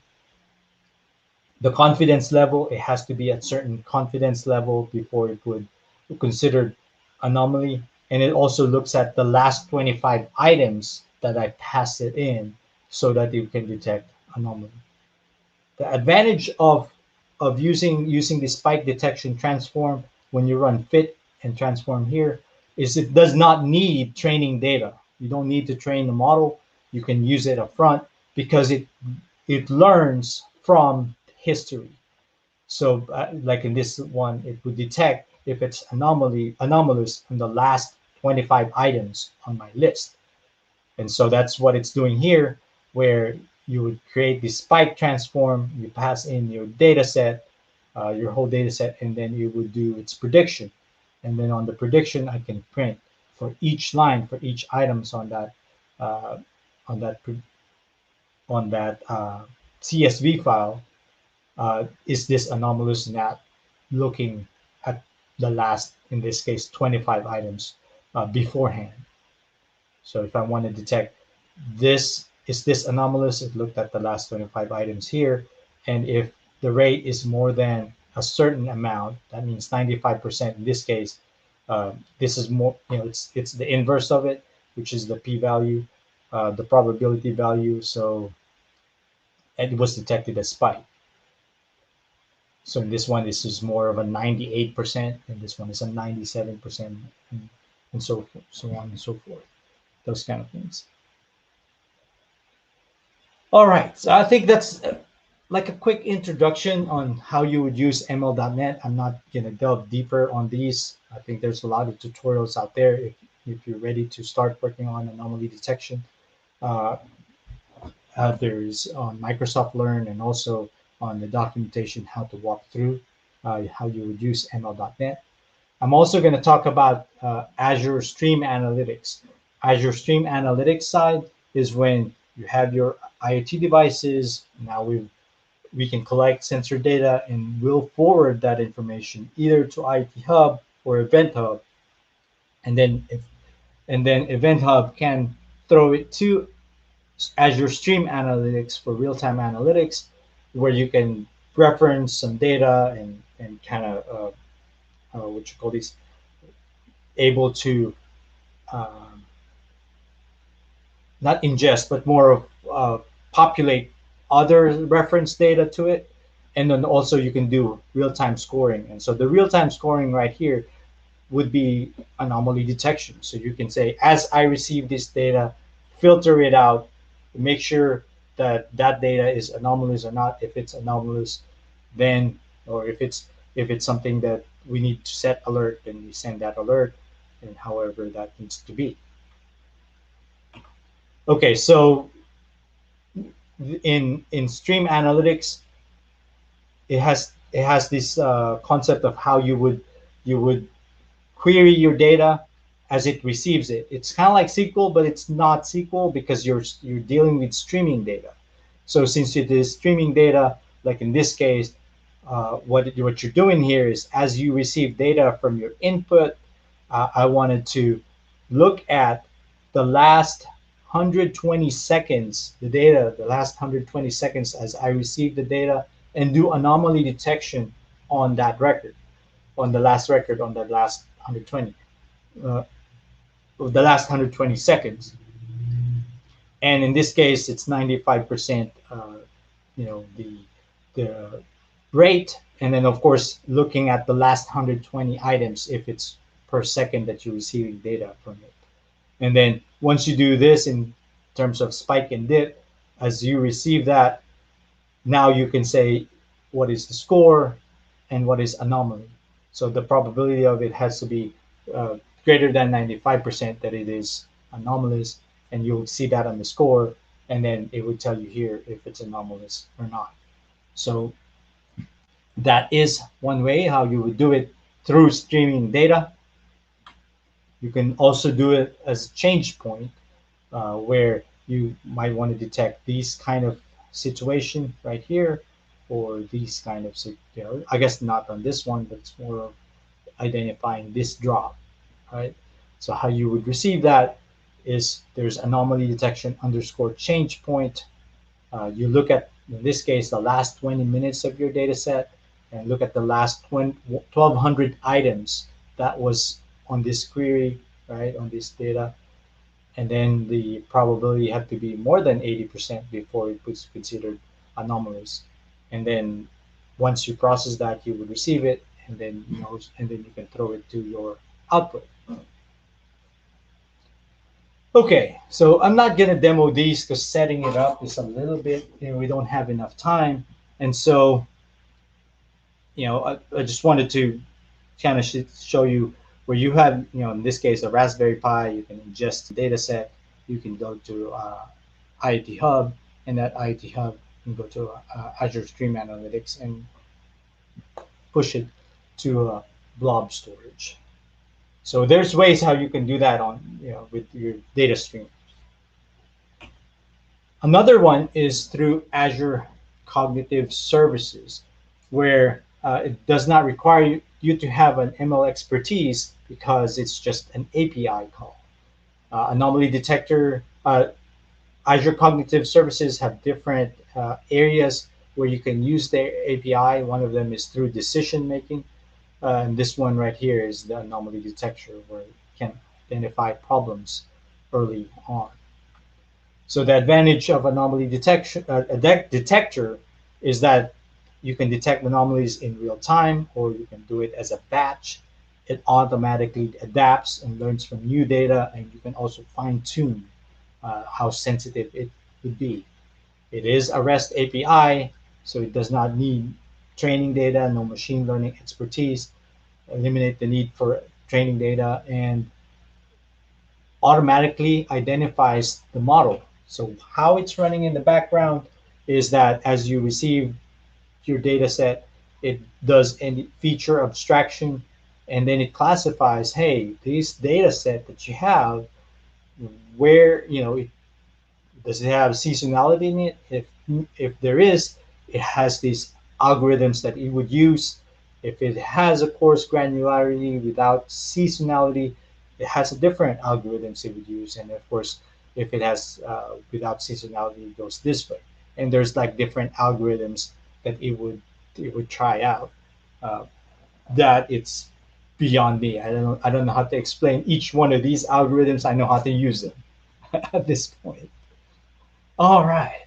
The confidence level, it has to be at certain confidence level before it would be considered anomaly. And it also looks at the last 25 items that I pass it in so that you can detect anomaly. The advantage of using the spike detection transform when you run fit and transform here is it does not need training data. You don't need to train the model. You can use it up front because it learns from history. So like in this one, it would detect if it's anomalous in the last 25 items on my list. And so that's what it's doing here, where you would create the spike transform, you pass in your data set, your whole data set, and then it would do its prediction. And then on the prediction, I can print for each line, for each items on that CSV file. Is this anomalous not looking at the last, in this case, 25 items beforehand? So if I want to detect this, is this anomalous? It looked at the last 25 items here. And if the rate is more than a certain amount, that means 95% in this case, this is more, it's the inverse of it, which is the p-value, the probability value. So it was detected as spike. So in this one, this is more of a 98%, and this one is a 97%, and so on and so forth. those kind of things. All right, so I think that's like a quick introduction on how you would use ML.NET. I'm not going to delve deeper on these. I think there's a lot of tutorials out there if you're ready to start working on anomaly detection. There's on Microsoft Learn and also on the documentation how to walk through how you would use ML.NET. I'm also going to talk about Azure Stream Analytics. Azure Stream Analytics side is when you have your IoT devices. Now we can collect sensor data and we'll forward that information either to IoT Hub or Event Hub, and then Event Hub can throw it to Azure Stream Analytics for real-time analytics, where you can reference some data and kind of what you call these, able to not ingest, but more of populate other reference data to it. And then also you can do real-time scoring. And so the real-time scoring right here would be anomaly detection. So you can say, as I receive this data, filter it out, make sure that that data is anomalous or not. If it's anomalous, then, or if it's something that we need to set alert, then we send that alert, and however that needs to be. Okay, so in Stream Analytics, it has this concept of how you would query your data as it receives it. It's kind of like SQL, but it's not SQL because you're dealing with streaming data. So since it is streaming data, like in this case, what you're doing here is, as you receive data from your input, I wanted to look at the last 120 seconds, the last 120 seconds as I receive the data, and do anomaly detection on that record, on the last record, on that last 120, the last 120 seconds. And in this case, it's 95%, the rate, and then of course looking at the last 120 items if it's per second that you're receiving data from it. And then once you do this in terms of spike and dip, as you receive that, now you can say what is the score and what is anomaly. So the probability of it has to be greater than 95% that it is anomalous, and you'll see that on the score, and then it would tell you here if it's anomalous or not. So that is one way how you would do it through streaming data. You can also do it as a change point, where you might want to detect these kind of situation right here, or these kind of, I guess not on this one, but it's more of identifying this drop, right? So how you would receive that is there's anomaly detection underscore change point. You look at, in this case, the last 20 minutes of your data set, and look at the last 1,200 items that was on this query, right, on this data. And then the probability had to be more than 80% before it was considered anomalous. And then once you process that, you would receive it, and then you can throw it to your output. Okay, so I'm not gonna demo these because setting it up is a little bit, we don't have enough time. And so, I just wanted to kind of show you where you have, in this case, a Raspberry Pi, you can ingest the data set, you can go to IoT Hub, and that IoT Hub can go to Azure Stream Analytics and push it to blob storage. So there's ways how you can do that on, with your data stream. Another one is through Azure Cognitive Services, where it does not require you to have an ML expertise because it's just an API call. Anomaly detector, Azure Cognitive Services have different areas where you can use their API. One of them is through decision making. And this one right here is the anomaly detector, where it can identify problems early on. So the advantage of anomaly detection detector is that you can detect anomalies in real time, or you can do it as a batch. it automatically adapts and learns from new data, and you can also fine tune how sensitive it would be. It is a REST API, so it does not need training data, no machine learning expertise, eliminate the need for training data, and automatically identifies the model. So how it's running in the background is that as you receive your data set, it does any feature abstraction, and then it classifies, hey, this data set that you have, where, does it have seasonality in it? If there is, it has these algorithms that it would use. If it has a coarse granularity without seasonality, it has a different algorithms it would use. And of course, if it has without seasonality, it goes this way. And there's like different algorithms that it would try out. Uh, that it's beyond me. I don't know how to explain each one of these algorithms. I know how to use them at this point. All right.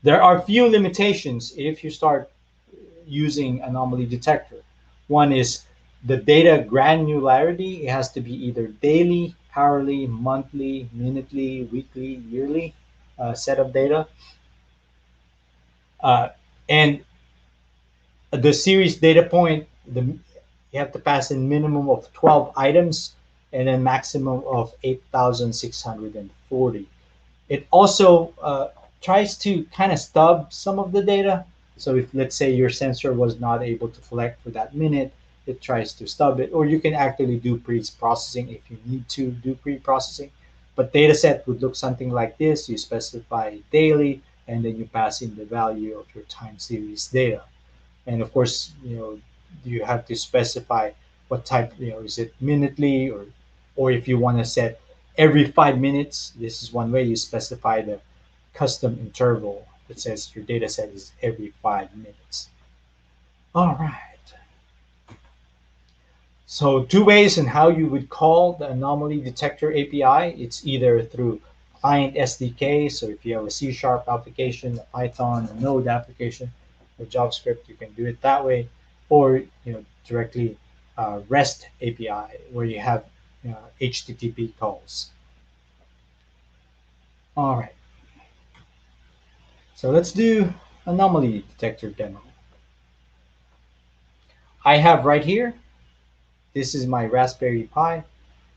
There are few limitations if you start using anomaly detector. One is the data granularity. It has to be either daily, hourly, monthly, minutely, weekly, yearly set of data. And the series data point, you have to pass in minimum of 12 items and then maximum of 8,640. It also tries to kind of stub some of the data. So if, let's say, your sensor was not able to collect for that minute, it tries to stub it. Or you can actually do pre-processing if you need to do pre-processing. But data set would look something like this. You specify daily, and then you pass in the value of your time series data. And of course, you have to specify what type, is it minutely, or if you want to set every 5 minutes, this is one way. You specify the custom interval that says your data set is every 5 minutes. All right. So two ways in how you would call the anomaly detector API. It's either through client SDK. So if you have a C# application, a Python, a Node application, or JavaScript, you can do it that way, or directly REST API where you have HTTP calls. All right. So let's do anomaly detector demo. I have right here, this is my Raspberry Pi.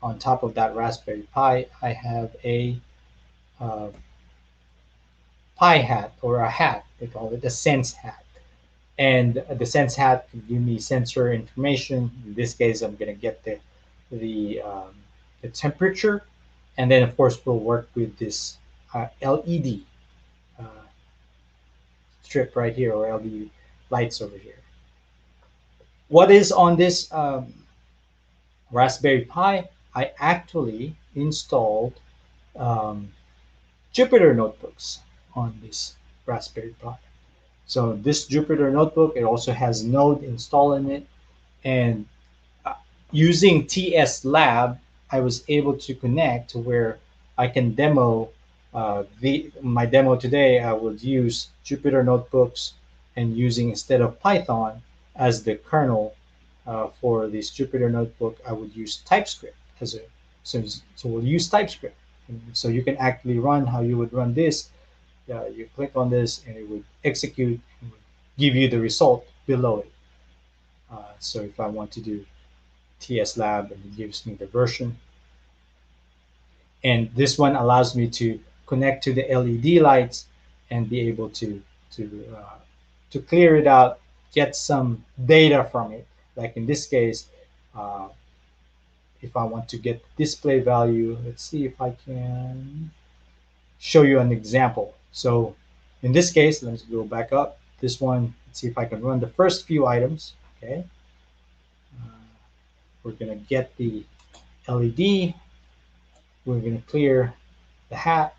On top of that Raspberry Pi, I have a Pi hat, or a hat, they call it a sense hat. And the sense hat can give me sensor information. In this case, I'm going to get the temperature, and then of course we'll work with this LED strip right here, or LED lights over here. What is on this Raspberry Pi? I actually installed Jupyter notebooks on this Raspberry Pi. So this Jupyter notebook, it also has Node installed in it, and using TS Lab, I was able to connect to where I can demo my demo today. I would use Jupyter notebooks, and using, instead of Python as the kernel for this Jupyter notebook, I would use TypeScript as a so we'll use TypeScript. And so you can actually run how you would run this. You click on this and it would execute and would give you the result below it. So if I want to do TS Lab, and it gives me the version. And this one allows me to connect to the LED lights and be able to clear it out, get some data from it. Like in this case, if I want to get display value, let's see if I can show you an example. So in this case, let's go back up. This one, let's see if I can run the first few items. Okay. We're going to get the LED. We're going to clear the hat.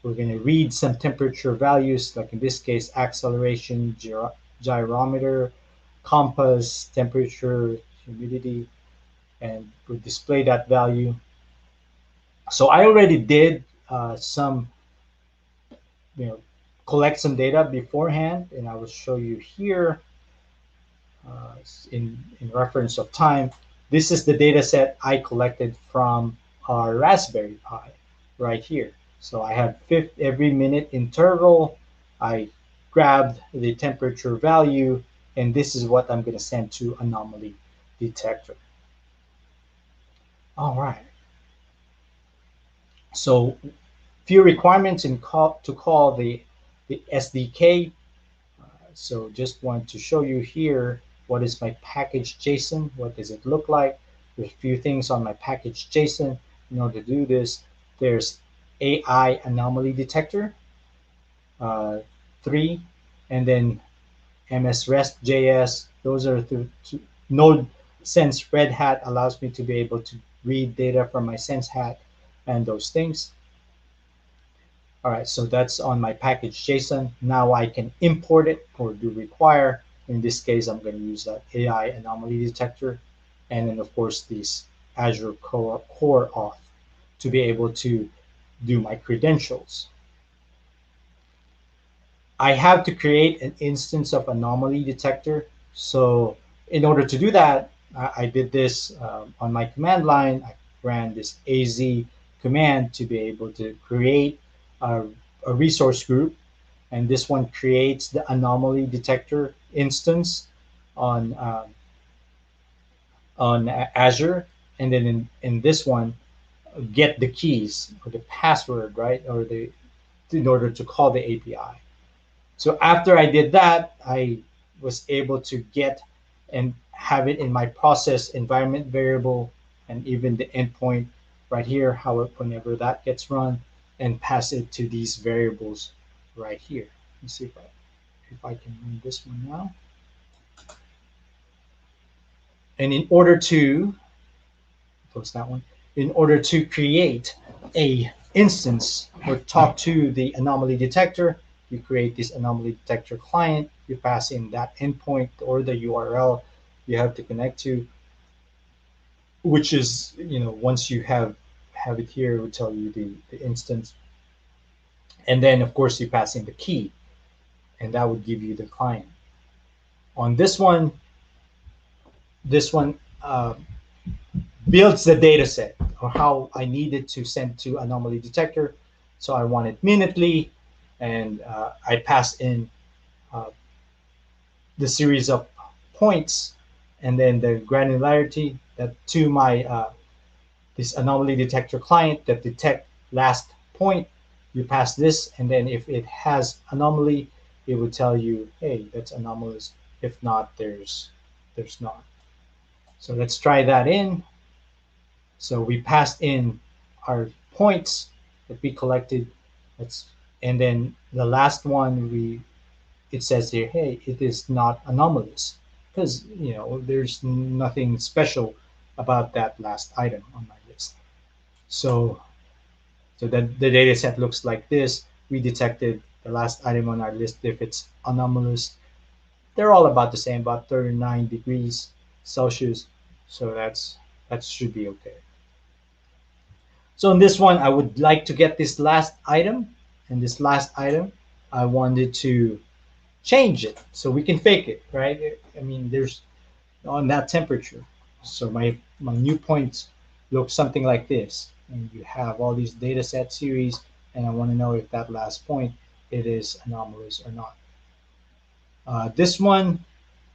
We're going to read some temperature values, like in this case, acceleration, gyrometer, compass, temperature, humidity, and we'll display that value. So I already did some, collect some data beforehand, and I will show you here. in reference of time. This is the data set I collected from our Raspberry Pi right here. So I have every minute interval. I grabbed the temperature value, and this is what I'm going to send to Anomaly detector. All right. So few requirements to call the SDK. So just want to show you here what is my package JSON. What does it look like? There's a few things on my package JSON. In order to do this, there's AI anomaly detector 3, and then MS REST JS. Those are the two. Node Sense Red Hat allows me to be able to read data from my Sense Hat and those things. All right, so that's on my package JSON. Now I can import it or do require. In this case, I'm going to use that AI anomaly detector, and then of course this Azure Core Auth to be able to do my credentials. I have to create an instance of anomaly detector. So in order to do that, I did this on my command line. I ran this AZ command to be able to create a resource group, and this one creates the anomaly detector instance on Azure, and then in this one, get the keys or the password, right, or in order to call the API. So after I did that, I was able to get and have it in my process environment variable, and even the endpoint right here, whenever that gets run, and pass it to these variables right here. Let's see if I can run this one now. And in order to close that one, in order to create a instance or talk to the anomaly detector, you create this anomaly detector client, you pass in that endpoint or the URL you have to connect to, which is, once you have it here, it will tell you the instance. And then of course you pass in the key, and that would give you the client. On this one builds the data set or how I needed to send to anomaly detector. So I want it minutely, and I pass in the series of points and then the granularity that to my this anomaly detector client that detect last point. You pass this, and then if it has anomaly, it would tell you, hey, that's anomalous. If not, there's not. So let's try that in. So we passed in our points that we collected. And then the last one, it says here, hey, it is not anomalous, because there's nothing special about that last item on my list. So that the data set looks like this. We detected the last item on our list. If it's anomalous, they're all about the same, about 39 degrees Celsius. So that should be okay. So in this one, I would like to get this last item, and this last item, I wanted to change it so we can fake it, right? I mean, there's on that temperature. So my new points look something like this, and you have all these data set series, and I want to know if that last point, it is anomalous or not. This one,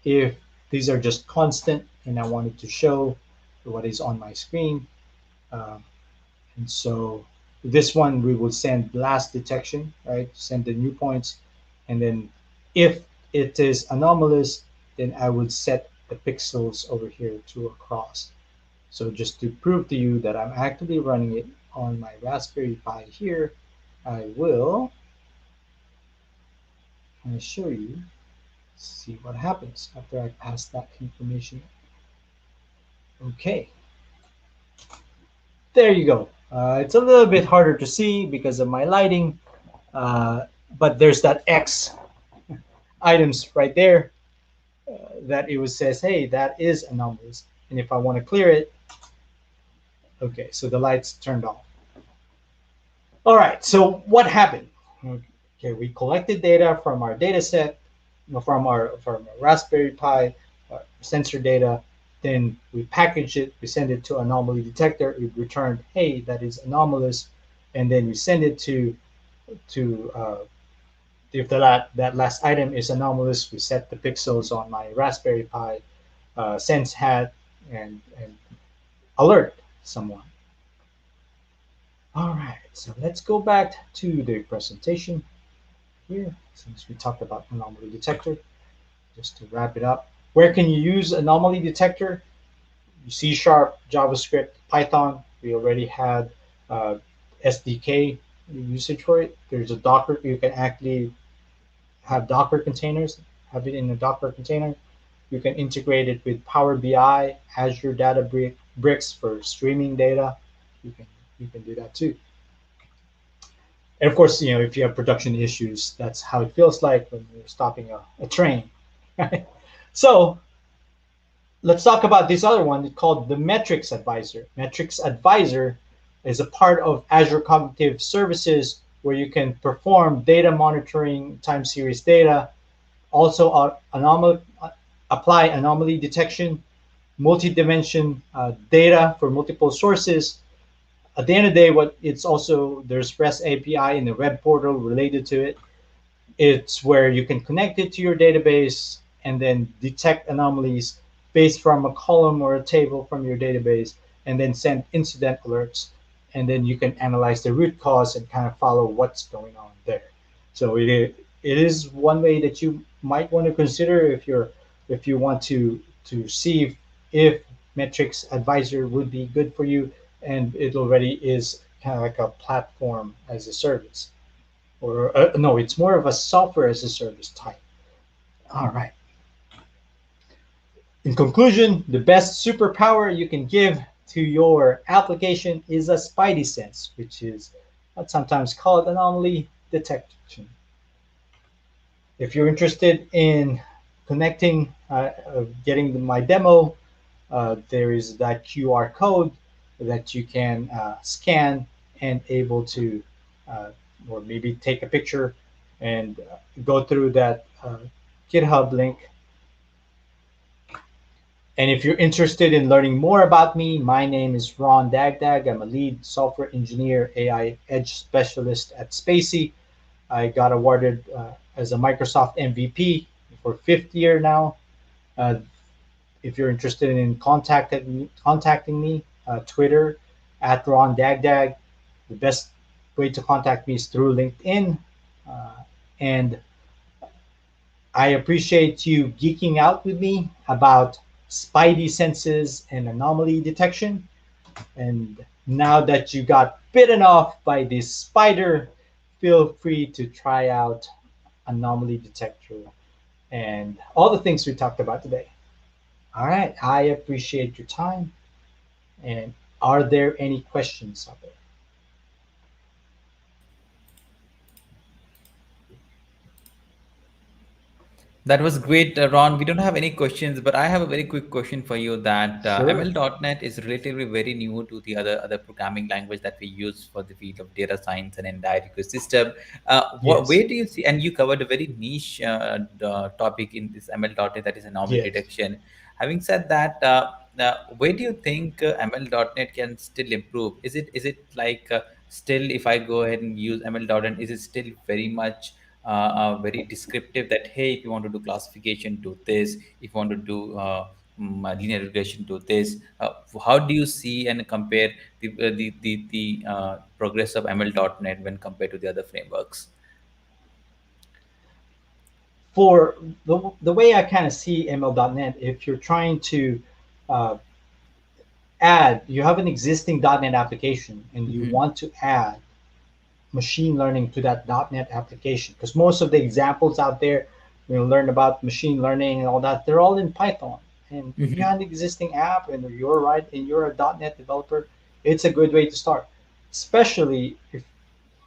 if these are just constant, and I wanted to show what is on my screen. And so this one, we will send last detection, right? Send the new points. And then if it is anomalous, then I would set the pixels over here to across. So just to prove to you that I'm actively running it on my Raspberry Pi here, I will show you, see what happens after I pass that information. Okay. There you go. It's a little bit harder to see because of my lighting, but there's that X items right there that it says, hey, that is anomalous. And if I want to clear it, okay, so the lights turned off. All right, so what happened? Okay, we collected data from our data set, from our Raspberry Pi, sensor data. Then we package it, we send it to anomaly detector. It returned, hey, that is anomalous, and then we send it to if that last item is anomalous, we set the pixels on my Raspberry Pi sense hat and alert someone. All right, so let's go back to the presentation here, since we talked about anomaly detector. Just to wrap it up, where can you use anomaly detector? C#, JavaScript, Python. We already had SDK usage for it. There's a Docker. You can actually have Docker containers, have it in a Docker container. You can integrate it with Power BI, Azure Bricks for streaming data. You can do that too. And of course, if you have production issues, that's how it feels like when you're stopping a train. Right? So let's talk about this other one called the Metrics Advisor. Metrics Advisor is a part of Azure Cognitive Services where you can perform data monitoring, time series data, also apply anomaly detection, multi-dimension data for multiple sources. At the end of the day, there's REST API in the web portal related to it. It's where you can connect it to your database and then detect anomalies based from a column or a table from your database, and then send incident alerts. And then you can analyze the root cause and kind of follow what's going on there. So it is one way that you might want to consider if you want to see if Metrics Advisor would be good for you, and it already is kind of like a platform as a service. Or no, it's more of a software as a service type. All right. In conclusion, the best superpower you can give to your application is a Spidey sense, which is what's sometimes called anomaly detection. If you're interested in connecting, getting my demo, there is that QR code that you can scan and able to, or maybe take a picture and go through that GitHub link. And if you're interested in learning more about me, my name is Ron Dagdag. I'm a lead software engineer, AI edge specialist at Spacey. I got awarded as a Microsoft MVP for 5th year now. If you're interested in contacting me, Twitter at Ron Dagdag. The best way to contact me is through LinkedIn. And I appreciate you geeking out with me about Spidey senses and anomaly detection. And now that you got bitten off by this spider, feel free to try out anomaly detector and all the things we talked about today. All right, I appreciate your time. And are there any questions out there? That was great, Ron. We don't have any questions, but I have a very quick question for you that Sure. ML.NET is relatively very new to the other programming language that we use for the field of data science and entire ecosystem. Yes. Where do you see, and you covered a very niche topic in this ML.NET, that is anomaly Yes. detection. Having said that, where do you think ML.NET can still improve? Is it like still, if I go ahead and use ML.NET, is it still very much very descriptive that, hey, if you want to do classification, do this. If you want to do linear regression, do this. How do you see and compare the progress of ML.NET when compared to the other frameworks? For the way I kind of see ML.NET, if you're trying to you have an existing .NET application and you want to add machine learning to that .NET application, because most of the examples out there, learn about machine learning and all that, they're all in Python. And if you have an existing app and you're a .NET developer, it's a good way to start, especially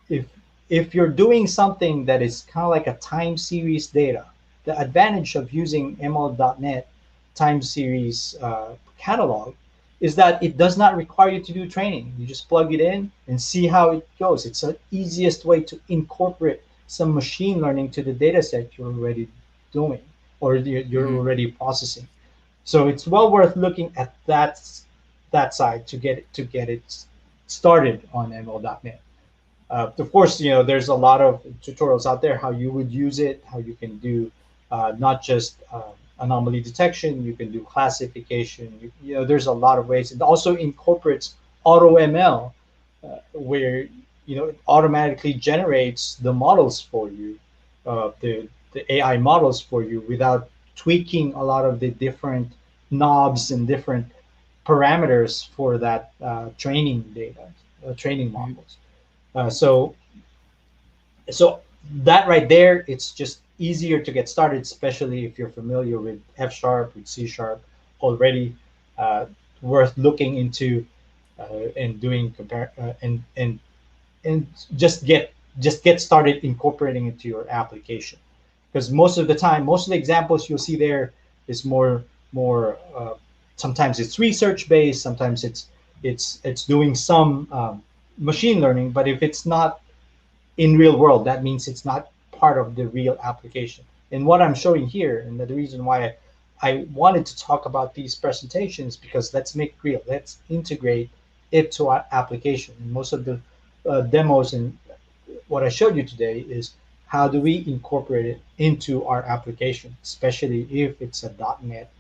if you're doing something that is kind of like a time series data. The advantage of using ML.NET time series catalog is that it does not require you to do training. You just plug it in and see how it goes. It's the easiest way to incorporate some machine learning to the data set you're already doing or you're already processing. So it's well worth looking at that side to get it started on ML.NET. Of course, there's a lot of tutorials out there how you would use it, how you can do not just anomaly detection, you can do classification. There's a lot of ways. It also incorporates AutoML, where it automatically generates the models for you, the AI models for you, without tweaking a lot of the different knobs and different parameters for that training data, training models. So that right there, it's just easier to get started, especially if you're familiar with F#, with C# already. Worth looking into and doing and just get started incorporating it to your application. Because most of the examples you'll see there is more sometimes it's research based, sometimes it's doing some machine learning, but if it's not in real world, that means it's not part of the real application. And what I'm showing here, and the reason why I wanted to talk about these presentations, because let's make it real, let's integrate it to our application. And most of the demos and what I showed you today is how do we incorporate it into our application, especially if it's a .NET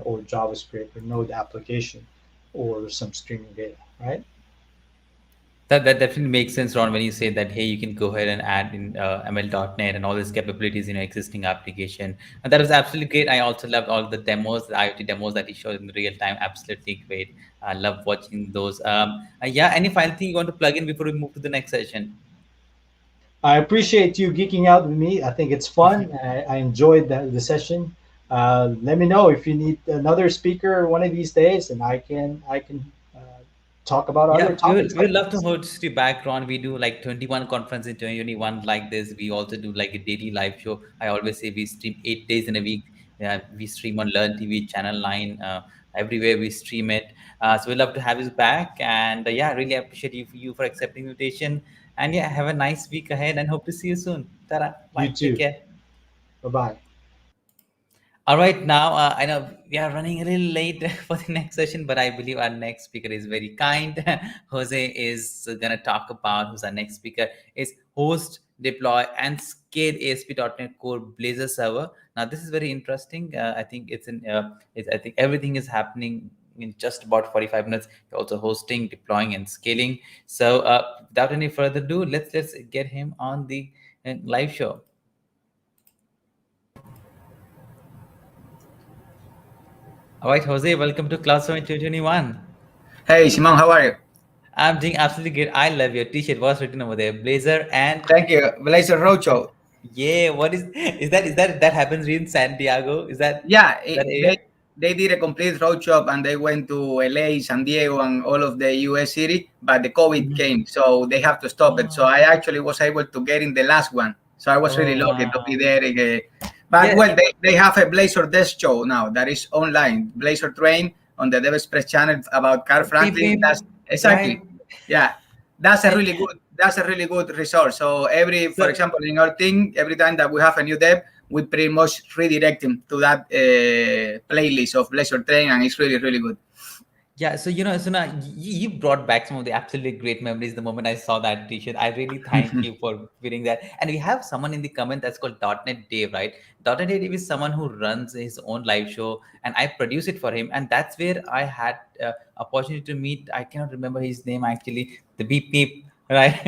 or JavaScript or Node application or some streaming data, right? That definitely makes sense, Ron, when you say that, hey, you can go ahead and add in ML.NET and all these capabilities in your existing application. And that was absolutely great. I also loved all the demos, the IoT demos that he showed in real time. Absolutely great. I love watching those. Yeah, any final thing you want to plug in before we move to the next session? I appreciate you geeking out with me. I think it's fun. I enjoyed the session. Let me know if you need another speaker one of these days, and I can talk about other topics. We would love to host you back, Ron. We do like 21 conferences in 2021 like this. We also do like a daily live show. I always say we stream 8 days in a week. We stream on Learn TV, Channel 9, everywhere we stream it. So we'd love to have you back. And yeah, really appreciate you for accepting the invitation. And yeah, have a nice week ahead and hope to see you soon. Ta-ra. Bye. You too. Take care. Bye-bye. All right, now I know we are running a little late for the next session, but I believe our next speaker is very kind. Jose is going to talk about, who's our next speaker, is host, deploy, and scale ASP.NET Core Blazor Server. Now, this is very interesting. I think I think everything is happening in just about 45 minutes. You're also hosting, deploying, and scaling. So without any further ado, let's get him on the live show. All right, Jose, welcome to Cloud Summit 2021. Hey, Simon, how are you? I'm doing absolutely great. I love your t-shirt. What's written over there? Blazor and... Thank you. Blazor Roadshow. Yeah, what is that happens in San Diego? Is that... Yeah, they did a complete roadshow and they went to LA, San Diego, and all of the US city, but the COVID came, so they have to stop it. So I actually was able to get in the last one. So I was really lucky to be there. But well, they have a Blazor desk show now that is online. Blazor Train on the DevExpress channel about Carl Franklin. That's exactly, right. Yeah. That's a really good resource. So for example, in our team, every time that we have a new dev, we pretty much redirect him to that playlist of Blazor Train, and it's really, really good. Yeah, so so now you brought back some of the absolutely great memories the moment I saw that t-shirt. I really thank you for wearing that. And we have someone in the comment that's called .NET Dave, right? .NET Dave is someone who runs his own live show, and I produce it for him. And that's where I had opportunity to meet. I cannot remember his name actually. The beep beep, right?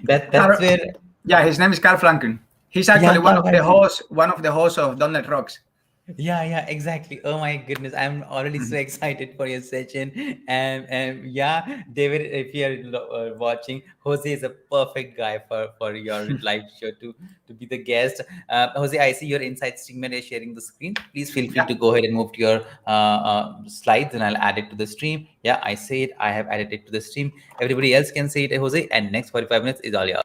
that's where. Yeah, his name is Carl Franklin. He's actually one of the hosts of .NET Rocks. Yeah, exactly. Oh my goodness, I'm already so excited for your session. And yeah, David, if you're watching, Jose is a perfect guy for your live show to be the guest. Jose, I see your inside streamer is sharing the screen. Please feel free to go ahead and move to your slides, and I'll add it to the stream. Yeah, I see it. I have added it to the stream. Everybody else can see it, Jose. And next 45 minutes is all yours.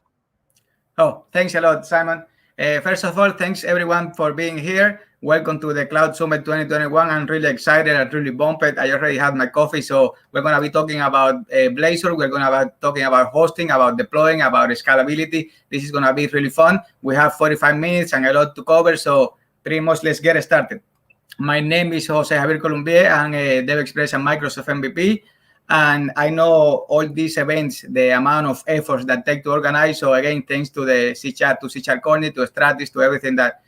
Oh, thanks a lot, Simon. First of all, thanks everyone for being here. Welcome to the Cloud Summit 2021. I'm really excited. I'm really bumped. I already had my coffee. So we're going to be talking about Blazor. We're going to be talking about hosting, about deploying, about scalability. This is going to be really fun. We have 45 minutes and a lot to cover. So pretty much let's get started. My name is Jose Javier Columbie. I'm a DevExpress and Microsoft MVP. And I know all these events, the amount of efforts that take to organize. So again, thanks to the C Chat Corny, to Stratis, to everything that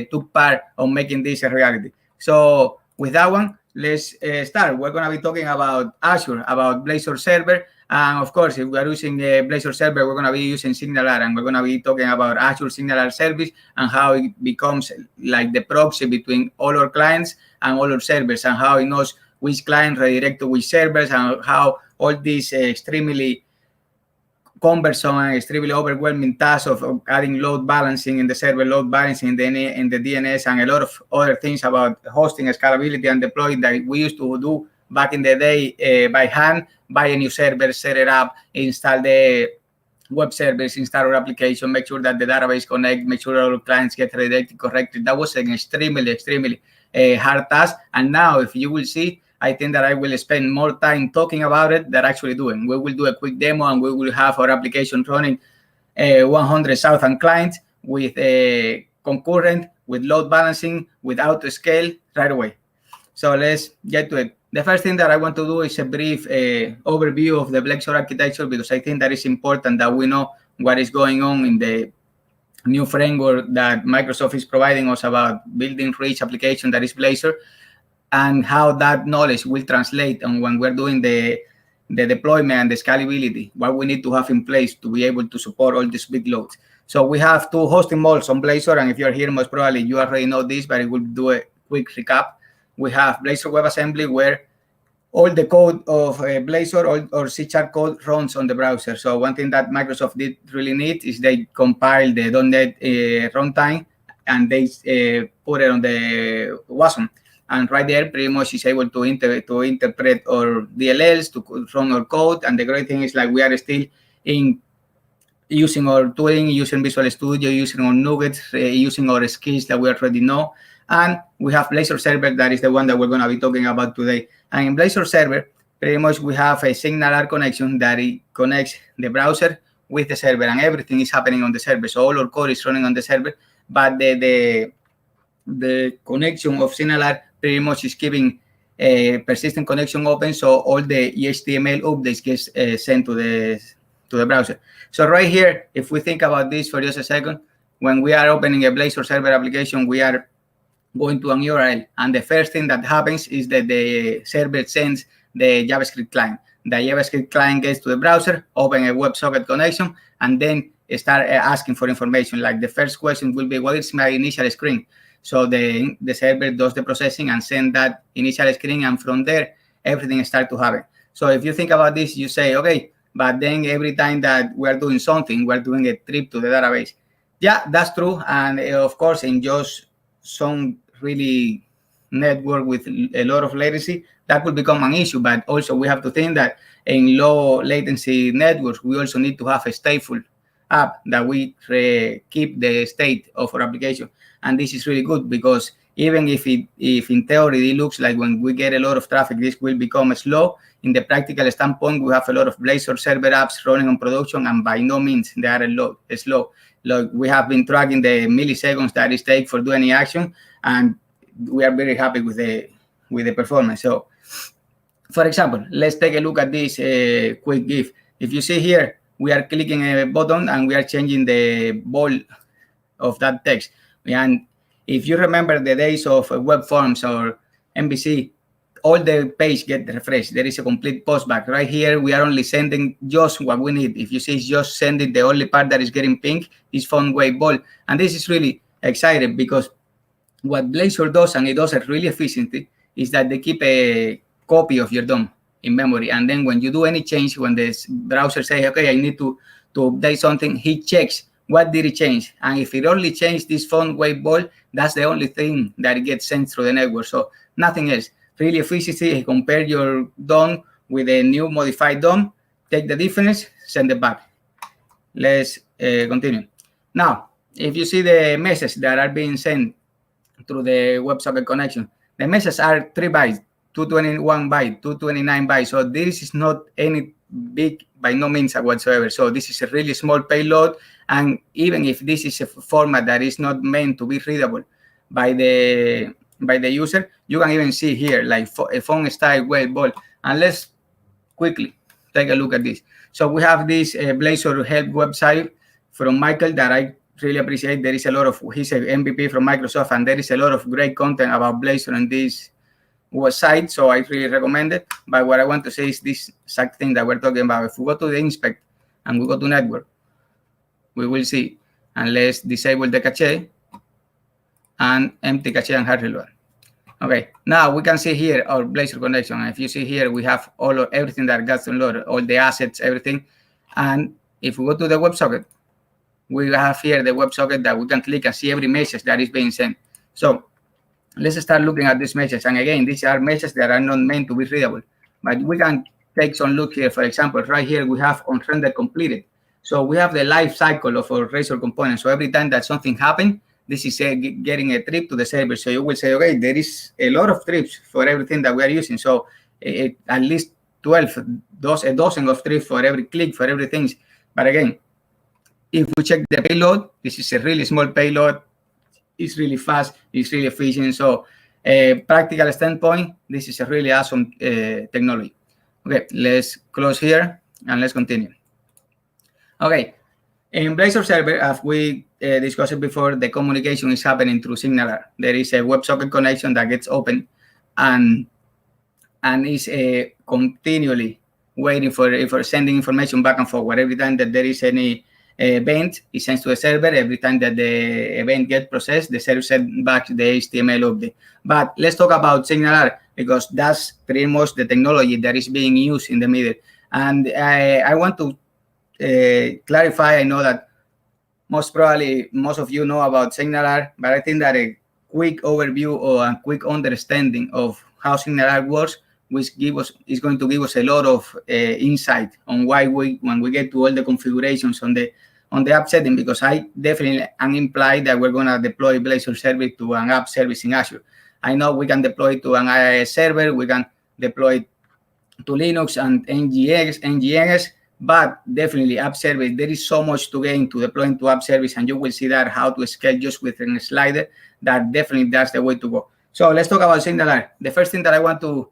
took part on making this a reality. So with that one, let's start. We're going to be talking about Azure, about Blazor Server. And of course, if we're using Blazor Server, we're going to be using SignalR, and we're going to be talking about Azure SignalR service and how it becomes like the proxy between all our clients and all our servers, and how it knows which client redirect to which servers, and how all these extremely cumbersome and extremely overwhelming tasks of adding load balancing in the server, load balancing in the DNS, and a lot of other things about hosting, scalability, and deploying that we used to do back in the day by hand, buy a new server, set it up, install the web service, install our application, make sure that the database connect, make sure our clients get redirected correctly. That was an extremely hard task. And now, if you will see, I think that I will spend more time talking about it than actually doing. We will do a quick demo, and we will have our application running 100,000 clients with concurrent, with load balancing, with auto scale right away. So let's get to it. The first thing that I want to do is a brief overview of the Blazor architecture, because I think that it's important that we know what is going on in the new framework that Microsoft is providing us about building rich application that is Blazor, and how that knowledge will translate on when we're doing the deployment and the scalability, what we need to have in place to be able to support all these big loads. So we have two hosting models on Blazor, and if you're here, most probably you already know this, but I will do a quick recap. We have Blazor WebAssembly, where all the code of Blazor or C# code runs on the browser. So one thing that Microsoft did really neat is they compiled the .NET runtime, and they put it on the WASM. And right there, pretty much is able to interpret our DLLs, to run our code. And the great thing is, like, we are still using our tooling, using Visual Studio, using our nuggets, using our skills that we already know. And we have Blazor Server, that is the one that we're going to be talking about today. And in Blazor Server, pretty much we have a SignalR connection that it connects the browser with the server, and everything is happening on the server. So all our code is running on the server, but the connection of SignalR pretty much is keeping a persistent connection open, so all the HTML updates get sent to the browser. So right here, if we think about this for just a second, when we are opening a Blazor Server application, we are going to an URL, and the first thing that happens is that the server sends the JavaScript client. The JavaScript client gets to the browser, open a WebSocket connection, and then start asking for information. Like, the first question will be, what is my initial screen? So the server does the processing and send that initial screen, and from there, everything starts to happen. So if you think about this, you say, okay, but then every time that we're doing something, we're doing a trip to the database. Yeah, that's true. And of course, in just some really network with a lot of latency, that could become an issue. But also, we have to think that in low latency networks, we also need to have a stateful app that we keep the state of our application. And this is really good, because even if in theory it looks like when we get a lot of traffic, this will become slow, in the practical standpoint, we have a lot of Blazor Server apps running on production, and by no means they are slow. Like, we have been tracking the milliseconds that it takes for doing any action, and we are very happy with the performance. So, for example, let's take a look at this quick GIF. If you see here, we are clicking a button and we are changing the bold of that text. And if you remember the days of web forms or MVC, all the page get refreshed. There is a complete postback. Right here, we are only sending just what we need. If you see, it's just sending the only part that is getting pink is font weight bold. And this is really exciting, because what Blazor does, and it does it really efficiently, is that they keep a copy of your DOM in memory. And then when you do any change, when the browser says, okay, I need to update something, he checks what did it change. And if it only changed this font weight bold, that's the only thing that it gets sent through the network. So nothing else. Really efficiency. Compare your DOM with a new modified DOM, take the difference, send it back. Let's continue. Now, if you see the messages that are being sent through the WebSocket connection, the messages are 3 bytes, 221 bytes, 229 bytes. So this is not any big, by no means whatsoever. So this is a really small payload. And even if this is a format that is not meant to be readable by the by the user. You can even see here like a font style, weight, bold. And let's quickly take a look at this. So we have this Blazor help website from Michael that I really appreciate. There is a lot of, he's an MVP from Microsoft, and there is a lot of great content about Blazor on this website, so I really recommend it. But what I want to say is this exact thing that we're talking about. If we go to the inspect and we go to network, we will see, and let's disable the cache and empty cache and hard reload. Okay, now we can see here our Blazor connection. If you see here, we have everything that got downloaded, all the assets, everything. And if we go to the WebSocket, we have here the WebSocket that we can click and see every message that is being sent. So let's start looking at this message. And again, these are messages that are not meant to be readable, but we can take some look here. For example, right here, we have on render completed. So we have the life cycle of our Razor component. So every time that something happens, this is getting a trip to the server. So you will say, okay, there is a lot of trips for everything that we are using. So at least 12, a dozen of trips for every click, for everything. But again, if we check the payload, this is a really small payload. It's really fast. It's really efficient. So practical standpoint, this is a really awesome technology. Okay, let's close here and let's continue. Okay, in Blazor Server, as we discussed before, the communication is happening through SignalR. There is a WebSocket connection that gets open and is continually waiting for sending information back and forward. Every time that there is any event, it sends to the server. Every time that the event gets processed, the server sends back the HTML update. But let's talk about SignalR, because that's pretty much the technology that is being used in the middle. And I want to clarify. I know that most of you know about SignalR, but I think that a quick overview or a quick understanding of how SignalR works is going to give us a lot of insight on why when we get to all the configurations on the app setting, because I definitely am implied that we're going to deploy Blazor Server to an app service in Azure. I know we can deploy to an IIS server, we can deploy to Linux and NGINX, but definitely app service, there is so much to gain to deploying to app service, and you will see that how to scale just with a slider. That definitely that's the way to go. So let's talk about SignalR. The first thing that I want to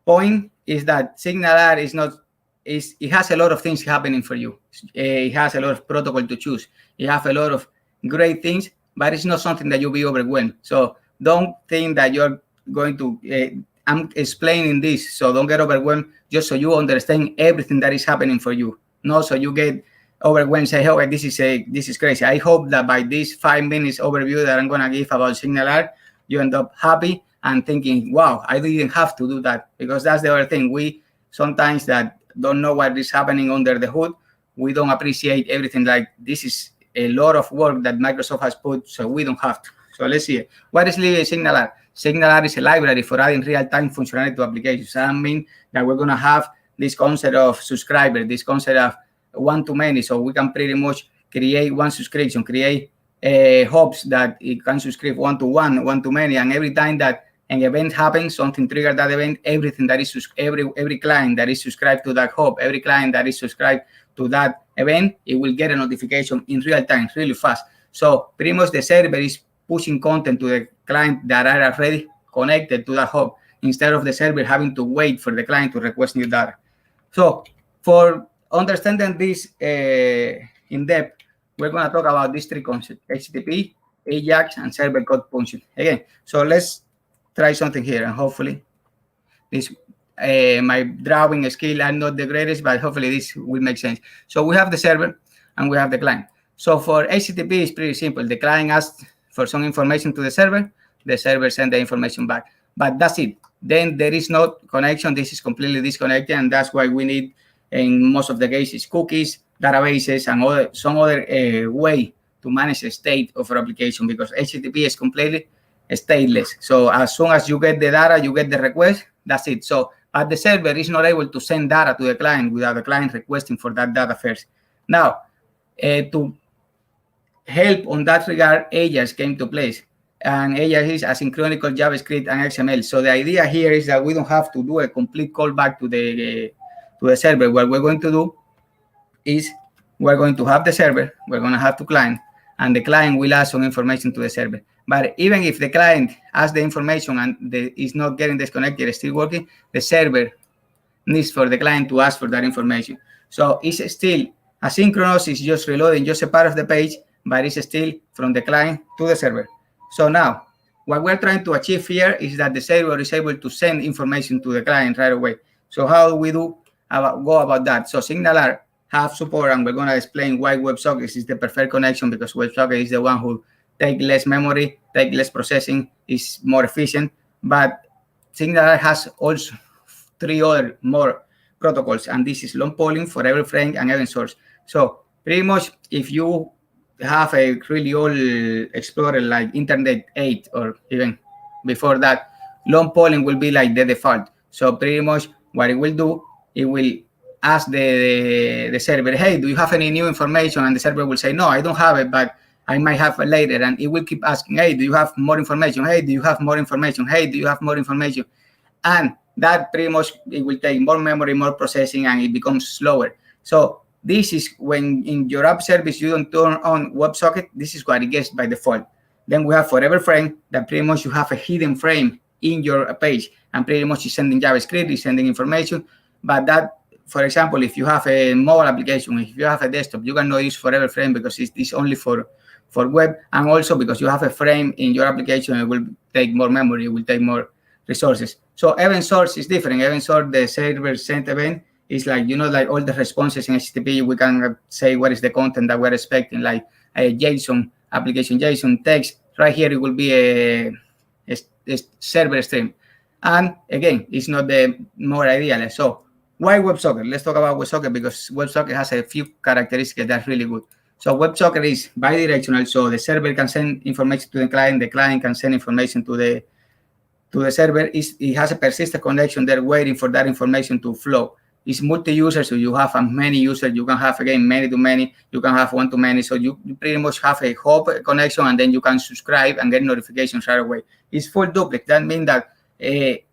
point is that SignalR it has a lot of things happening for you. It has a lot of protocol to choose. You have a lot of great things, but it's not something that you'll be overwhelmed. So don't think that you're going to, I'm explaining this, so don't get overwhelmed, just so you understand everything that is happening for you. No, so you get overwhelmed, say, oh, this is crazy. I hope that by this 5 minutes overview that I'm gonna give about SignalR, you end up happy and thinking, wow, I didn't have to do that. Because that's the other thing. We sometimes that don't know what is happening under the hood, we don't appreciate everything. Like, this is a lot of work that Microsoft has put, so we don't have to. So let's see it. What is SignalR? SignalR is a library for adding real-time functionality to applications. That means that we're going to have this concept of subscriber, this concept of one-to-many, so we can pretty much create one subscription, create hubs that it can subscribe one-to-one, one-to-many, and every time that an event happens, something triggers that event, everything that is every client that is subscribed to that hub, every client that is subscribed to that event, it will get a notification in real time, really fast. So pretty much the server is pushing content to the client that are already connected to that hub, instead of the server having to wait for the client to request new data. So for understanding this in depth, we're going to talk about these three concepts: HTTP, AJAX, and server code function. Again, so let's try something here, and hopefully this my drawing skill are not the greatest, but hopefully this will make sense. So we have the server and we have the client. So for HTTP, it's pretty simple. The client asks for some information to the server sends the information back, but that's it. Then there is no connection. This is completely disconnected, and that's why we need, in most of the cases, cookies, databases, and some other way to manage the state of our application, because HTTP is completely stateless. So as soon as you get the data, you get the request, that's it. So the server is not able to send data to the client without the client requesting for that data first. Now, to help on that regard, AJAX came to place. And AJAX is asynchronous JavaScript and XML. So the idea here is that we don't have to do a complete callback to the server. What we're going to do is we're going to have the server, we're going to have the client, and the client will ask some information to the server. But even if the client has the information and is not getting disconnected, it's still working, the server needs for the client to ask for that information. So it's still asynchronous, it's just reloading just a part of the page, but it's still from the client to the server. So now, what we're trying to achieve here is that the server is able to send information to the client right away. So how do we go about that? So SignalR have support, and we're going to explain why WebSockets is the preferred connection, because WebSocket is the one who take less memory, take less processing, is more efficient. But SignalR has also 3 other more protocols, and this is long polling, forever frame, and event source. So pretty much, if you have a really old Explorer like Internet 8 or even before that, long polling will be like the default. So pretty much what it will do, it will ask the server, hey, do you have any new information? And the server will say, no, I don't have it, but I might have it later. And it will keep asking, hey, do you have more information? Hey, do you have more information? Hey, do you have more information? And that pretty much, it will take more memory, more processing, and it becomes slower. So this is when in your app service, you don't turn on WebSocket, this is what it gets by default. Then we have forever frame, that pretty much you have a hidden frame in your page, and pretty much it's sending JavaScript, it's sending information. But that, for example, if you have a mobile application, if you have a desktop, you cannot use forever frame because it's only for web, and also because you have a frame in your application, it will take more memory, it will take more resources. So event source is different. Event source, the server sent event, is like, like all the responses in HTTP, we can say what is the content that we're expecting, like a JSON, application JSON, text. Right here, it will be a server stream. And again, it's not the more ideal. So why WebSocket? Let's talk about WebSocket, because WebSocket has a few characteristics that's really good. So WebSocket is bidirectional, so the server can send information to the client can send information to the server. It has a persistent connection. They're waiting for that information to flow. It's multi-user, so you have many users. You can have, again, many to many. You can have one to many. So you pretty much have a hub connection, and then you can subscribe and get notifications right away. It's full duplex. That means that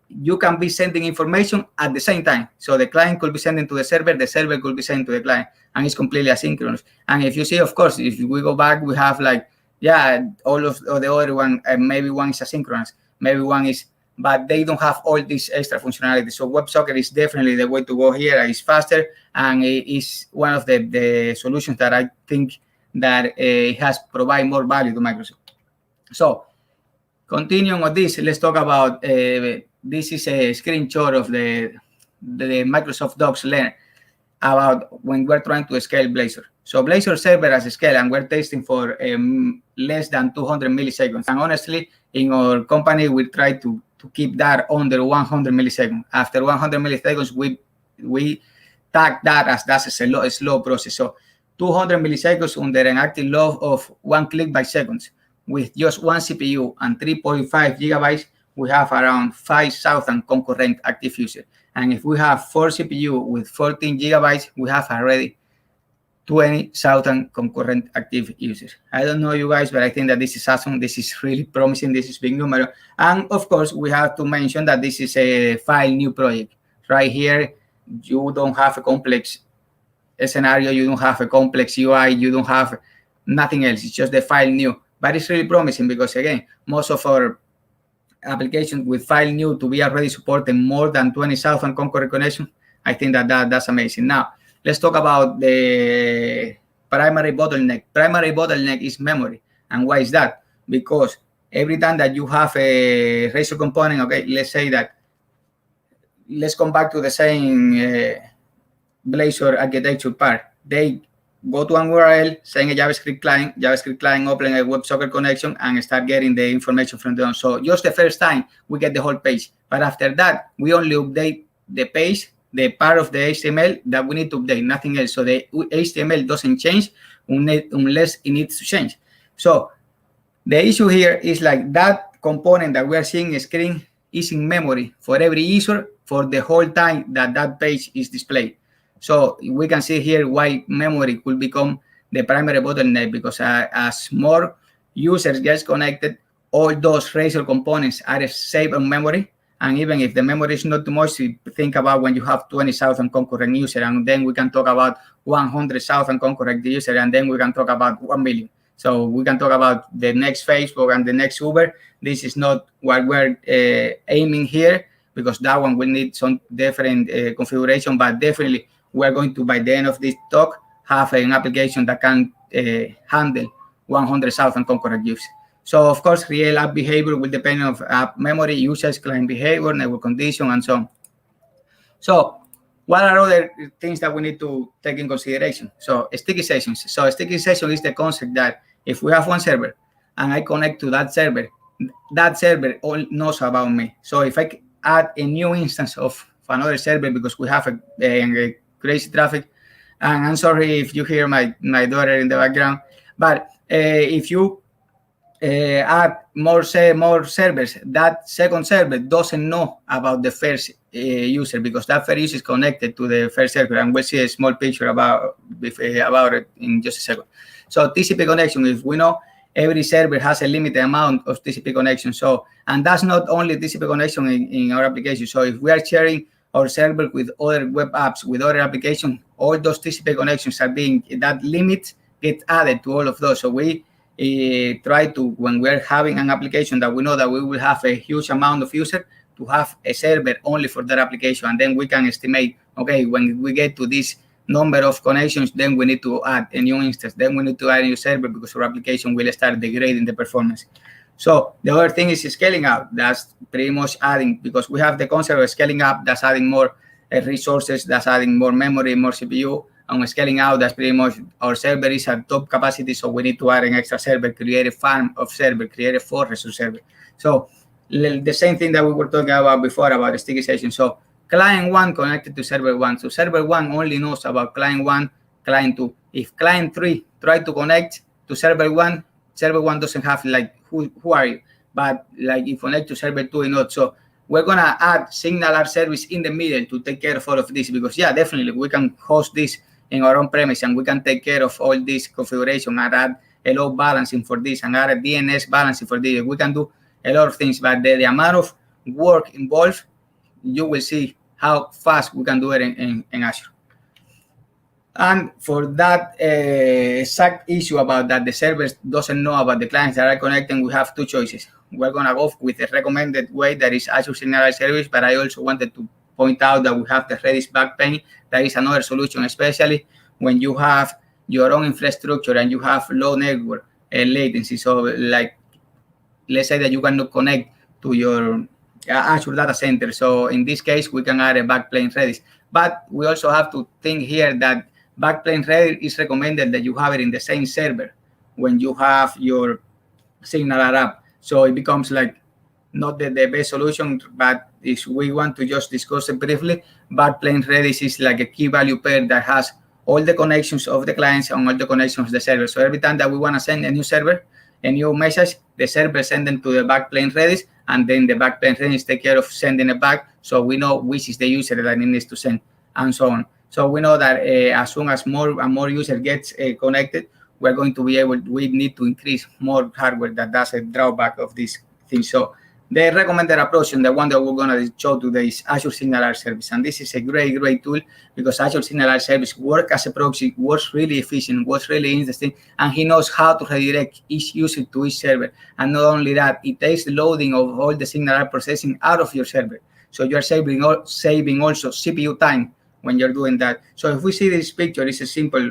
you can be sending information at the same time. So the client could be sending to the server could be sending to the client, and it's completely asynchronous. And if you see, of course, if we go back, we have all of the other one, maybe one is asynchronous, maybe one is, but they don't have all this extra functionality. So WebSocket is definitely the way to go here. It's faster, and it is one of the solutions that I think that it has provide more value to Microsoft. So continuing with this, let's talk about, this is a screenshot of the Microsoft Docs learn about when we're trying to scale Blazor. So Blazor Server as a scale, and we're testing for less than 200 milliseconds. And honestly, in our company, we try to keep that under 100 milliseconds. After 100 milliseconds, we tag that as that's a slow process. So 200 milliseconds under an active load of 1 click by seconds. With just one CPU and 3.5 gigabytes, we have around 5,000 concurrent active users. And if we have 4 CPU with 14 gigabytes, we have already 20,000 concurrent active users. I don't know you guys, but I think that this is awesome. This is really promising. This is big number. And of course, we have to mention that this is a file new project. Right here, you don't have a complex scenario. You don't have a complex UI. You don't have nothing else. It's just the file new. But it's really promising because, again, most of our applications with file new to be already supporting more than 20,000 concurrent connections, I think that's amazing. Now, let's talk about the primary bottleneck. Primary bottleneck is memory. And why is that? Because every time that you have a Razor component, okay, let's say that, let's come back to the same Blazor architecture part. They go to an URL, send a JavaScript client open a WebSocket connection, and start getting the information from them. So just the first time, we get the whole page. But after that, we only update the page, the part of the HTML that we need to update, nothing else. So the HTML doesn't change unless it needs to change. So the issue here is like that component that we are seeing in screen is in memory for every user for the whole time that page is displayed. So we can see here why memory could become the primary bottleneck, because as more users get connected, all those Razor components are saved on memory. And even if the memory is not too much, think about when you have 20,000 concurrent users, and then we can talk about 100,000 concurrent users, and then we can talk about 1 million. So we can talk about the next Facebook and the next Uber. This is not what we're aiming here, because that one will need some different configuration, but definitely we're going to, by the end of this talk, have an application that can handle 100,000 concurrent use. So of course, real app behavior will depend on app memory, usage, client behavior, network condition, and so on. So what are other things that we need to take in consideration? So sticky sessions. So sticky session is the concept that if we have one server and I connect to that server all knows about me. So if I add a new instance of another server because we have a crazy traffic, and I'm sorry if you hear my daughter in the background, but if you add more servers, that second server doesn't know about the first user, because that first user is connected to the first server, and we'll see a small picture about it in just a second. So TCP connection, if we know every server has a limited amount of TCP connection, so, and that's not only TCP connection in our application. So if we are sharing our server with other web apps, with other applications, all those TCP connections are being, that limit gets added to all of those. So we try to, when we're having an application that we know that we will have a huge amount of users, to have a server only for that application. And then we can estimate, okay, when we get to this number of connections, then we need to add a new instance. Then we need to add a new server, because our application will start degrading the performance. So the other thing is scaling up. That's pretty much adding, because we have the concept of scaling up, that's adding more resources, that's adding more memory, more CPU. And scaling out, that's pretty much our server is at top capacity, so we need to add an extra server, create a farm of server, create a forest of server. So the same thing that we were talking about before about the sticky session. So client 1 connected to server 1. So server 1 only knows about client 1, client 2. If client 3 try to connect to server 1 doesn't have like, who are you? But like if connect to server 2 or not. So we're going to add signaler service in the middle to take care of all of this, because yeah, definitely we can host this in our own premise, and we can take care of all this configuration and add a load balancing for this and add a DNS balancing for this. We can do a lot of things, but the amount of work involved, you will see how fast we can do it in Azure. And for that exact issue about that the servers doesn't know about the clients that are connecting, we have two choices. We're going to go with the recommended way, that is Azure Signaler Service, but I also wanted to point out that we have the Redis backplane. That is another solution, especially when you have your own infrastructure and you have low network latency. So like, let's say that you cannot connect to your Azure data center. So in this case, we can add a backplane Redis. But we also have to think here that backplane Redis is recommended that you have it in the same server when you have your Signaler app. So it becomes like not the best solution, but if we want to just discuss it briefly, backplane Redis is like a key value pair that has all the connections of the clients and all the connections of the server. So every time that we want to send a new server, a new message, the server sends them to the backplane Redis, and then the backplane Redis take care of sending it back, so we know which is the user that it needs to send, and so on. So we know that as soon as more and more users gets connected, we're going to be able, we need to increase more hardware. That's a drawback of this thing. So the recommended approach, and the one that we're going to show today, is Azure Signaler Service. And this is a great tool, because Azure Signaler Service works as a proxy, works really efficient, works really interesting, and he knows how to redirect each user to each server. And not only that, it takes the loading of all the Signaler processing out of your server. So you're saving also CPU time when you're doing that. So if we see this picture, it's a simple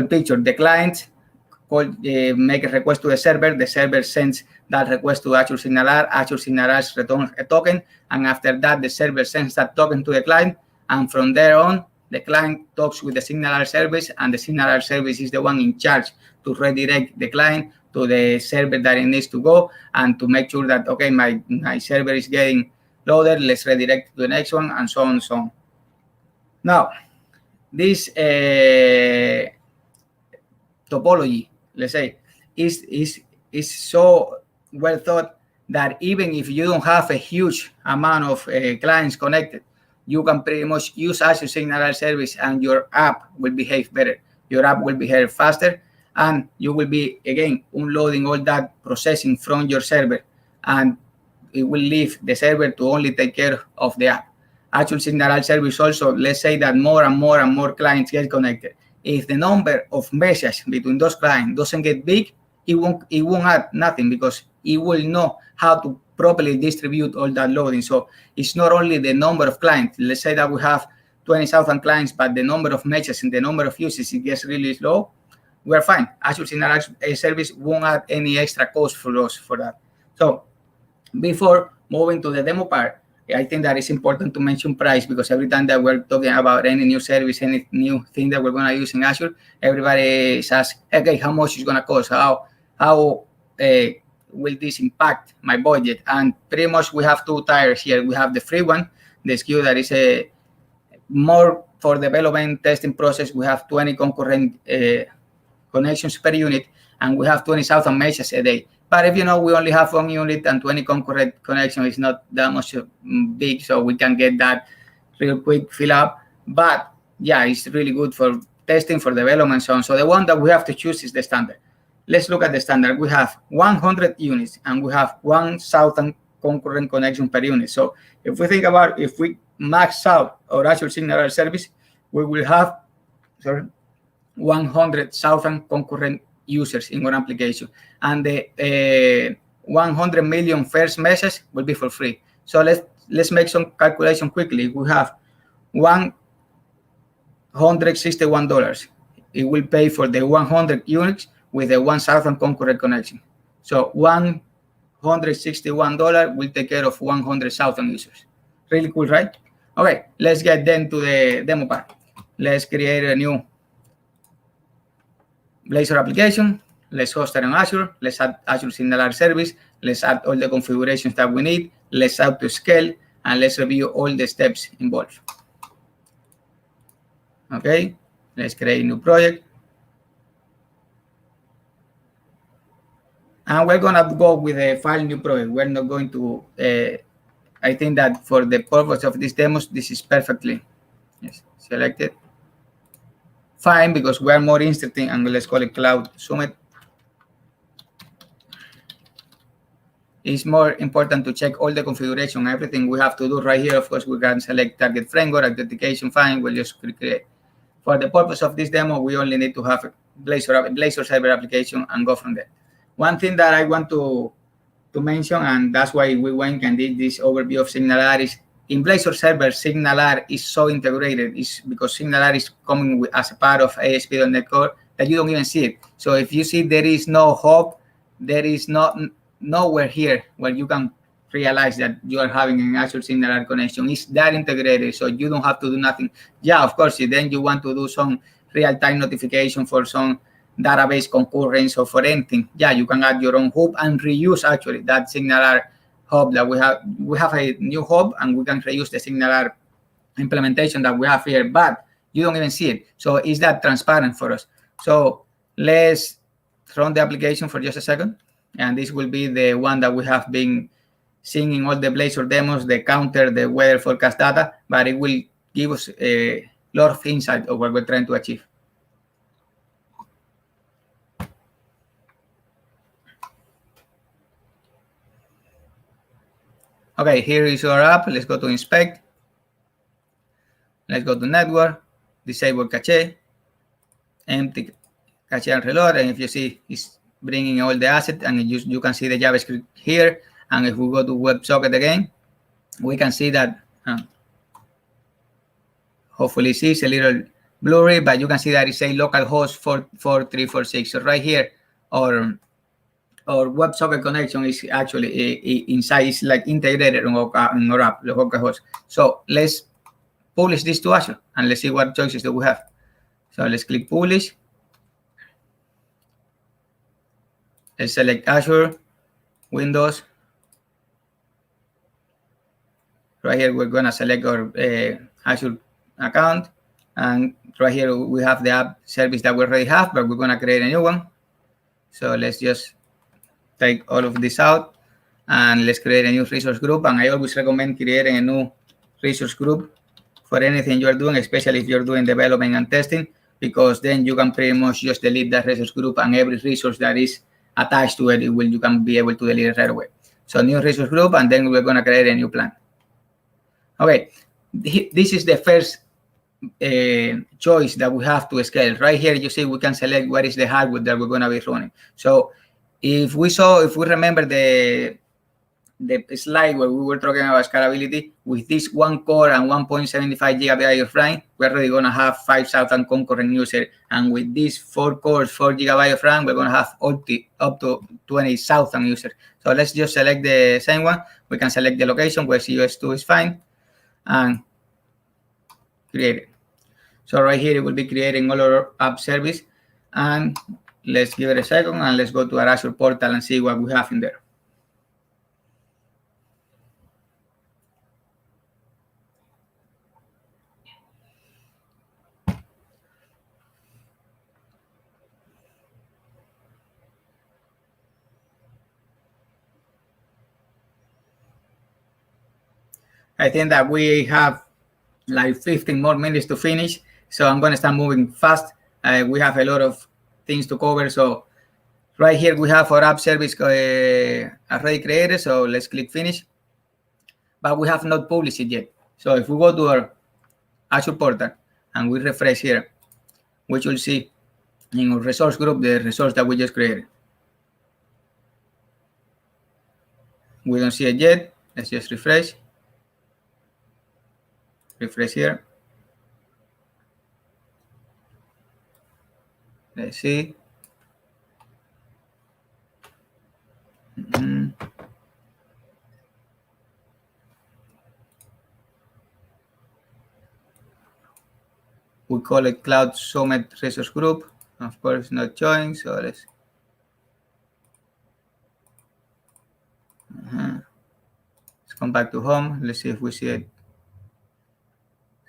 picture. The client make a request to the server sends that request to Azure Signaler returns a token, and after that the server sends that token to the client, and from there on the client talks with the Signaler service, and the Signaler service is the one in charge to redirect the client to the server that it needs to go, and to make sure that, okay, my server is getting loaded, let's redirect to the next one, and so on and so on. Now, this topology, let's say, is so well thought that even if you don't have a huge amount of clients connected, you can pretty much use Azure Signaler Service and your app will behave better. Your app will behave faster, and you will be, again, unloading all that processing from your server, and it will leave the server to only take care of the app. Azure Signaler Service also, let's say that more and more clients get connected. if the number of messages between those clients doesn't get big, it won't add nothing, because it will know how to properly distribute all that loading. So it's not only the number of clients. Let's say that we have 20,000 clients, but the number of messages and the number of users, it gets really low. We're fine. Azure Signal service won't add any extra cost for us for that. So before moving to the demo part, I think that it's important to mention price, because every time that we're talking about any new service, any new thing that we're going to use in Azure, everybody says, okay, how much is going to cost? How will this impact my budget? And pretty much we have two tiers here. We have the free one, the SKU that is a more for development testing process. We have 20 concurrent connections per unit, and we have 20,000 messages a day. But if you know we only have 1 unit and 20 concurrent connections, it's not that much big, so we can get that real quick fill up. But yeah, it's really good for testing, for development, so on. So the one that we have to choose is the standard. Let's look at the standard. We have 100 units and we have 1,000 concurrent connections per unit. So if we think about, if we max out our Azure Signal service, we will have 100,000 concurrent users in one application, and the 100 million first message will be for free. So let's make some calculation quickly. We have $161. It will pay for the 100 units with a 1,000 concurrent connection. So $161 will take care of 100,000 users. Really cool, right? Okay, let's get then to the demo part. Let's create a new Blazor application. Let's host it on Azure. Let's add Azure Signal service. Let's add all the configurations that we need. Let's auto scale, and let's review all the steps involved. Okay, let's create a new project. And we're going to go with a file new project. We're not going to, I think that for the purpose of these demos, this is perfectly selected. Fine, because we're more interested in, and let's call it Cloud Summit. It's more important to check all the configuration, everything we have to do right here. Of course, we can select target framework, authentication, fine. We'll just create. For the purpose of this demo, we only need to have a Blazor Server application and go from there. One thing that I want to mention, and that's why we went and did this overview of SignalR, is in Blazor Server, SignalR is so integrated. It's because SignalR is coming as a part of ASP.NET Core that you don't even see it. So if you see there is no hub, there is nowhere here where you can realize that you are having an Azure SignalR connection. It's that integrated, so you don't have to do nothing. Yeah, of course, then you want to do some real-time notification for some database concurrence or for anything. Yeah, you can add your own hub and reuse actually that SignalR hub that we have. We have a new hub and we can reuse the SignalR implementation that we have here, but you don't even see it. So is that transparent for us? So let's run the application for just a second. And this will be the one that we have been seeing in all the Blazor demos, the counter, the weather forecast data, but it will give us a lot of insight of what we're trying to achieve. Okay, here is our app. Let's go to inspect. Let's go to network, disable cache, empty cache and reload. And if you see, it's bringing all the assets, and you can see the JavaScript here. And if we go to WebSocket again, we can see that hopefully it's a little blurry, but you can see that it's a localhost 4346. So right here, our WebSocket connection is actually inside, it's like integrated in our app, the localhost. So let's publish this to Azure and let's see what choices do we have. So let's click publish. Let's select Azure, Windows. Right here, we're going to select our Azure account. And right here, we have the app service that we already have, but we're going to create a new one. So let's just take all of this out and let's create a new resource group. And I always recommend creating a new resource group for anything you're doing, especially if you're doing development and testing, because then you can pretty much just delete that resource group, and every resource that is attached to it, you can be able to delete it right away. So new resource group, and then we're going to create a new plan. Okay, this is the first choice that we have to scale. Right here, you see we can select what is the hardware that we're going to be running. So if we remember the slide where we were talking about scalability, with this one core and 1.75 gigabyte of RAM, we're already going to have 5,000 concurrent users. And with these 4 cores, 4 gigabyte of RAM, we're going to have up to 20,000 users. So let's just select the same one. We can select the location where US2 is fine and create it. So right here, it will be creating all our app service. And let's give it a second and let's go to our Azure portal and see what we have in there. I think that we have like 15 more minutes to finish. So I'm going to start moving fast. We have a lot of things to cover. So right here, we have our app service already created. So let's click finish. But we have not published it yet. So if we go to our Azure portal and we refresh here, we should see in our resource group the resource that we just created. We don't see it yet. Let's just refresh. Refresh here. Let's see. We call it Cloud Summit Resource Group. Of course, not showing. So let's. Let's come back to home. Let's see if we see it.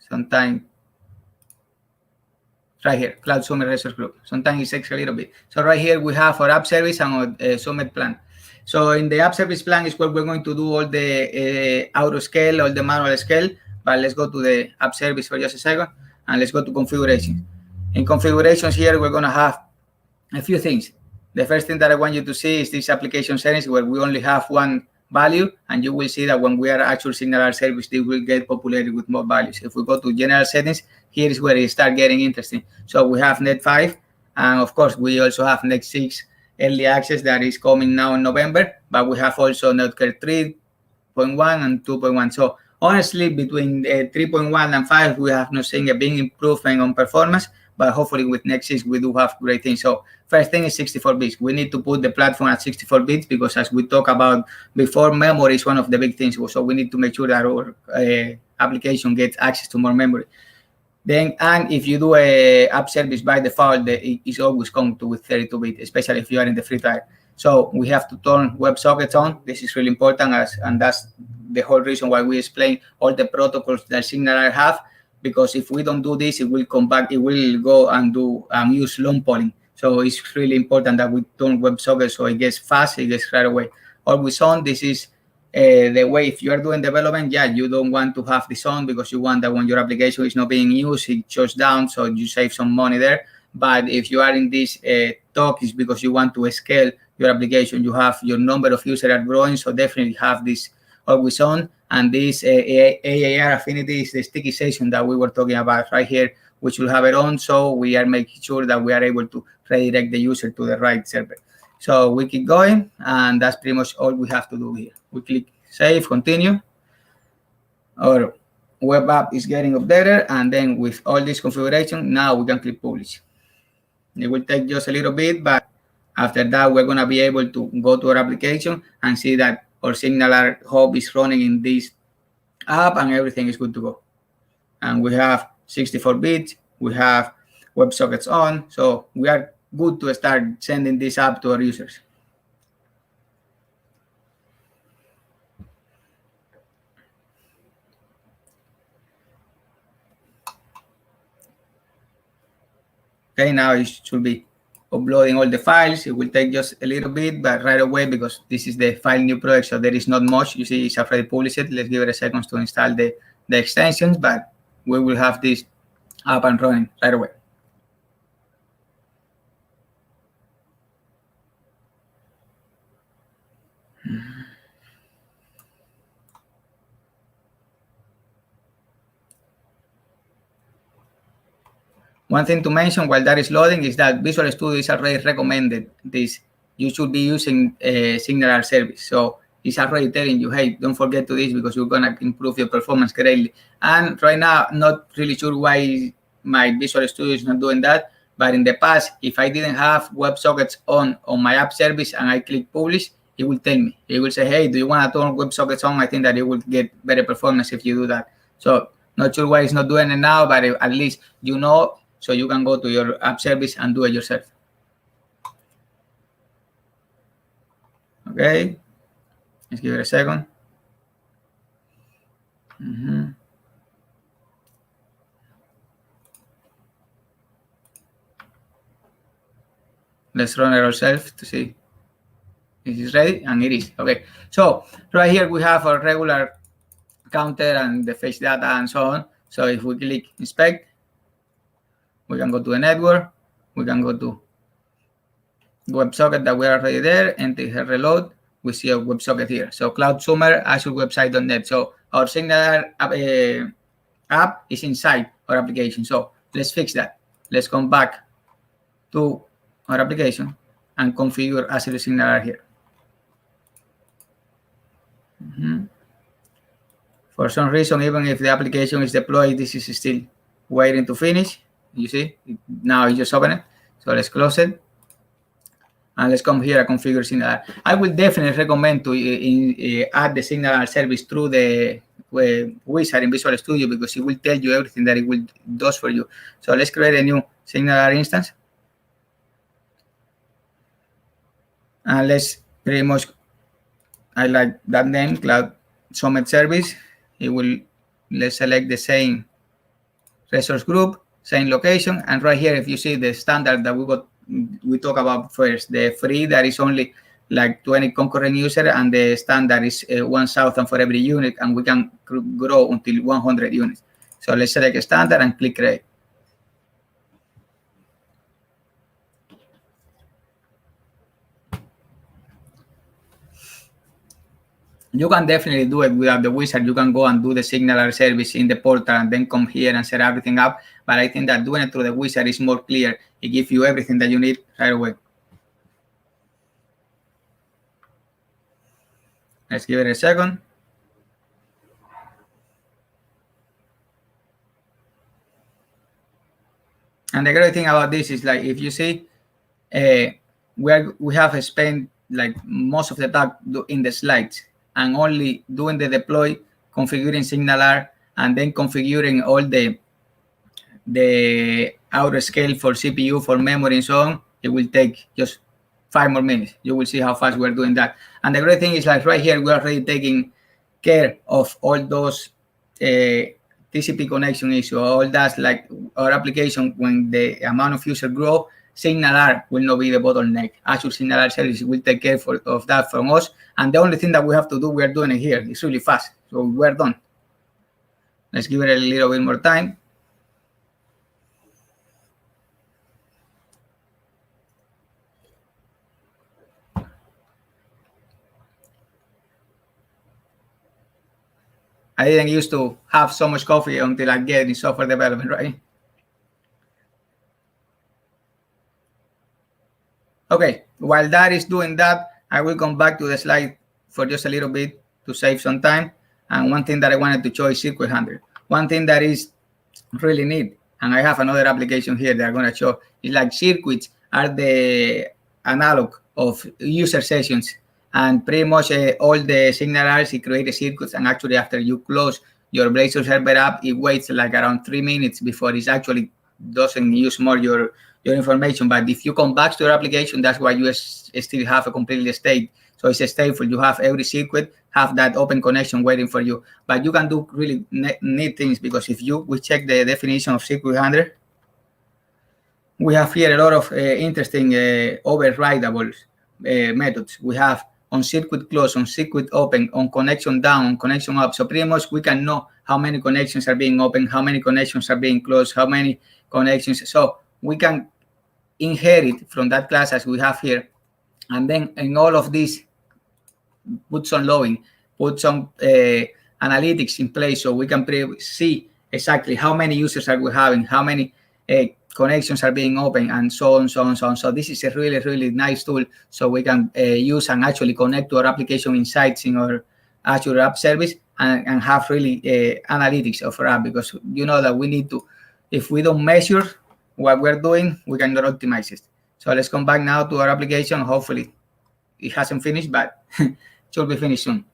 Sometime right here, Cloud Summit Resource Group. Sometimes it takes a little bit. So right here, we have our app service and our Summit plan. So in the app service plan is where we're going to do all the auto scale, all the manual scale. But let's go to the app service for just a second. And let's go to configuration. In configurations here, we're going to have a few things. The first thing that I want you to see is this application settings where we only have one value, and you will see that when we are actual signal service, they will get populated with more values. If we go to general settings, here is where it starts getting interesting. So we have Net 5, and of course, we also have Net 6 early access that is coming now in November, but we have also Netcare 3.1 and 2.1. So honestly, between 3.1 and 5, we have not seen a big improvement on performance, but hopefully with Next 6, we do have great things. So first thing is 64 bits. We need to put the platform at 64 bits because as we talked about before, memory is one of the big things. So we need to make sure that our application gets access to more memory. Then, and if you do a app service by default, it is always going to with 32-bit, especially if you are in the free trial. So we have to turn WebSockets on. This is really important, and that's the whole reason why we explain all the protocols that Signal have. Because if we don't do this, it will come back. It will go and do use long polling. So it's really important that we turn WebSockets so it gets fast, it gets right away. Always on. This is the way if you are doing development, you don't want to have this on because you want that when your application is not being used, it shuts down, so you save some money there. But if you are in this talk, it's because you want to scale your application. You have your number of users are growing, so definitely have this always on. And this AAR affinity is the sticky session that we were talking about right here, which will have it on. So we are making sure that we are able to redirect the user to the right server. So we keep going, and that's pretty much all we have to do here. We click save, continue. Our web app is getting updated, and then with all this configuration, now we can click publish. It will take just a little bit, but after that, we're going to be able to go to our application and see that our Signal hub is running in this app and everything is good to go. And we have 64 bits, we have WebSockets on, so we are good to start sending this app to our users. Okay, now it should be uploading all the files. It will take just a little bit, but right away, because this is the file new project, so there is not much. You see, it's already published. Let's give it a second to install the extensions, but we will have this up and running right away. One thing to mention while that is loading is that Visual Studio is already recommended this. You should be using a Signalar service. So it's already telling you, hey, don't forget to this because you're going to improve your performance greatly. And right now, not really sure why my Visual Studio is not doing that. But in the past, if I didn't have WebSockets on my app service and I click publish, it will tell me. It will say, hey, do you want to turn WebSockets on? I think that it will get better performance if you do that. So not sure why it's not doing it now, but at least you know, so you can go to your app service and do it yourself. Okay, let's give it a second. Let's run it ourselves to see if it's ready, and it is. Okay, so right here we have our regular counter and the fetch data and so on. So if we click inspect, we can go to the network, we can go to WebSocket that we are already there, and the reload, we see a WebSocket here. So Cloud Summer, Azure website.net. So our Signalar app is inside our application. So let's fix that. Let's come back to our application and configure Azure Signalar here. For some reason, even if the application is deployed, this is still waiting to finish. You see, now you just open it. So let's close it. And let's come here and configure Signalar. I will definitely recommend to add the Signalar service through the wizard in Visual Studio because it will tell you everything that it will does for you. So let's create a new Signalar instance. And let's pretty much, I like that name, Cloud Summit Service. It will, let's select the same resource group, same location. And right here, if you see the standard that we talk about first, the free that is only like 20 concurrent user, and the standard is 1,000 for every unit, and we can grow until 100 units. So let's select a standard and click create. You can definitely do it without the wizard. You can go and do the Signalar service in the portal and then come here and set everything up. But I think that doing it through the wizard is more clear. It gives you everything that you need right away. Let's give it a second. And the great thing about this is, like, if you see, we have spent like most of the time in the slides and only doing the deploy, configuring Signalar, and then configuring all the outer scale for CPU, for memory, and so on. It will take just 5 more minutes. You will see how fast we're doing that. And the great thing is, like, right here, we're already taking care of all those TCP connection issue, all that, like our application, when the amount of users grow, Signalar will not be the bottleneck. Azure Signalar service will take care of that from us. And the only thing that we have to do, we're doing it here. It's really fast. So we're done. Let's give it a little bit more time. I didn't used to have so much coffee until I get in software development, right? Okay, while that is doing that, I will come back to the slide for just a little bit to save some time. And one thing that I wanted to show is Circuit Handler. One thing that is really neat, and I have another application here that I'm going to show, is like circuits are the analog of user sessions. And pretty much all the Signalars, it creates circuits. And actually, after you close your Blazor Server app, it waits like around 3 minutes before it actually doesn't use more your information. But if you come back to your application, that's why you still have a completely state. So it's stateful. You have every circuit, have that open connection waiting for you. But you can do really neat things, because if we check the definition of circuit handler, we have here a lot of interesting overrideable methods. We have on circuit close, on circuit open, on connection down, on connection up. So pretty much we can know how many connections are being open, how many connections are being closed, how many connections. So we can inherit from that class as we have here. And then in all of these, put some logging, put some analytics in place, so we can see exactly how many users are we having, how many connections are being open, and so on, so on, so on. So this is a really, really nice tool, so we can use and actually connect to our application insights in our Azure App Service and have really analytics of our app, because you know that we need to, if we don't measure what we're doing, we cannot optimize it. So let's come back now to our application. Hopefully it hasn't finished, but it should be finished soon.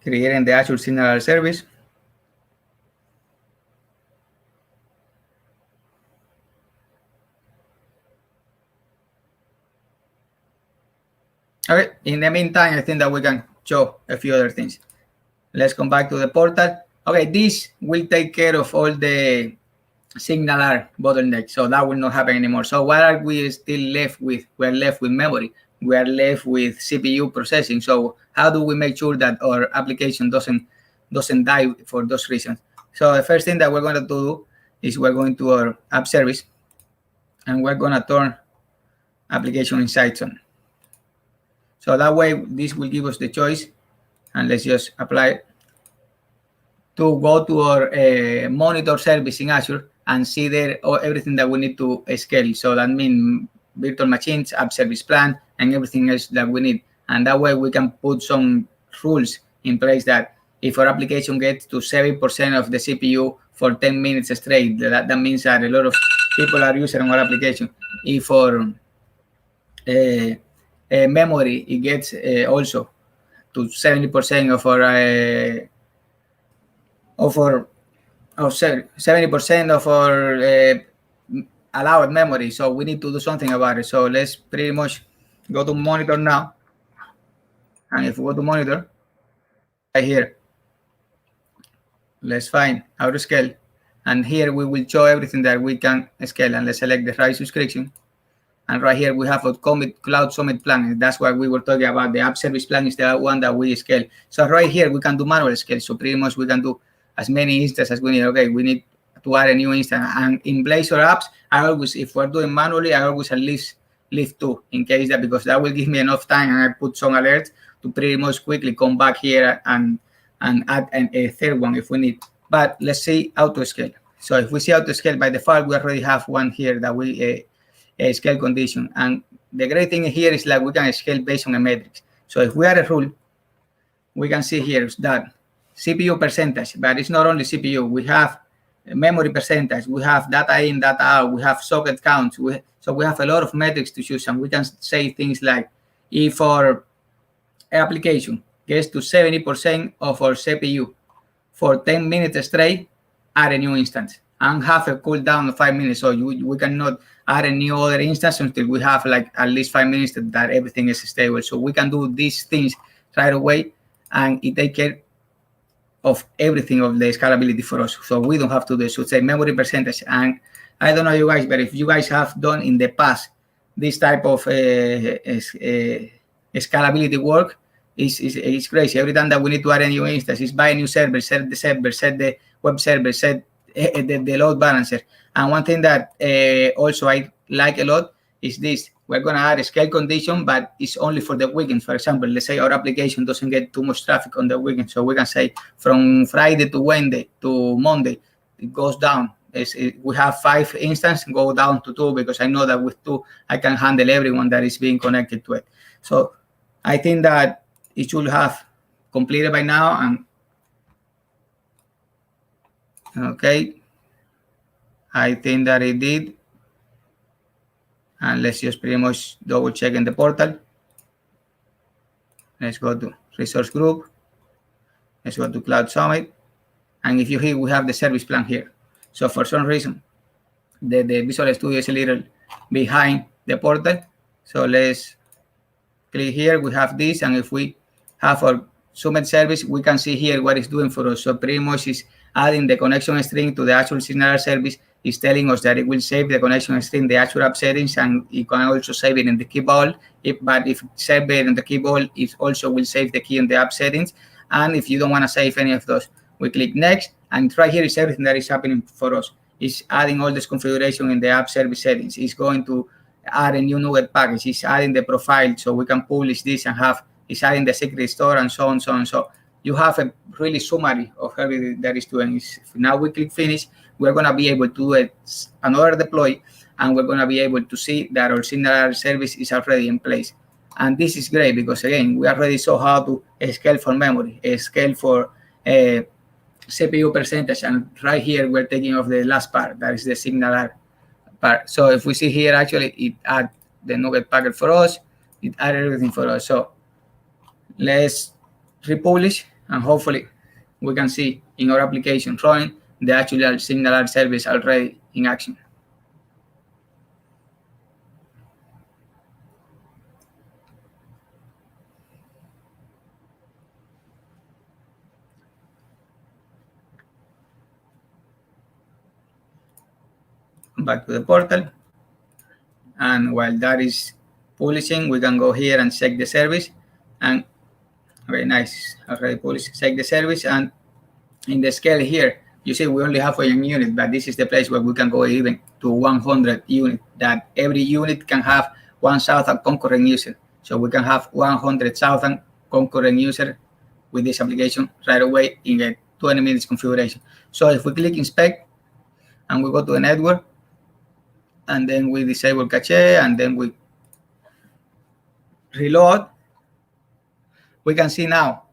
Creating the Azure Signal service. Okay, in the meantime, I think that we can show a few other things. Let's come back to the portal. Okay, this will take care of all the signaler bottlenecks, so that will not happen anymore. So what are we still left with? We're left with memory. We are left with CPU processing. So how do we make sure that our application doesn't die for those reasons? So the first thing that we're going to do is we're going to our app service, and we're going to turn application insights on. So that way, this will give us the choice, and let's just apply it, to go to our monitor service in Azure and see there everything that we need to scale. So that means virtual machines, app service plan, and everything else that we need. And that way we can put some rules in place that if our application gets to 7% of the CPU for 10 minutes straight, that means that a lot of people are using our application. If for memory, it gets also to 70% of 70% of our allowed memory. So we need to do something about it. So let's pretty much go to monitor now. And if we go to monitor, right here, let's find how to scale. And here we will show everything that we can scale. And let's select the right subscription. And right here we have a Cloud Summit plan. That's why we were talking about. The app service plan is the one that we scale. So right here we can do manual scale. So pretty much we can do as many instances as we need. Okay, we need to add a new instance. And in Blazor apps, I always, if we're doing manually, I always at least leave 2 in case that, because that will give me enough time, and I put some alerts to pretty much quickly come back here and add a third one if we need. But let's see auto scale. So if we see auto scale, by default, we already have one here that we scale condition. And the great thing here is like we can scale based on a matrix. So if we add a rule, we can see here that CPU percentage, but it's not only CPU. We have memory percentage, we have data in, data out, we have socket counts. So we have a lot of metrics to choose, and we can say things like, if our application gets to 70% of our CPU for 10 minutes straight, add a new instance and have a cooldown of 5 minutes. So we cannot add a new other instance until we have like at least 5 minutes that everything is stable. So we can do these things right away, and it takes care of everything of the scalability for us. So we don't have to do it. So say memory percentage. And I don't know you guys, but if you guys have done in the past this type of scalability work, it's crazy. Every time that we need to add a new instance, is buy a new server, set the server, set the web server, set the load balancer. And one thing that also I like a lot is this. We're going to add a scale condition, but it's only for the weekend. For example, let's say our application doesn't get too much traffic on the weekend. So we can say from Friday to Wednesday to Monday, it goes down. We have 5 instances, go down to 2, because I know that with 2, I can handle everyone that is being connected to it. So I think that it should have completed by now. And okay, I think that it did. And let's just pretty much double check in the portal. Let's go to resource group. Let's go to Cloud Summit. And if you see, we have the service plan here. So for some reason, the Visual Studio is a little behind the portal. So let's click here. We have this. And if we have our Summit service, we can see here what it's doing for us. So pretty much it's adding the connection string to the Azure Signal service. Is telling us that it will save the connection string, the Azure app settings, and it can also save it in the key vault. But if save it in the key vault, it also will save the key in the app settings. And if you don't want to save any of those, we click next, and right here is everything that is happening for us. It's adding all this configuration in the app service settings. It's going to add a new NuGet package. It's adding the profile so we can publish this and it's adding the secret store and so on, so on. So you have a really summary of everything that is doing. If now we click finish, we're going to be able to do another deploy, and we're going to be able to see that our signal service is already in place. And this is great because, again, we already saw how to scale for memory, scale for CPU percentage, and right here we're taking off the last part, that is the signal part. So if we see here, actually, it add the NuGet packet for us, it added everything for us. So let's republish, and hopefully we can see in our application running the actual signal service already in action. Back to the portal, and while that is publishing, we can go here and check the service, and very nice, already published. Check the service, and in the scale here, you see we only have 1 unit, but this is the place where we can go even to 100 units, that every unit can have 1,000 concurrent users. So we can have 100,000 concurrent users with this application right away in a 20 minutes configuration. So if we click inspect and we go to the network, and then we disable cache, and then we reload, we can see now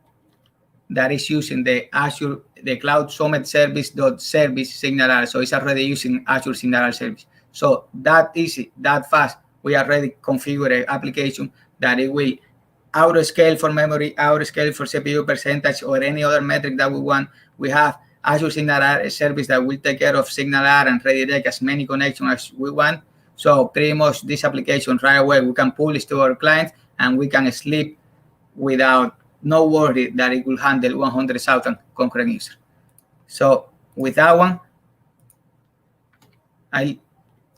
that is using the Azure, the Cloud Summit service signal. So it's already using Azure signal service. So that easy, that fast, we already configure an application that it will auto scale for memory, auto scale for CPU percentage, or any other metric that we want. We have Azure Signal service that will take care of Signal and redirect as many connections as we want. So pretty much this application right away, we can publish to our clients, and we can sleep without no worry that it will handle 100,000 concurrent users. So with that one, I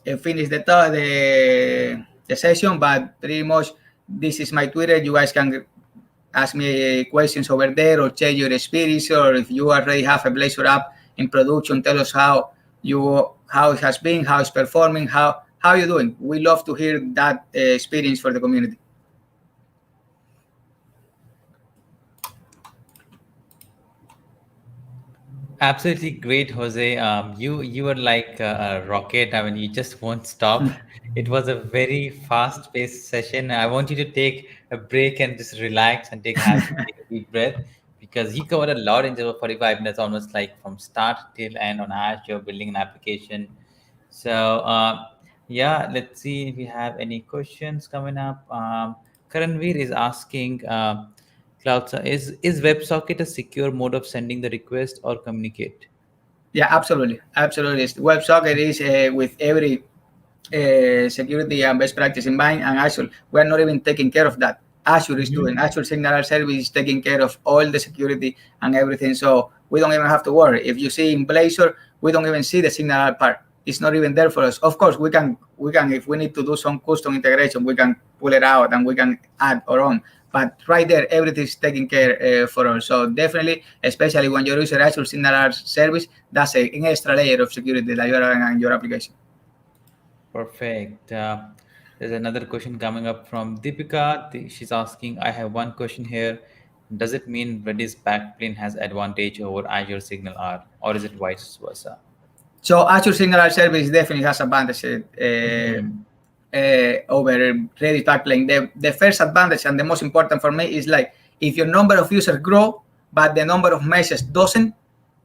finish the session, but pretty much this is my Twitter. You guys can ask me questions over there, or check your experience, or if you already have a Blazor app in production, tell us how it has been, how it's performing, how you're doing. We love to hear that experience for the community. Absolutely great, Jose. You were like a rocket. I mean, you just won't stop. It was a very fast-paced session. I want you to take a break and just relax and take a deep breath, because you covered a lot in just 45 minutes, almost like from start till end on Azure, building an application. So yeah, let's see if we have any questions coming up. Karanveer is asking, is WebSocket a secure mode of sending the request or communicate? Yeah, absolutely. WebSocket is with every security and best practice in mind, and actually we're not even taking care of that. Azure is doing. Azure Signal Service is taking care of all the security and everything, so we don't even have to worry. If you see in Blazor, we don't even see the Signal part. It's not even there for us. Of course, we can if we need to do some custom integration, we can pull it out and we can add our own. But right there, everything is taken care for us. So definitely, especially when you're using Azure Signal Service, that's an extra layer of security that you're adding in your application. Perfect. There's another question coming up from Deepika. She's asking, I have one question here. Does it mean Redis backplane has advantage over Azure Signal R, or is it vice versa? So Azure Signal Service definitely has advantage over Redis backplane. The first advantage, and the most important for me, is like if your number of users grow, but the number of meshes doesn't,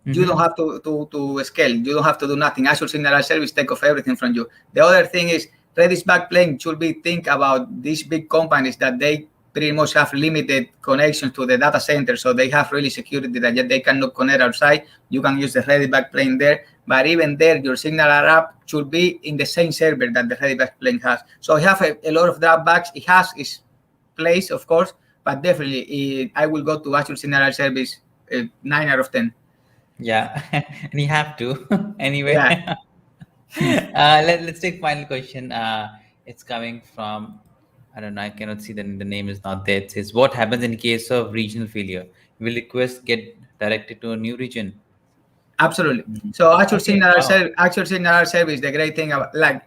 you don't have to scale. You don't have to do nothing. Azure Signal Service take off everything from you. The other thing is Redis backplane should be think about these big companies that they pretty much have limited connections to the data center, so they have really security that they cannot connect outside. You can use the Redis backplane there, but even there, your Signal app should be in the same server that the Redis backplane has. So it have a lot of drawbacks. It has its place, of course, but definitely I will go to Azure Signal Service 9 out of 10. Yeah, and you have to anyway. Yeah. Let's take final question. It's coming from, I don't know, I cannot see the name is not there. It says, what happens in case of regional failure? Will request get directed to a new region? Absolutely. So Azure Signal Service, the great thing about, like,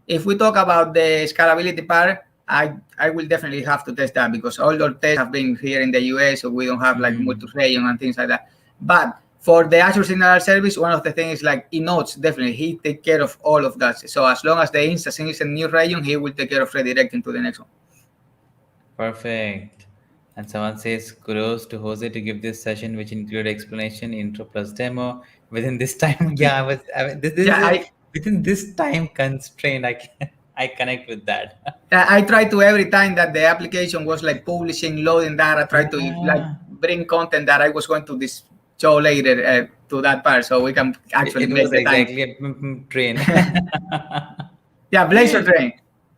if we talk about the scalability part, I will definitely have to test that because all our tests have been here in the US, so we don't have like multi-region and things like that. But for the Azure Signal Service, one of the things is like he notes definitely he take care of all of that. So as long as the instance is a new region, he will take care of redirecting to the next one. Perfect. And someone says kudos to Jose to give this session, which included explanation, intro plus demo within this time. Yeah, within this time constraint, I connect with that. I try to every time that the application was like publishing, loading that, I try to like bring content that I was going to this show later to that part, so we can actually make the time. Exactly a train. Yeah, Blazor train.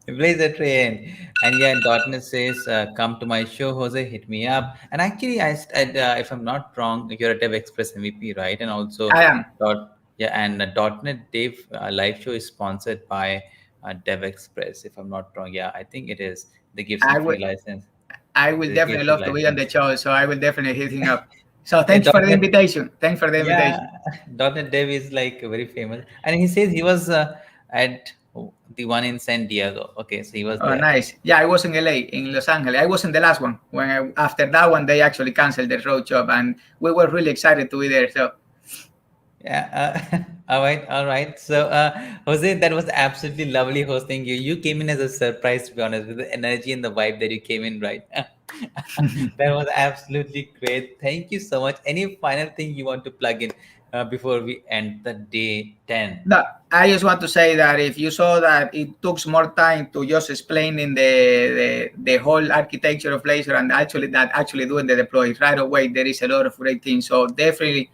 Blazor train. And yeah, .NET says, come to my show, Jose, hit me up. And actually, if I'm not wrong, you're a Dev Express MVP, right? And also, I am. .NET Dev live show is sponsored by Dev Express, if I'm not wrong. Yeah, I think it is. They give some free license. I will definitely love to be on the show, so I will definitely hit him up. So thanks for the invitation. Thanks for the invitation. .NET Dev is like very famous. And he says he was at the one in San Diego. Okay, so he was there. Nice. Yeah, I was in LA, in Los Angeles. I wasn't the last one. After that one, they actually canceled the road job, and we were really excited to be there. So yeah, all right. So Jose, that was absolutely lovely hosting you. You came in as a surprise, to be honest, with the energy and the vibe that you came in, right? That was absolutely great. Thank you so much. Any final thing you want to plug in before we end the day 10? No, I just want to say that if you saw that it took more time to just explaining the whole architecture of Blazor and actually doing the deploy right away, there is a lot of great things. So definitely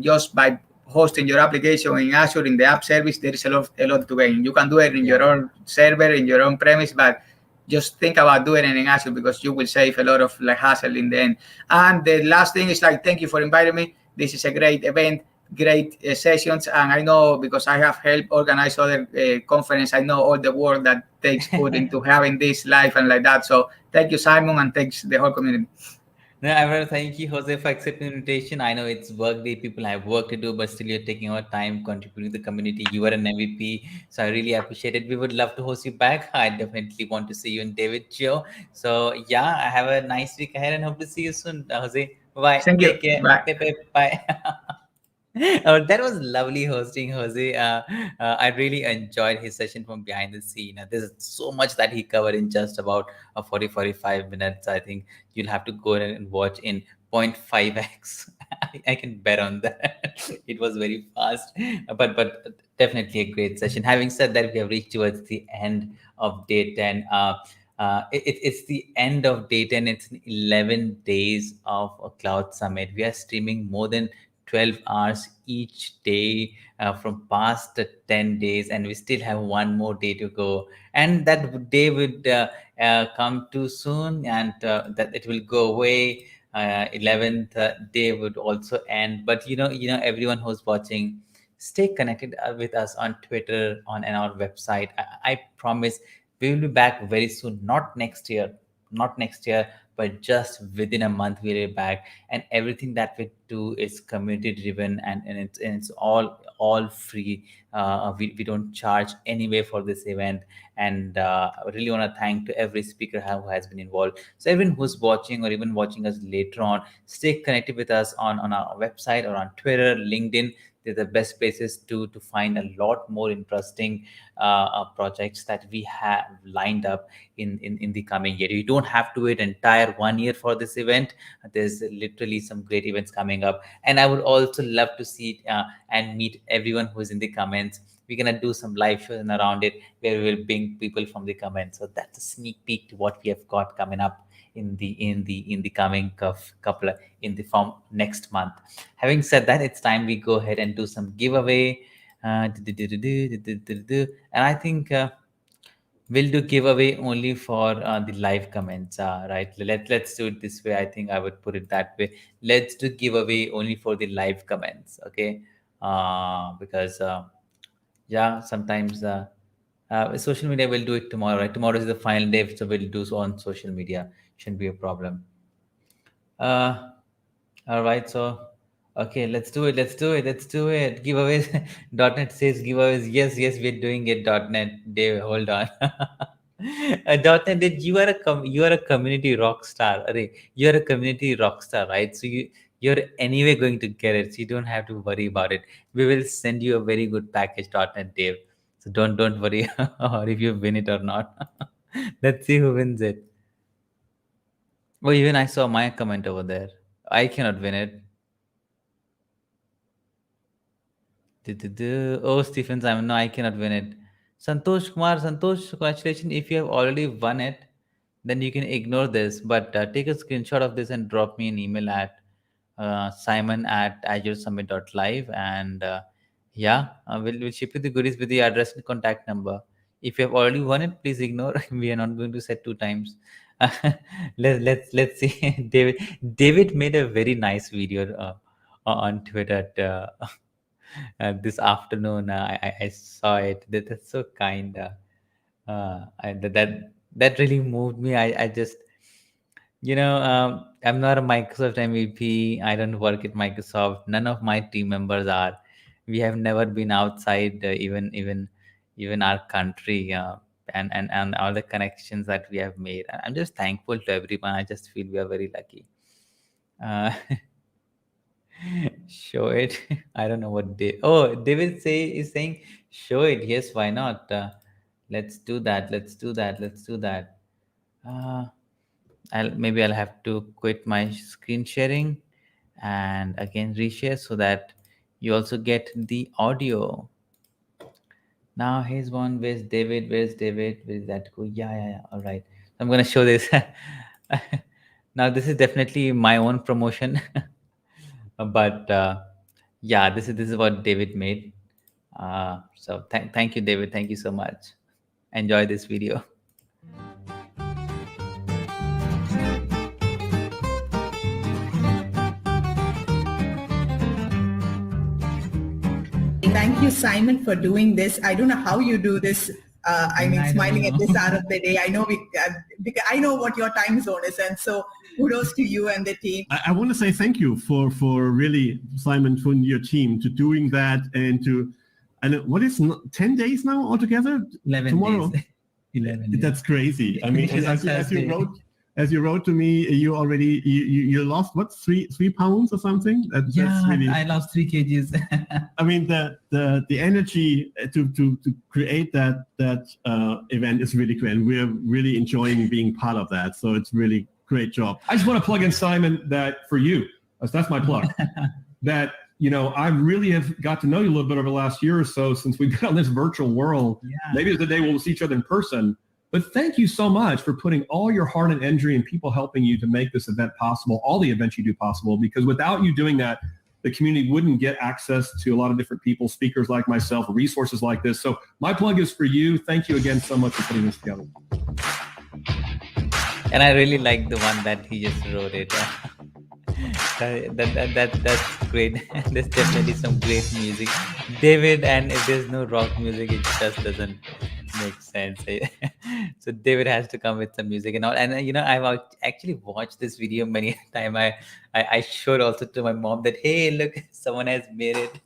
just by hosting your application in Azure in the app service, there is a lot to gain. You can do it in your own server, in your own premise, but just think about doing it in Azure because you will save a lot of like hassle in the end. And the last thing is like, thank you for inviting me. This is a great event, great sessions, and I know because I have helped organize other conference, I know all the work that takes put into having this live and like that. So thank you, Simon, and thanks the whole community. No, I want to thank you, Jose, for accepting the invitation. I know it's workday, people have work to do, but still you're taking our time, contributing to the community. You are an MVP, so I really appreciate it. We would love to host you back. I definitely want to see you in David's show. So yeah, I have a nice week ahead and hope to see you soon, Jose. Bye. Thank you. Take care. Bye. Bye. That was lovely hosting Jose. I really enjoyed his session from behind the scene. There's so much that he covered in just about 45 minutes. I think you'll have to go and watch in 0.5x. I can bet on that. It was very fast, but definitely a great session. Having said that, we have reached towards the end of day 10. It's the end of day 10. It's 11 days of a cloud summit. We are streaming more than 12 hours each day from past 10 days, and we still have one more day to go, and that day would come too soon, and that it will go away. 11th day would also end, but you know everyone who's watching, stay connected with us on Twitter, on our website. I promise we will be back very soon. Not next year, but just within a month we'll be back, and everything that we do is community driven, and it's all free. We don't charge anyway for this event, and I really want to thank to every speaker who has been involved. So everyone who's watching or even watching us later on, stay connected with us on our website or on Twitter, LinkedIn. They're the best places to find a lot more interesting projects that we have lined up in the coming year. You don't have to wait entire 1 year for this event. There's literally some great events coming up, and I would also love to see and meet everyone who is in the comments. We're gonna do some live shows and around it where we will bring people from the comments. So that's a sneak peek to what we have got coming up in the coming couple in the form next month. Having said that, it's time we go ahead and do some giveaway. And I think we'll do giveaway only for the live comments, right? Let's do it this way. I think I would put it that way. Let's do giveaway only for the live comments, okay? Because yeah, sometimes social media will do it tomorrow, right? Tomorrow is the final day, so we'll do so on social media. Shouldn't be a problem. All right, so Okay, let's do it. Let's do it. Let's do it. Giveaways. .NET says giveaways. Yes, yes, we're doing it. .NET. Dave, hold on. .NET, you are you are a community rock star. Arey, you are a community rock star, right? So you're anyway going to get it. So you don't have to worry about it. We will send you a very good package. .NET, Dave. So don't worry or if you win it or not. Let's see who wins it. Oh, even I saw my comment over there. I cannot win it. Oh, Stephen Simon, no, I cannot win it. Santosh Kumar, Santosh, congratulations. If you have already won it, then you can ignore this. But take a screenshot of this and drop me an email at simon@azuresummit.live. And yeah, we'll ship you the goodies with the address and contact number. If you have already won it, please ignore. We are not going to set 2 times. Let's see. David made a very nice video on Twitter. This afternoon, I saw it. That's so kind. That really moved me. I just, I'm not a Microsoft MVP. I don't work at Microsoft. None of my team members are. We have never been outside, even our country, and all the connections that we have made. I'm just thankful to everyone. I just feel we are very lucky. Show it. I don't know what David is saying show it. Yes, why not? Let's do that. Let's do that. I'll have to quit my screen sharing and again reshare so that you also get the audio. Now here's one. Where's David? Where is that go? Yeah. All right. I'm gonna show this. Now this is definitely my own promotion. But yeah, this is what David made. So thank you, David. Thank you so much. Enjoy this video. Thank you, Simon, for doing this. I don't know how you do this. Smiling at this hour of the day. I know because I know what your time zone is, and so kudos to you and the team. I want to say thank you for really, Simon, for your team to doing that and to, and what is 10 days now altogether? 11 tomorrow. days. 11 days. That's crazy. I mean, as you wrote to me, you already you lost what 3 pounds or something. That's really, I lost 3 kgs. I mean, the energy to create that event is really great, and we're really enjoying being part of that. So it's really great job. I just want to plug in, Simon, that for you, that's my plug. That I really have got to know you a little bit over the last year or so since we've been on this virtual world. Yeah. Maybe it's the day we'll see each other in person. But thank you so much for putting all your heart and energy and people helping you to make this event possible, all the events you do possible, because without you doing that, the community wouldn't get access to a lot of different people, speakers like myself, resources like this. So my plug is for you. Thank you again so much for putting this together. And I really like the one that he just wrote it. That's great. There's definitely some great music, David, and if there's no rock music, it just doesn't make sense. So David has to come with some music and all. And I've actually watched this video many times. I showed also to my mom that, hey, look, someone has made it.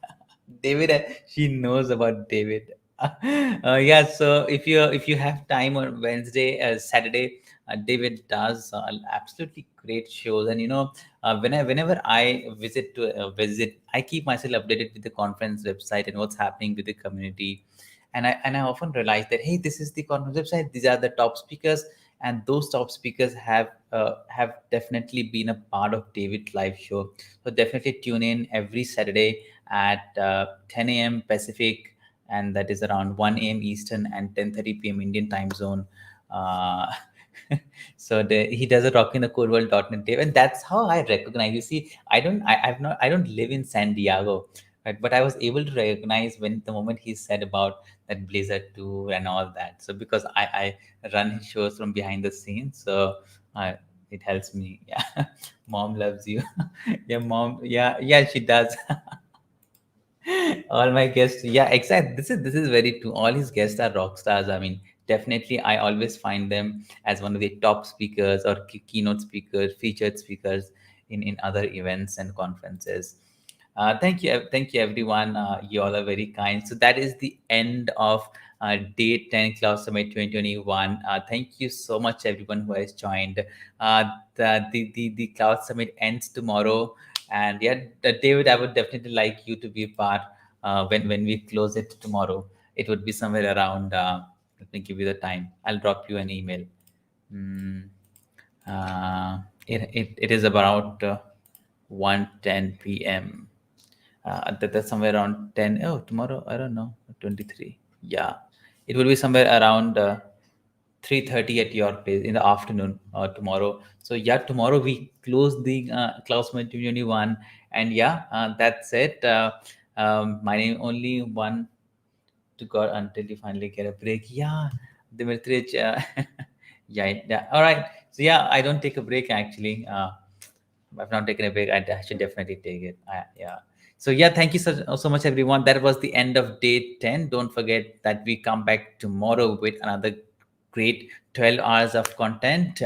David, she knows about David. Yeah, so if you have time on Wednesday, Saturday, David does absolutely great shows. And whenever I visit, I keep myself updated with the conference website and what's happening with the community. And I often realize that, hey, this is the conference website. These are the top speakers, and those top speakers have definitely been a part of David's live show. So definitely tune in every Saturday at 10 a.m. Pacific, and that is around 1 a.m. Eastern and 10:30 p.m. Indian time zone. So he does a Rock in the Core World.NET Dave, and that's how I recognize. You see, I don't live in San Diego, right? But I was able to recognize when the moment he said about that Blazor tour and all that. So because I run his shows from behind the scenes, so it helps me. Yeah, mom loves you. Yeah, mom. Yeah, she does. All my guests, yeah, exactly. This is very true. All his guests are rock stars. I mean, definitely, I always find them as one of the top speakers or keynote speakers, featured speakers in other events and conferences. Thank you everyone. You all are very kind. So that is the end of Day 10 Cloud Summit 2021. Thank you so much everyone who has joined. The Cloud Summit ends tomorrow, and yeah, David, I would definitely like you to be a part when we close it tomorrow. It would be somewhere around. Let me give you the time. I'll drop you an email. It is about 1:10 p.m. That's somewhere around 10. Oh, tomorrow, I don't know, 23. Yeah, it will be somewhere around 3:30 at your place in the afternoon tomorrow. So yeah, tomorrow we close the Cloud Summit 2021, and yeah, that's it. My name only one to God until you finally get a break. Yeah, Dimitrij. Yeah. All right. So yeah, I don't take a break actually. I've not taken a break. I should definitely take it. Yeah. So yeah, thank you so much, everyone. That was the end of Day 10. Don't forget that we come back tomorrow with another great 12 hours of content.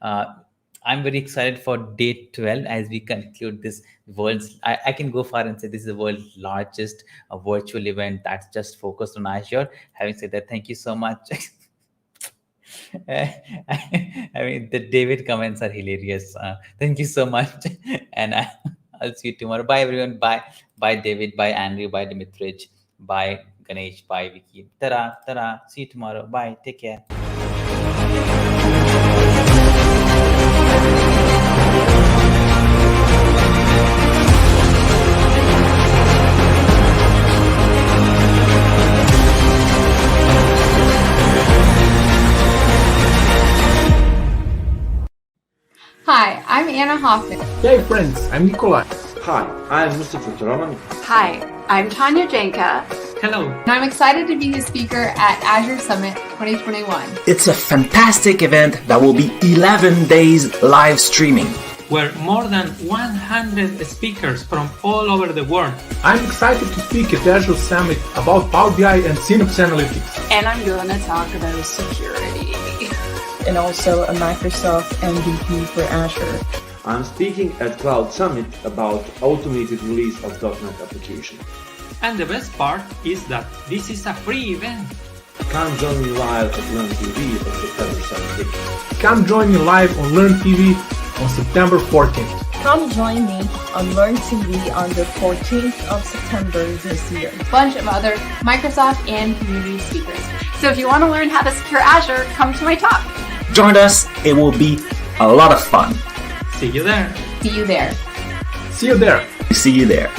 I'm very excited for Day 12 as we conclude this world's, I can go far and say this is the world's largest virtual event that's just focused on Azure. Having said that, thank you so much. I mean, the David comments are hilarious. Thank you so much. And I'll see you tomorrow. Bye, everyone. Bye, David. Bye, Andrew. Bye, Dimitrij. Bye, Ganesh. Bye, Vicky. Ta-da. See you tomorrow. Bye. Take care. Hi, I'm Anna Hoffman. Hey friends, I'm Nikolai. Hi, I'm Mustafa Karaman. Hi, I'm Tanya Janka. Hello. And I'm excited to be the speaker at Azure Summit 2021. It's a fantastic event that will be 11 days live streaming, where more than 100 speakers from all over the world. I'm excited to speak at Azure Summit about Power BI and Synapse Analytics. And I'm going to talk about security. And also a Microsoft MVP for Azure. I'm speaking at Cloud Summit about automated release of .NET application. And the best part is that this is a free event. Come join me live at Learn TV on September 17th. Come join me live on Learn TV on September 14th. Come join me on Learn TV on the 14th of September this year. A bunch of other Microsoft and community speakers. So if you want to learn how to secure Azure, come to my talk. Join us. It will be a lot of fun. See you there. See you there. See you there. See you there.